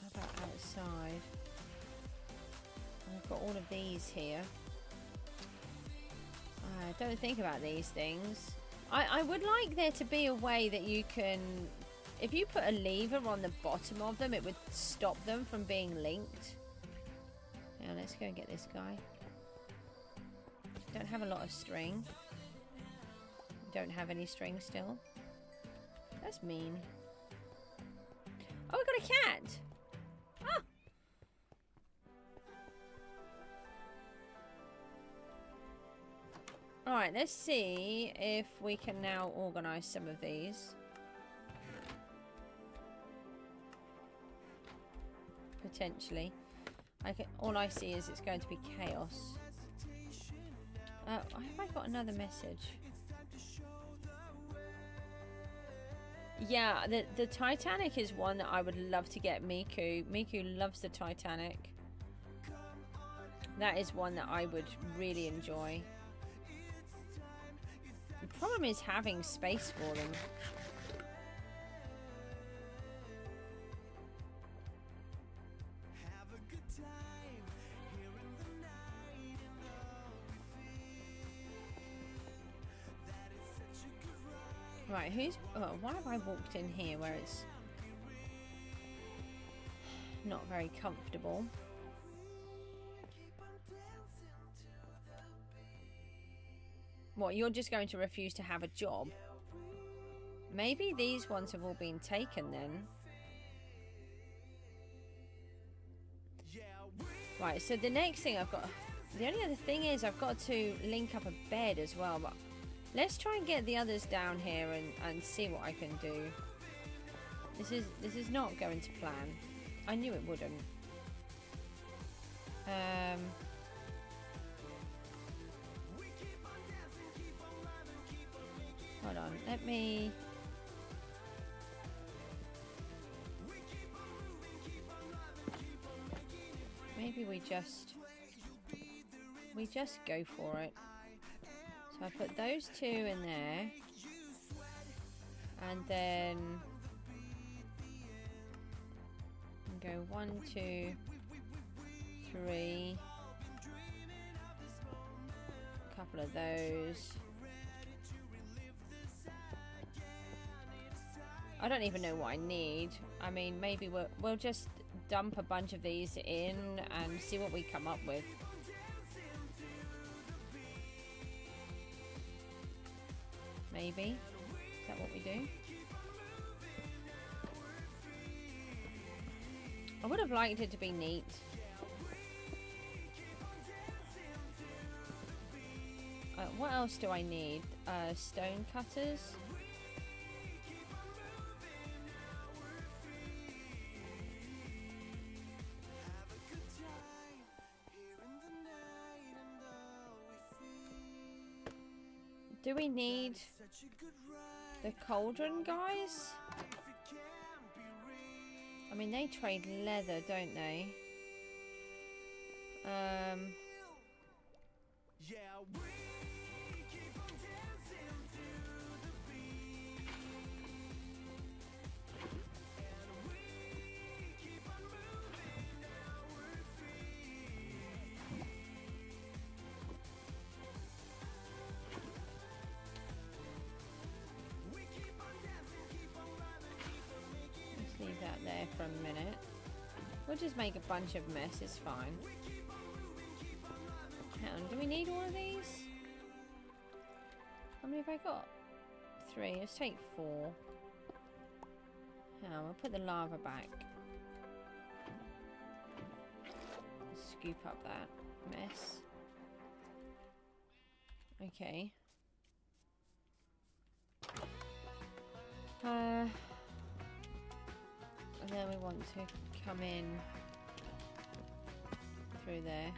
How about outside? I've got all of these here. I don't think about these things. I would like there to be a way that you can... If you put a lever on the bottom of them, it would stop them from being linked. Now let's go and get this guy. Don't have a lot of string. Don't have any string still. That's mean. Oh, we got a cat! Ah! Alright, let's see if we can now organise some of these. Potentially. All I see is it's going to be chaos. Have I got another message? Yeah, the Titanic is one that I would love to get Miku. Miku loves the Titanic. That is one that I would really enjoy. The problem is having space for them. Right, who's... Oh, why have I walked in here where it's not very comfortable? What, you're just going to refuse to have a job? Maybe these ones have all been taken then. Right, so the next thing I've got... The only other thing is I've got to link up a bed as well. But let's try and get the others down here and see what I can do. This is not going to plan. I knew it wouldn't. Hold on, let me... Maybe we just go for it. So I put those two in there. And then go 1, 2, 3. A couple of those. I don't even know what I need. I mean, maybe we'll just dump a bunch of these in and see what we come up with. Maybe. Is that what we do? I would have liked it to be neat. What else do I need? Stone cutters. Do we need the cauldron guys? I mean, they trade leather, don't they? Leave that there for a minute. We'll just make a bunch of mess, it's fine. Hang on, do we need all of these? How many have I got? 3, let's take 4. Hang on, we'll put the lava back. Scoop up that mess. Okay. And then we want to come in through there.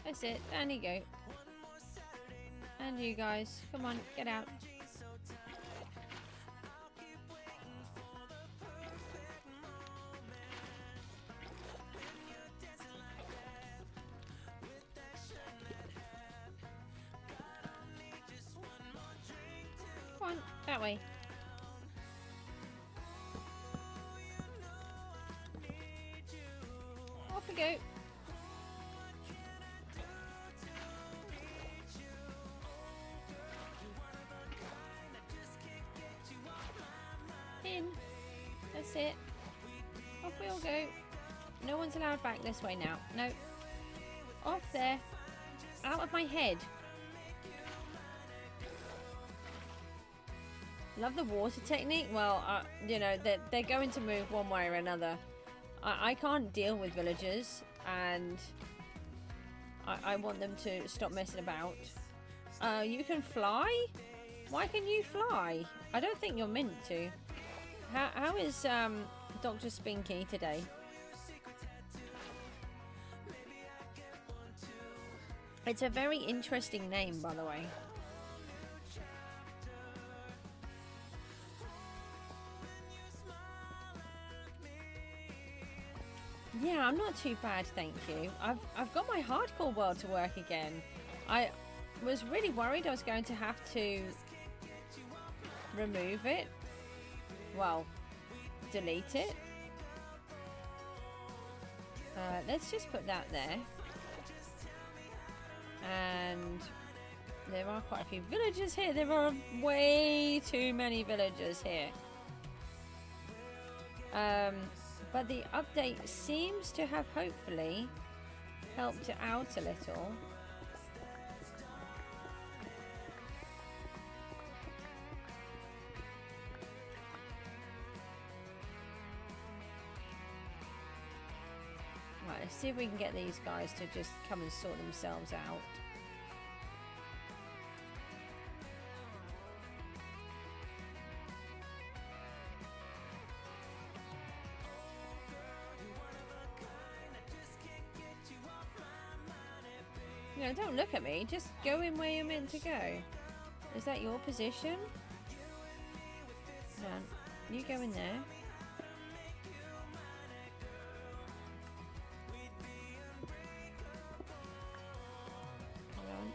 That's it. Down you go. And you guys, come on, get out. Come on, that way. Off we go. In. That's it. Off we all go. No one's allowed back this way now. No. Off there. Out of my head. Love the water technique. Well, you know, they're going to move one way or another. I can't deal with villagers, and I want them to stop messing about. You can fly? Why can you fly? I don't think you're meant to. How is Dr. Spinky today? It's a very interesting name, by the way. Yeah, I'm not too bad, thank you. I've got my hardcore world to work again. I was really worried I was going to have to remove it. Well, delete it. Let's just put that there. And There are quite a few villagers here. There are way too many villagers here. But the update seems to have hopefully helped it out a little. Right, let's see if we can get these guys to just come and sort themselves out. You know, don't look at me. Just go in where you're meant to go. Is that your position? No, you go in there. Hold on.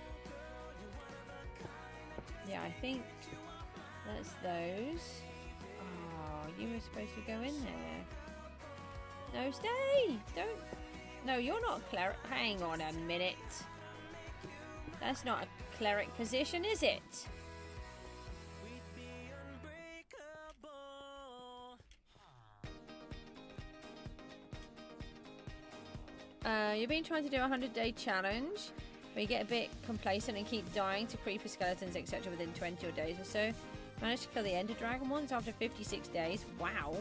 Yeah, I think that's those. Oh, you were supposed to go in there. No, stay! Don't. No, you're not a cleric. Hang on a minute. That's not a cleric position, is it? You've been trying to do a 100-day challenge, where you get a bit complacent and keep dying to creeper skeletons, etc. within 20 days or so. Managed to kill the Ender Dragon once after 56 days. Wow.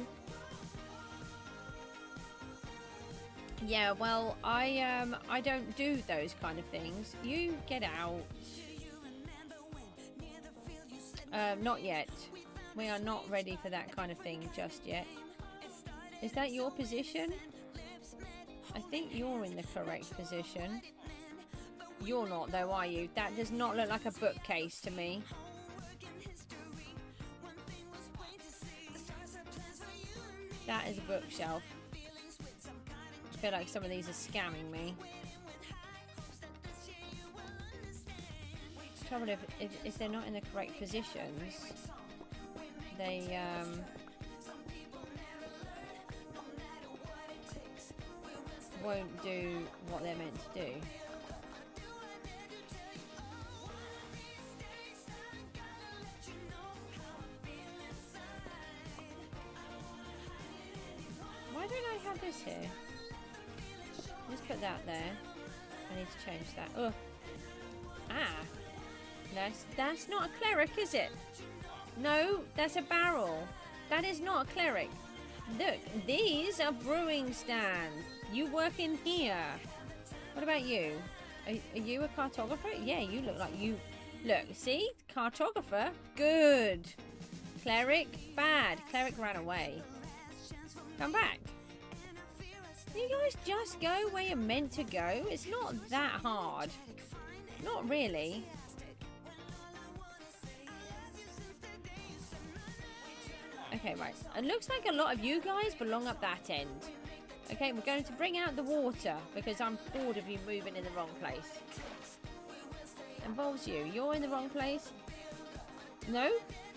Yeah, well, I don't do those kind of things. You get out. Not yet. We are not ready for that kind of thing just yet. Is that your position? I think you're in the correct position. You're not though, are you? That does not look like a bookcase to me. That is a bookshelf. I feel like some of these are scamming me. The trouble if they're not in the correct positions, they won't do what they're meant to do. Why don't I have this here? Let's put that there. I need to change that. Oh, that's not a cleric, is it? No, that's a barrel. That is not a cleric. Look, these are brewing stands. You work in here. What about you? Are you a cartographer? Yeah, you look like you. Look, see? Cartographer? Good. Cleric? Bad. Cleric ran away. Come back. You guys just go where you're meant to go. It's not that hard. Not really. Okay, right. It looks like a lot of you guys belong up that end. Okay, we're going to bring out the water because I'm bored of you moving in the wrong place. Involves you. You're in the wrong place. No?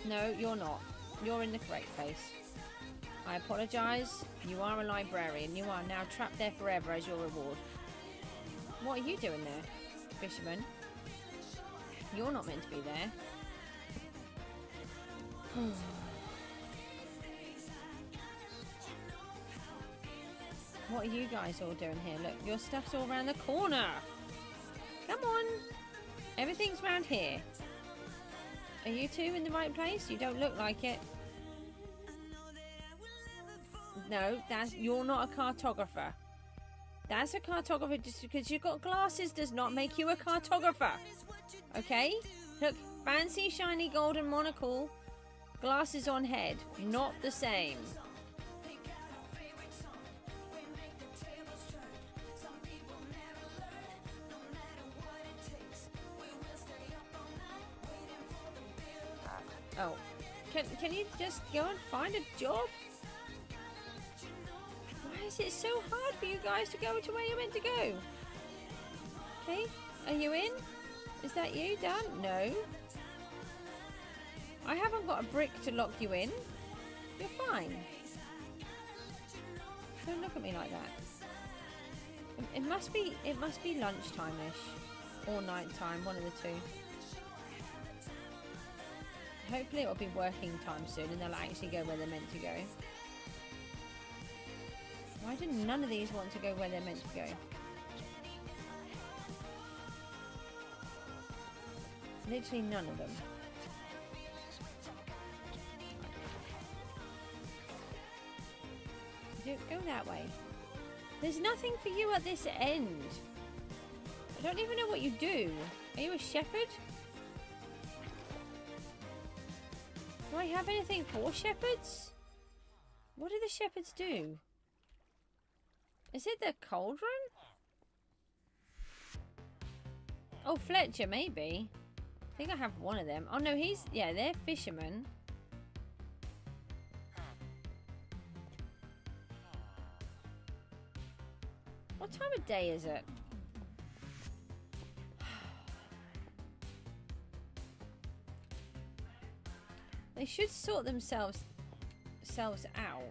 No, you're not. You're in the correct place. I apologise. You are a librarian. You are now trapped there forever as your reward. What are you doing there, fisherman? You're not meant to be there. What are you guys all doing here? Look, your stuff's all around the corner. Come on. Everything's around here. Are you two in the right place? You don't look like it. No, you're not a cartographer. That's a cartographer. Just because you've got glasses does not make you a cartographer. Okay? Look, fancy shiny golden monocle, glasses on head. Not the same. Oh, can you just go and find a job? Why is it so hard for you guys to go to where you're meant to go? Okay, are you in? Is that you done? No. I haven't got a brick to lock you in. You're fine. Don't look at me like that. It must be lunchtime-ish or nighttime, one of the two. Hopefully it'll be working time soon and they'll actually go where they're meant to go. Why do none of these want to go where they're meant to go? Literally none of them. Go that way. There's nothing for you at this end. I don't even know what you do. Are you a shepherd? Do I have anything for shepherds? What do the shepherds do? Is it the cauldron? Oh, Fletcher, maybe. I think I have one of them. Oh no, yeah, they're fishermen. What time of day is it? They should sort themselves out.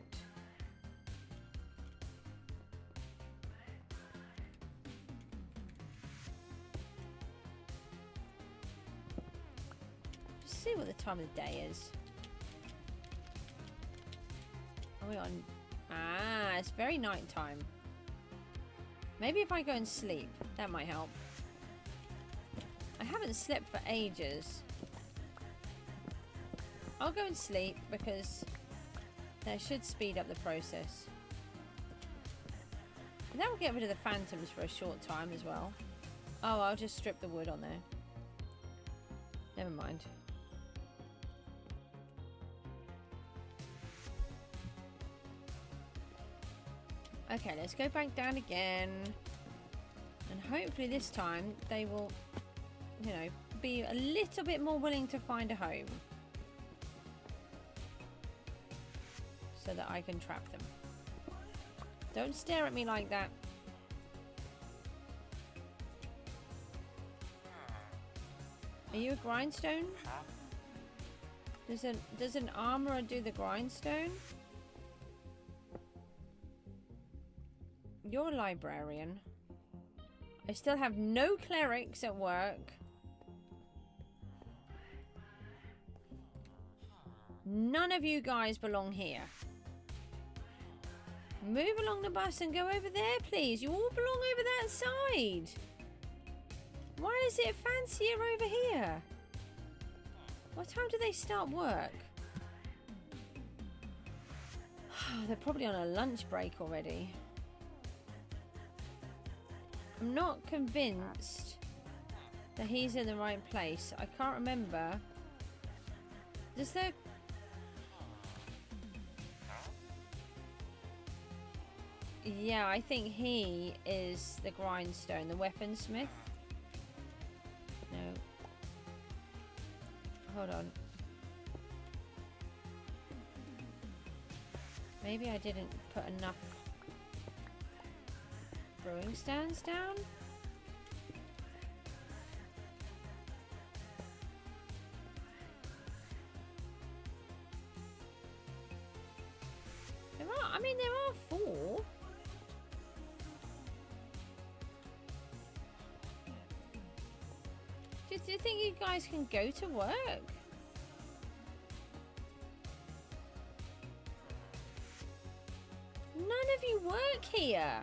Just see what the time of the day is. Are we on? Ah, it's very night time. Maybe if I go and sleep, that might help. I haven't slept for ages. I'll go and sleep because that should speed up the process. And that will get rid of the phantoms for a short time as well. Oh, I'll just strip the wood on there. Never mind. Okay, let's go back down again. And hopefully this time they will, you know, be a little bit more willing to find a home. So that I can trap them. Don't stare at me like that. Are you a grindstone? Does an armorer do the grindstone? You're a librarian. I still have no clerics at work. None of you guys belong here. Move along the bus and go over there, please. You all belong over that side. Why is it fancier over here? What time do they start work? They're probably on a lunch break already. I'm not convinced that he's in the right place. I can't remember. Does there... Yeah, I think he is the grindstone, the weaponsmith. No. Hold on. Maybe I didn't put enough brewing stands down? There are 4. Do you think you guys can go to work? None of you work here.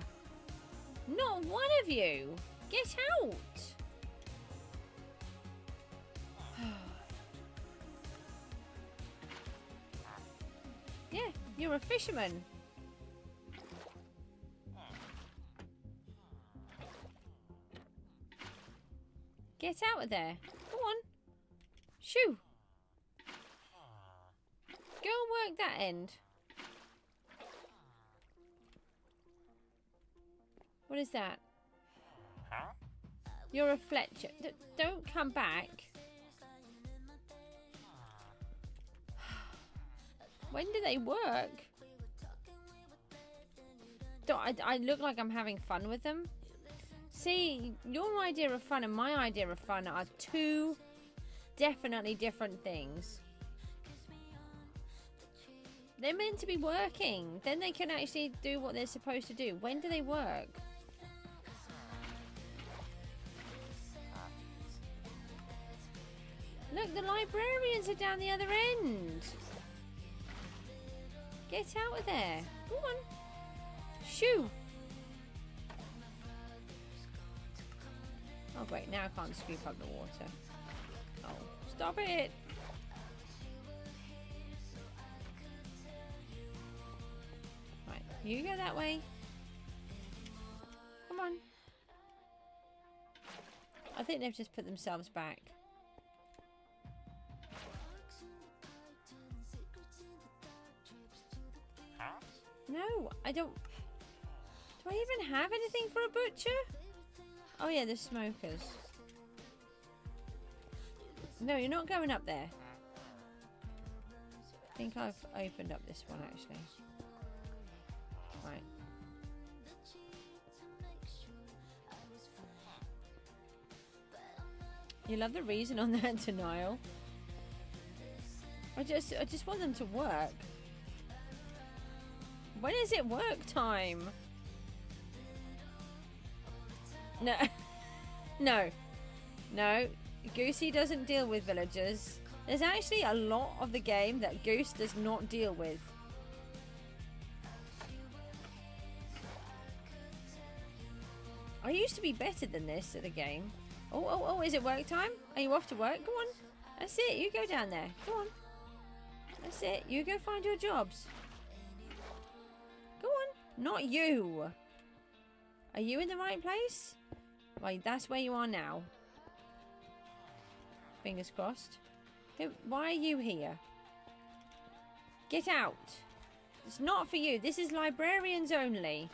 Not one of you. Get out. Yeah, you're a fisherman. Get out of there. Go on. Shoo. Go and work that end. What is that? You're a Fletcher. Don't come back. When do they work? I look like I'm having fun with them. See, your idea of fun and my idea of fun are 2 definitely different things. They're meant to be working. Then they can actually do what they're supposed to do. When do they work? Look, the librarians are down the other end. Get out of there. Go on. Shoo. Oh, great. Now I can't scoop up the water. Oh, stop it. Right, you go that way. Come on. I think they've just put themselves back. No, I don't. Do I even have anything for a butcher? Oh yeah, there's smokers. No, you're not going up there. I think I've opened up this one actually. Right. You love the reason on that denial. I just want them to work. When is it work time? No. No. No. Goosey doesn't deal with villagers. There's actually a lot of the game that Goose does not deal with. I used to be better than this at the game. Oh, is it work time? Are you off to work? Go on. That's it. You go down there. Go on. That's it. You go find your jobs. Go on. Not you. Are you in the right place? Right, that's where you are now. Fingers crossed. Why are you here? Get out. It's not for you. This is librarians only.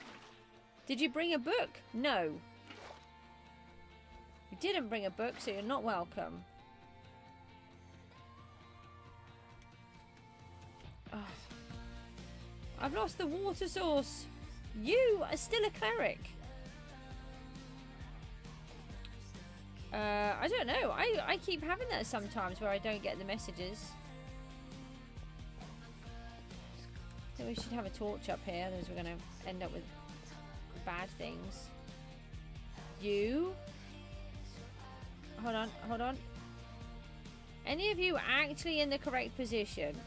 Did you bring a book? No. You didn't bring a book, so you're not welcome. Oh. I've lost the water source. You are still a cleric. I don't know. I keep having that sometimes where I don't get the messages. I think we should have a torch up here, otherwise we're going to end up with bad things. You? Hold on. Any of you actually in the correct position?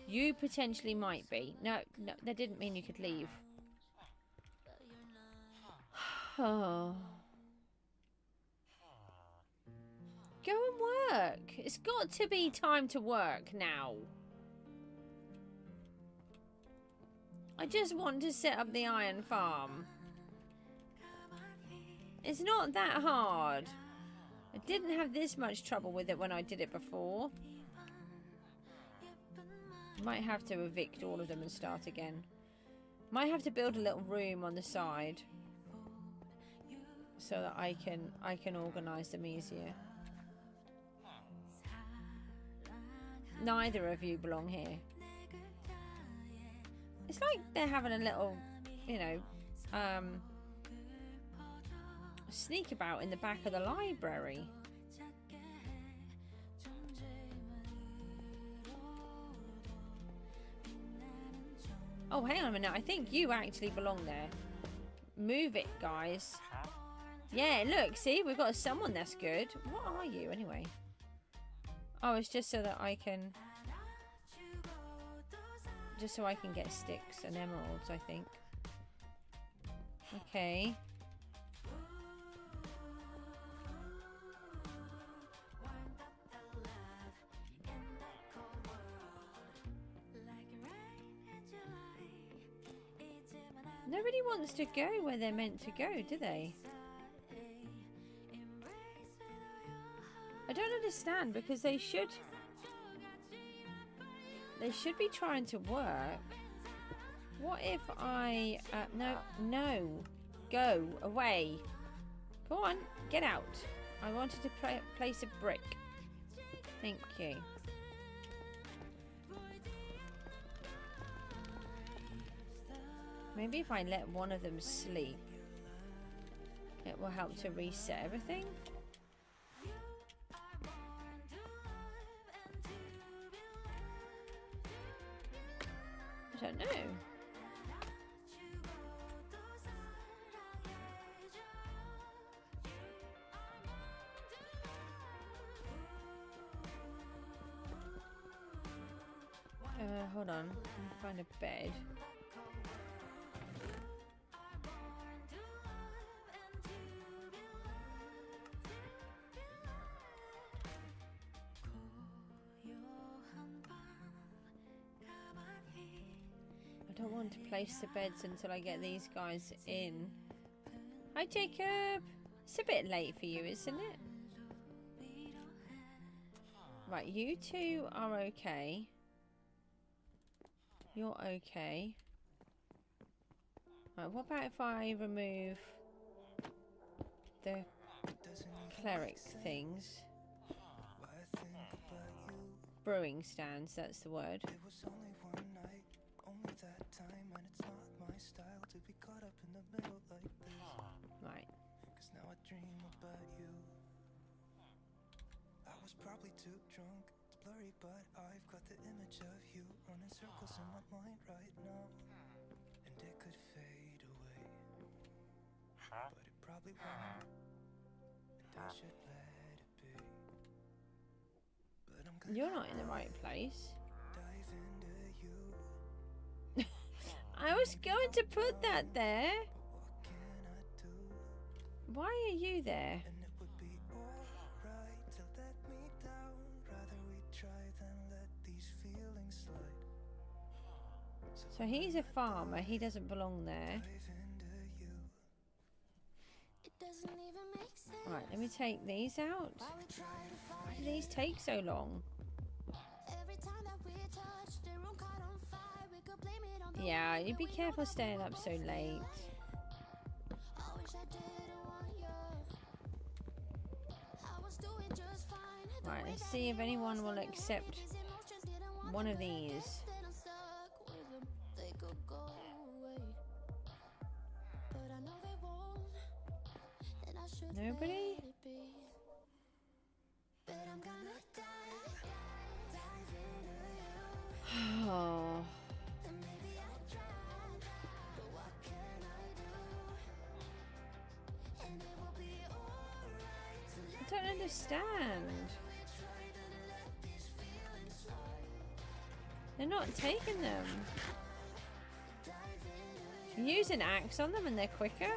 You potentially might be. No, that didn't mean you could leave. Oh. Go and work. It's got to be time to work now. I just want to set up the iron farm. It's not that hard. I didn't have this much trouble with it when I did it before. Might have to evict all of them and start again. Might have to build a little room on the side so that I can organize them easier. Neither of you belong here. It's like they're having a little, you know, sneak about in the back of the library. Oh, hang on a minute. I think you actually belong there. Move it, guys. Yeah, look, see? We've got someone that's good. What are you, anyway? Oh, it's just so that I can... Just so I can get sticks and emeralds, I think. Okay. Nobody wants to go where they're meant to go, do they? I don't understand, because they should be trying to work. What if I no, go away. Go on, get out. I wanted to place a brick. Thank you. Maybe if I let one of them sleep, it will help to reset everything. I don't know. Hold on. Let me find a bed. I don't want to place the beds until I get these guys in. Hi, Jacob. It's a bit late for you, isn't it? Right, you two are okay. You're okay. Right, what about if I remove the cleric things? Brewing stands, that's the word. Right. Now I dream about you. I was probably too drunk, it's blurry, but I've got the image of you running circles in my mind right now. And it could fade away, but it probably won't. And I should let it be. But I'm gonna You're not in the right place. dive into you. I was going to put that there. What can I do? Why are you there? And it would be alright to let me down. Rather we try than let these feelings slide. So he's a farmer. He doesn't belong there. Dive into you. It doesn't even make sense. Right, let me take these out. Why we try to Why fight do these take so long? every time that we touch the room caught on fire. We could blame it on the Yeah, one you be that we careful know that staying we up were so both late. I wish I didn't want you. I was doing just fine. The Right, way let's that see if it anyone was, will let me accept these emotions, didn't want one them, of but I these. guess that I'm stuck with them. They could go away, but I know they won't. And I should Nobody? let it be. But I'm gonna dive into you. Oh, And maybe I tried, but what can I do? And it will be alright to I let don't understand. me try to let these feelings slide. They're not taking them. Dive into Use an axe on them and they're quicker.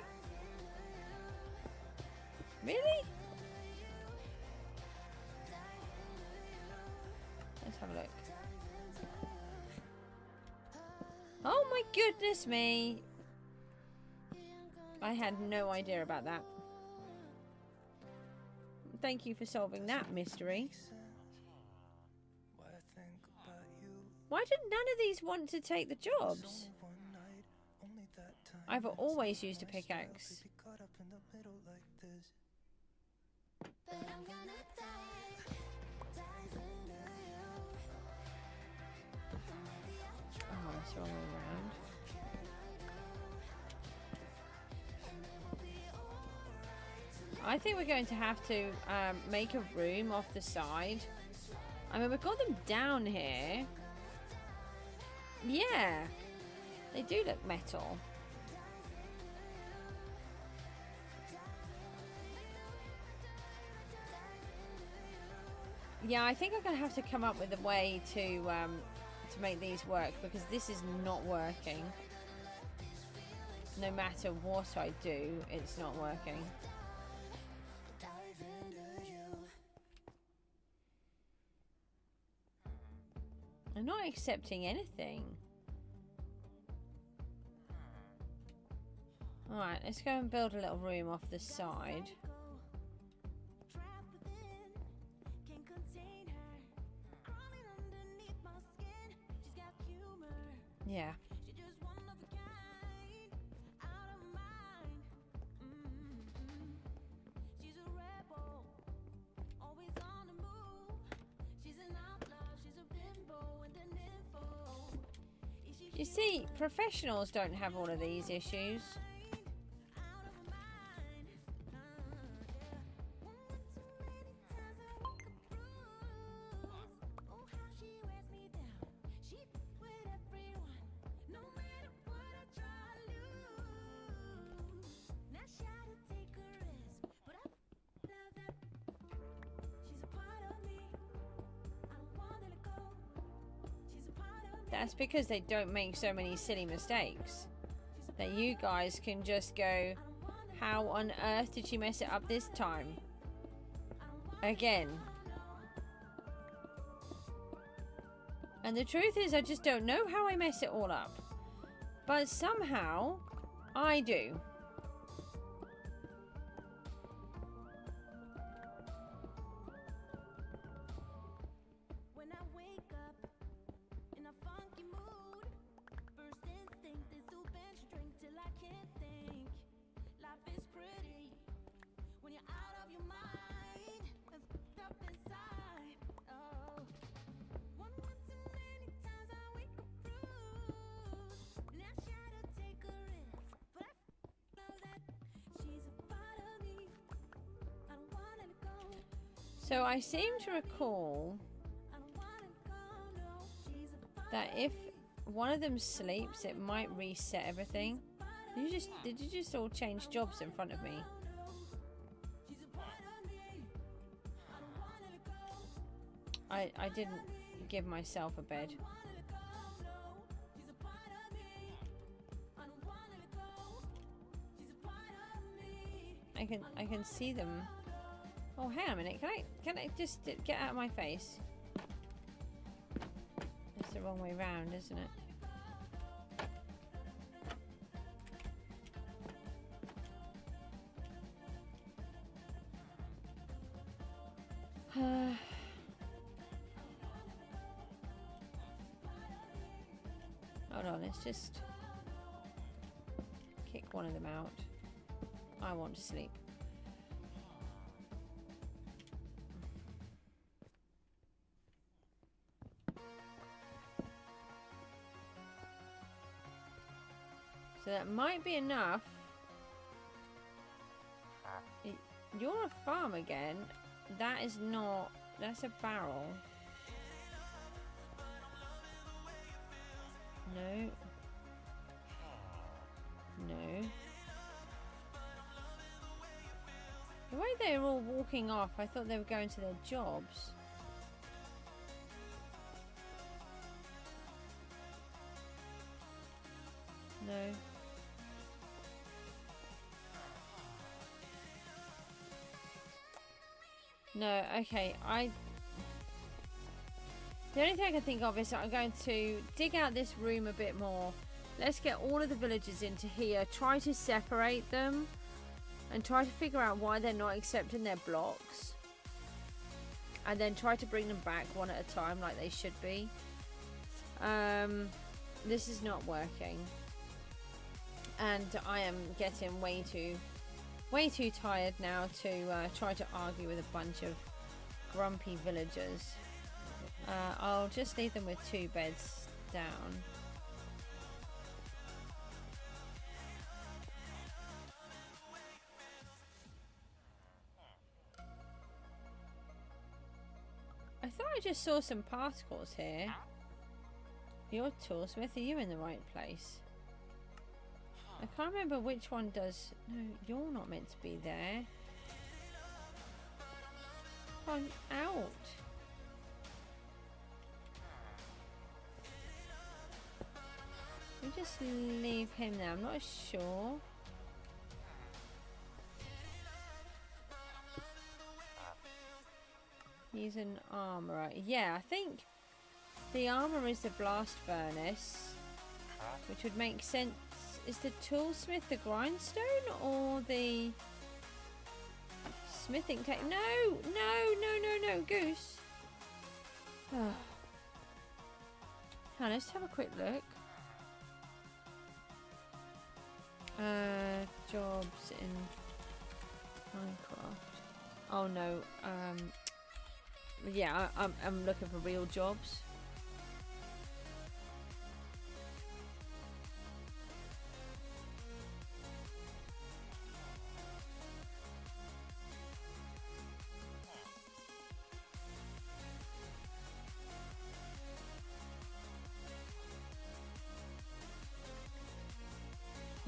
Really? Let's have a look. Oh my goodness me. I had no idea about that. Thank you for solving that mystery. Why I think about you. Why did none of these want to take the jobs? Only one night, only that time. I've and it's always not used a my style pickaxe. to be caught up in the middle like this. but I'm gonna dive into you. And maybe I try, Oh, it's the wrong way around. and it will be alright to I think we're going to have to make a room off the side. I mean, we've got them down here. Yeah, they do look metal. Yeah, I think I'm going to have to come up with a way to make these work, because this is not working. No matter what I do, it's not working. dive into you. I'm not accepting anything. Alright, let's go and build a little room off the side. Trapped within, can't contain her. Crawling underneath my skin. She's got humor. Yeah. She's just one of a kind, out of mind. She's a rebel, always on the move. She's an outlaw, she's a bimbo and an info. Is she You see, professionals don't have all of these issues. out of mind? Yeah. One too many times I woke up bruised. Oh, how she wears me down. She with everyone, no matter what I try to lose. Not shy to take a risk, but I love that. She's a part of me. I don't want to let go. She's a part of me. That's because they don't make so many silly mistakes. That you guys can just go, how on earth did she mess it up this time? Again. And the truth is, I just don't know how I mess it all up. But somehow, I do. When I wake up in a funky mood, first instinct is to binge drink till I can't think. Life is pretty when you're out of your mind and f***ed up inside. Oh, one too many times I wake up bruised, and I try to take a risk, but I know that she's a part of me. I don't wanna let go. So I seem to recall I don't wanna go. No, she's a part that if one of them sleeps, it might reset everything. Did you just all change jobs in front of me? She's a part of me. I don't wanna let go. I didn't give myself a bed. She's a part of me. I don't wanna let go. She's a part of me. I can see them. Oh, hang on a minute. Can I just get out of my face? It's the wrong way round, isn't it? Hold on, let's just kick one of them out. I want to sleep. So that might be enough. You're a farm again. That is not... That's a barrel. No. No. The way they were all walking off, I thought they were going to their jobs. No. No, okay, the only thing I can think of is that I'm going to dig out this room a bit more. Let's get all of the villagers into here, try to separate them, and try to figure out why they're not accepting their blocks. And then try to bring them back one at a time like they should be. This is not working. And I am getting way too tired now to try to argue with a bunch of grumpy villagers. I'll just leave them with 2 beds down. I thought I just saw some particles here. You're Toolsmith, are you in the right place? I can't remember which one does... No, you're not meant to be there. I'm out. We just leave him there. I'm not sure. He's an armourer. Yeah, I think the armour is the blast furnace, which would make sense. Is the toolsmith the grindstone or the smithing table? No, Goose. Oh. Now let's have a quick look. Jobs in Minecraft. Oh no. Yeah, I'm looking for real jobs.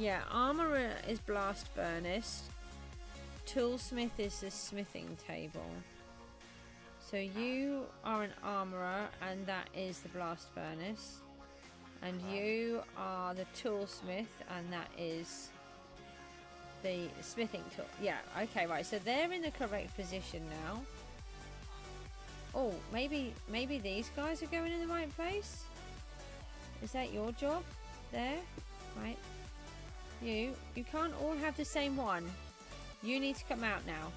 Yeah, armourer is blast furnace. Toolsmith is the smithing table. So you are an armourer and that is the blast furnace. And you are the toolsmith, and that is the smithing tool. Yeah, okay, right. So they're in the correct position now. Oh, maybe these guys are going in the right place? Is that your job? There? Right. You can't all have the same one. You need to come out now.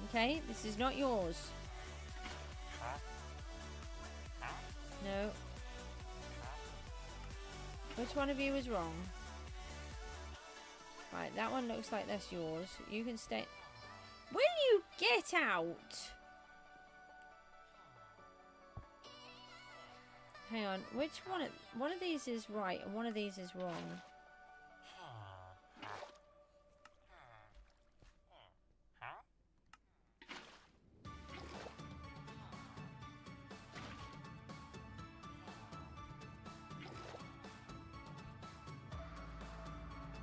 Okay? This is not yours. No. Which one of you is wrong? Right, that one looks like that's yours. You can stay. Will you get out? Hang on, which one of these is right and one of these is wrong?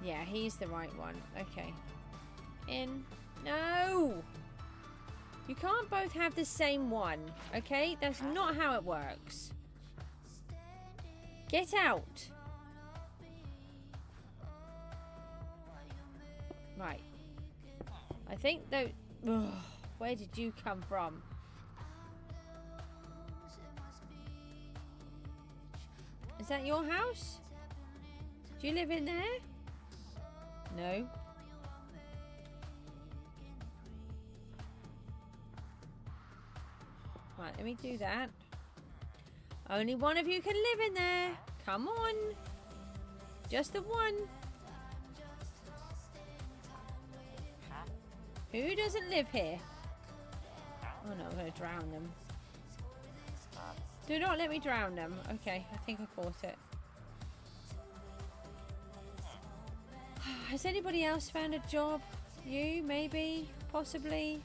Yeah, he's the right one. Okay. In. No! You can't both have the same one, okay? That's not how it works. Get out! Right. I think though... Ugh, where did you come from? Is that your house? Do you live in there? No. Right, let me do that. Only one of you can live in there. Come on. Just the one. Who doesn't live here? Oh no, I'm going to drown them. Do not let me drown them. Okay, I think I caught it. Has anybody else found a job? You, maybe? Possibly?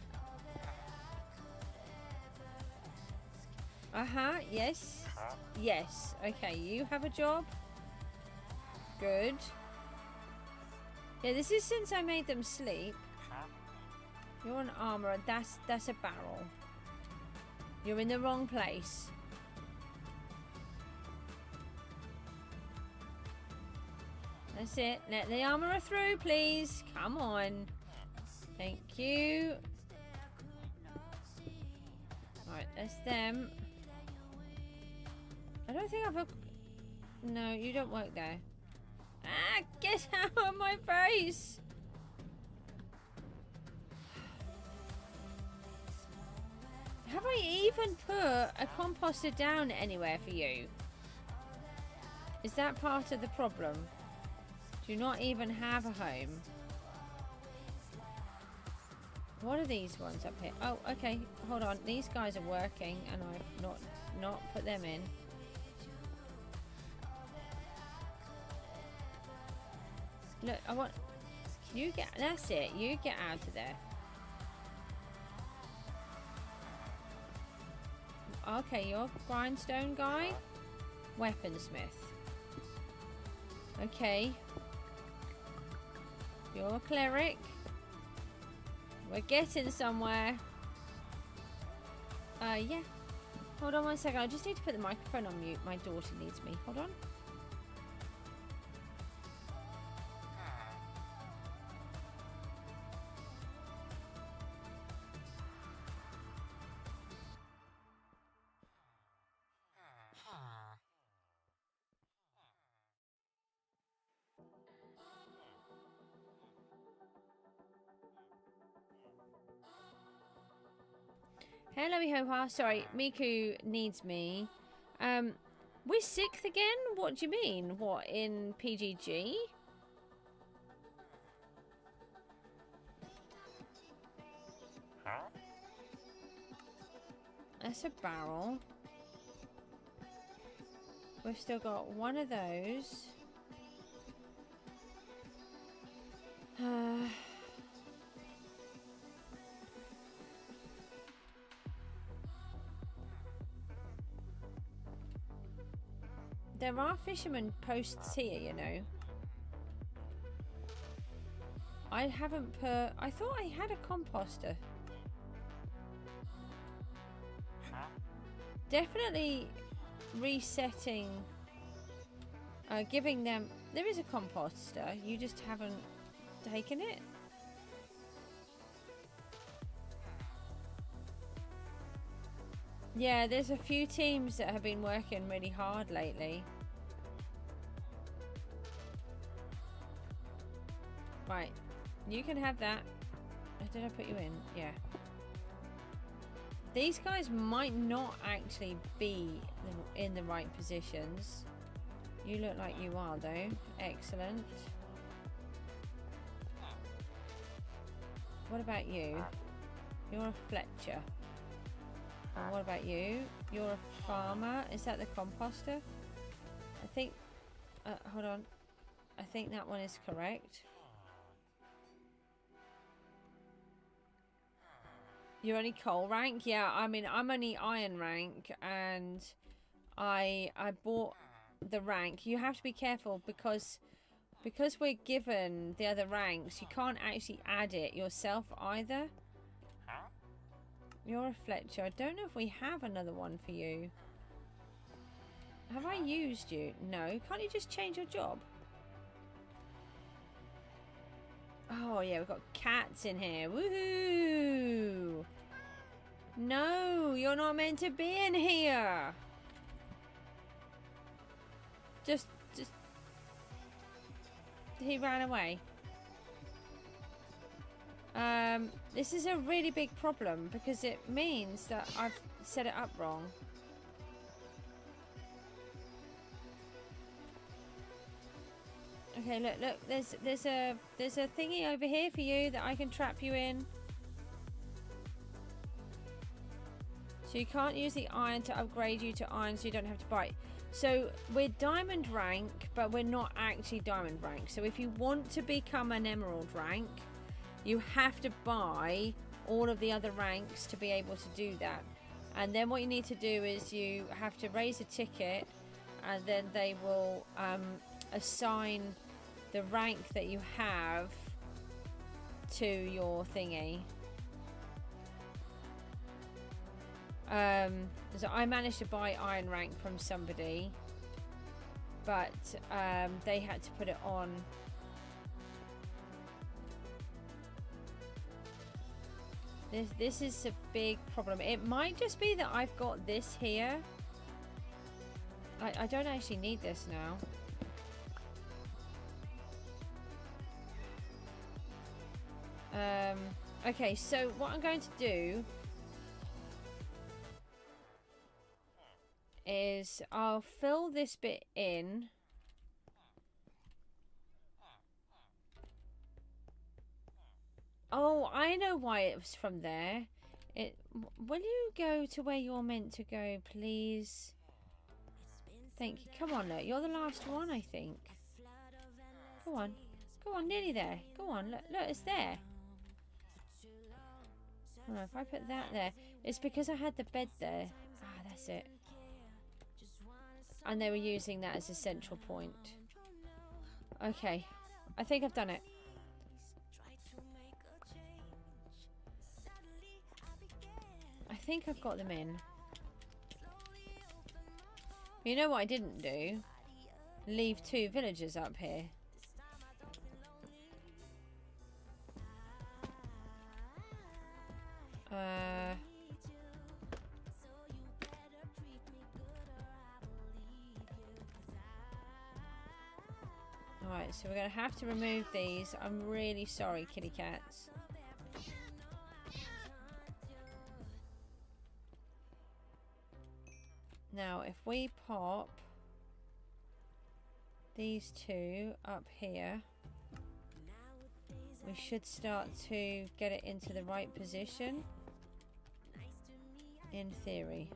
Yes. Yes. Okay, you have a job? Good. Yeah, this is since I made them sleep. You're an armourer. That's a barrel. You're in the wrong place. That's it. Let the armourer through, please. Come on. Thank you. Right, that's them. I don't think I've... No, you don't work there. Ah, get out of my face! Have I even put a composter down anywhere for you? Is that part of the problem? Do you not even have a home? What are these ones up here? Oh, okay. Hold on. These guys are working, and I've not put them in. Look, I want you get. That's it. You get out of there. Okay, you're a grindstone guy. Weaponsmith. Okay. You're a cleric. We're getting somewhere. Yeah. Hold on one second. I just need to put the microphone on mute. My daughter needs me. Hold on. Hello, Ihoha. Sorry, Miku needs me. We're 6th again? What do you mean? What, in PGG? That's a barrel. We've still got one of those. There are fisherman posts here, you know. I haven't put... I thought I had a composter. Definitely resetting giving them... There is a composter. You just haven't taken it. Yeah, there's a few teams that have been working really hard lately. Right. You can have that. Did I put you in? Yeah. These guys might not actually be in the right positions. You look like you are, though. Excellent. What about you? You're a Fletcher. And what about you? You're a farmer. Is that the composter? I think... hold on. I think that one is correct. You're only coal rank? Yeah, I mean, I'm only iron rank, and I bought the rank. You have to be careful because we're given the other ranks, you can't actually add it yourself either. You're a Fletcher. I don't know if we have another one for you. Have I used you? No. Can't you just change your job? Oh, yeah, we've got cats in here. Woohoo! No, you're not meant to be in here. Just... He ran away. This is a really big problem because it means that I've set it up wrong. Okay, look, there's a thingy over here for you that I can trap you in. So you can't use the iron to upgrade you to iron, so you don't have to bite. So we're diamond rank, but we're not actually diamond rank. So if you want to become an emerald rank, you have to buy all of the other ranks to be able to do that. And then what you need to do is you have to raise a ticket, and then they will assign the rank that you have to your thingy. So I managed to buy iron rank from somebody, but they had to put it on. This is a big problem. It might just be that I've got this here. I don't actually need this now. Okay, so what I'm going to do is I'll fill this bit in. Oh, I know why it was from there. Will you go to where you're meant to go, please? Thank you. Come on, look. You're the last one, I think. Go on. Go on, nearly there. Go on, look, it's there. Oh, if I put that there, it's because I had the bed there. Ah, that's it. And they were using that as a central point. Okay, I think I've done it. I think I've got them in. But you know what I didn't do? Leave 2 villagers up here. Alright, so we're going to have to remove these. I'm really sorry, kitty cats. Now, if we pop these 2 up here, we should start to get it into the right position, in theory.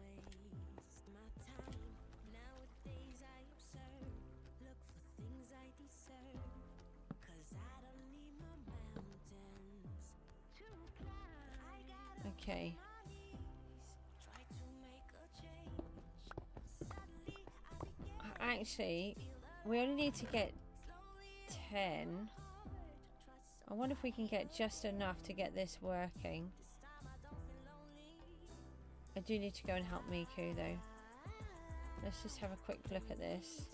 Okay. Actually, we only need to get 10. I wonder if we can get just enough to get this working. I do need to go and help Miku though. Let's just have a quick look at this.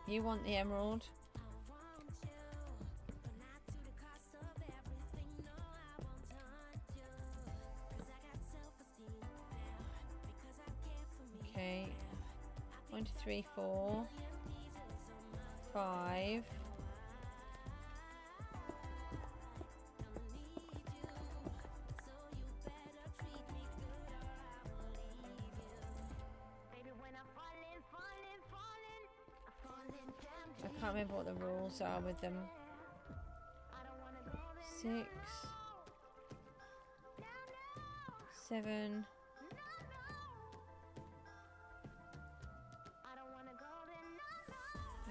You want the emerald? Okay. 1, 2, 3, 4, 5. I can't remember what the rules are with them. 6, 7,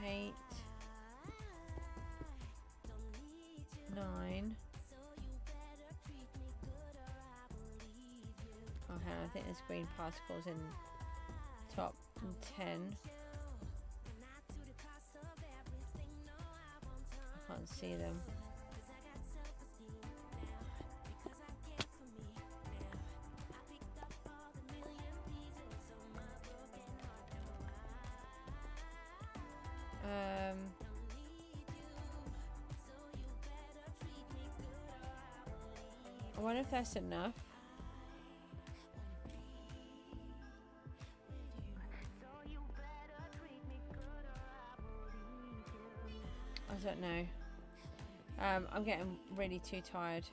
8, 9. Oh, hang on, I think there's green particles in top, and 10. I can't see them. I wonder if that's enough. I don't know. I'm getting really too tired.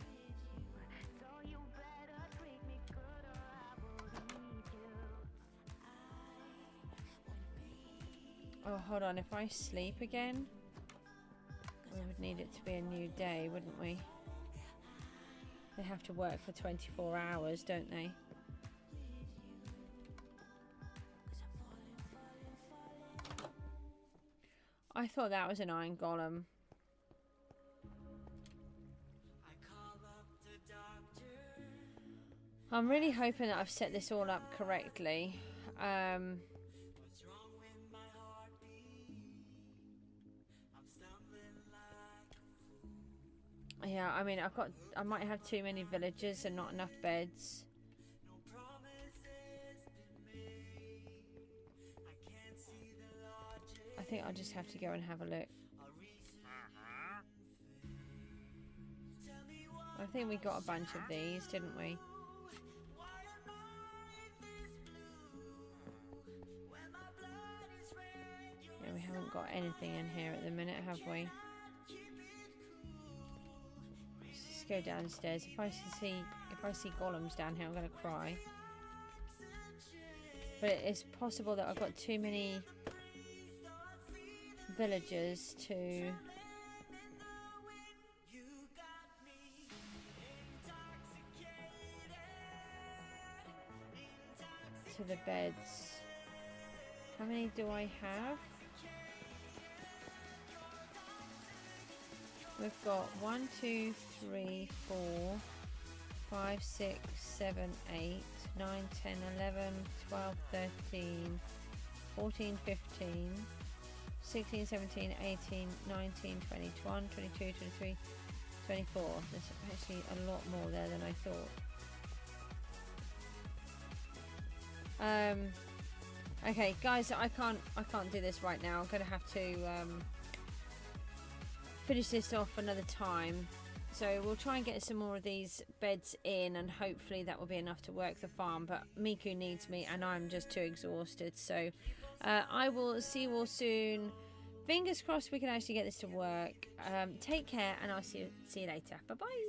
Oh, hold on. If I sleep again, we would need it to be a new day, wouldn't we? They have to work for 24 hours, don't they? I thought that was an iron golem. I'm really hoping that I've set this all up correctly. Yeah, I mean, I might have too many villagers and not enough beds. I think I'll just have to go and have a look. I think we got a bunch of these, didn't we? Yeah, we haven't got anything in here at the minute, have we? Let's just go downstairs. If I see golems down here, I'm gonna cry. But it's possible that I've got too many villagers to the beds. How many do I have? We've got 1, 2, 3, 4, 5, 6, 7, 8, 9, 10, 11, 12, 13, 14, 15, 16, 17, 18, 19, 20, 21, 22, 23, 24. There's actually a lot more there than I thought. Okay, guys, I can't do this right now. I'm gonna have to finish this off another time. So we'll try and get some more of these beds in, and hopefully that will be enough to work the farm. But Miku needs me, and I'm just too exhausted. So I will see you all soon. Fingers crossed we can actually get this to work. Take care, and I'll see you later. Bye bye.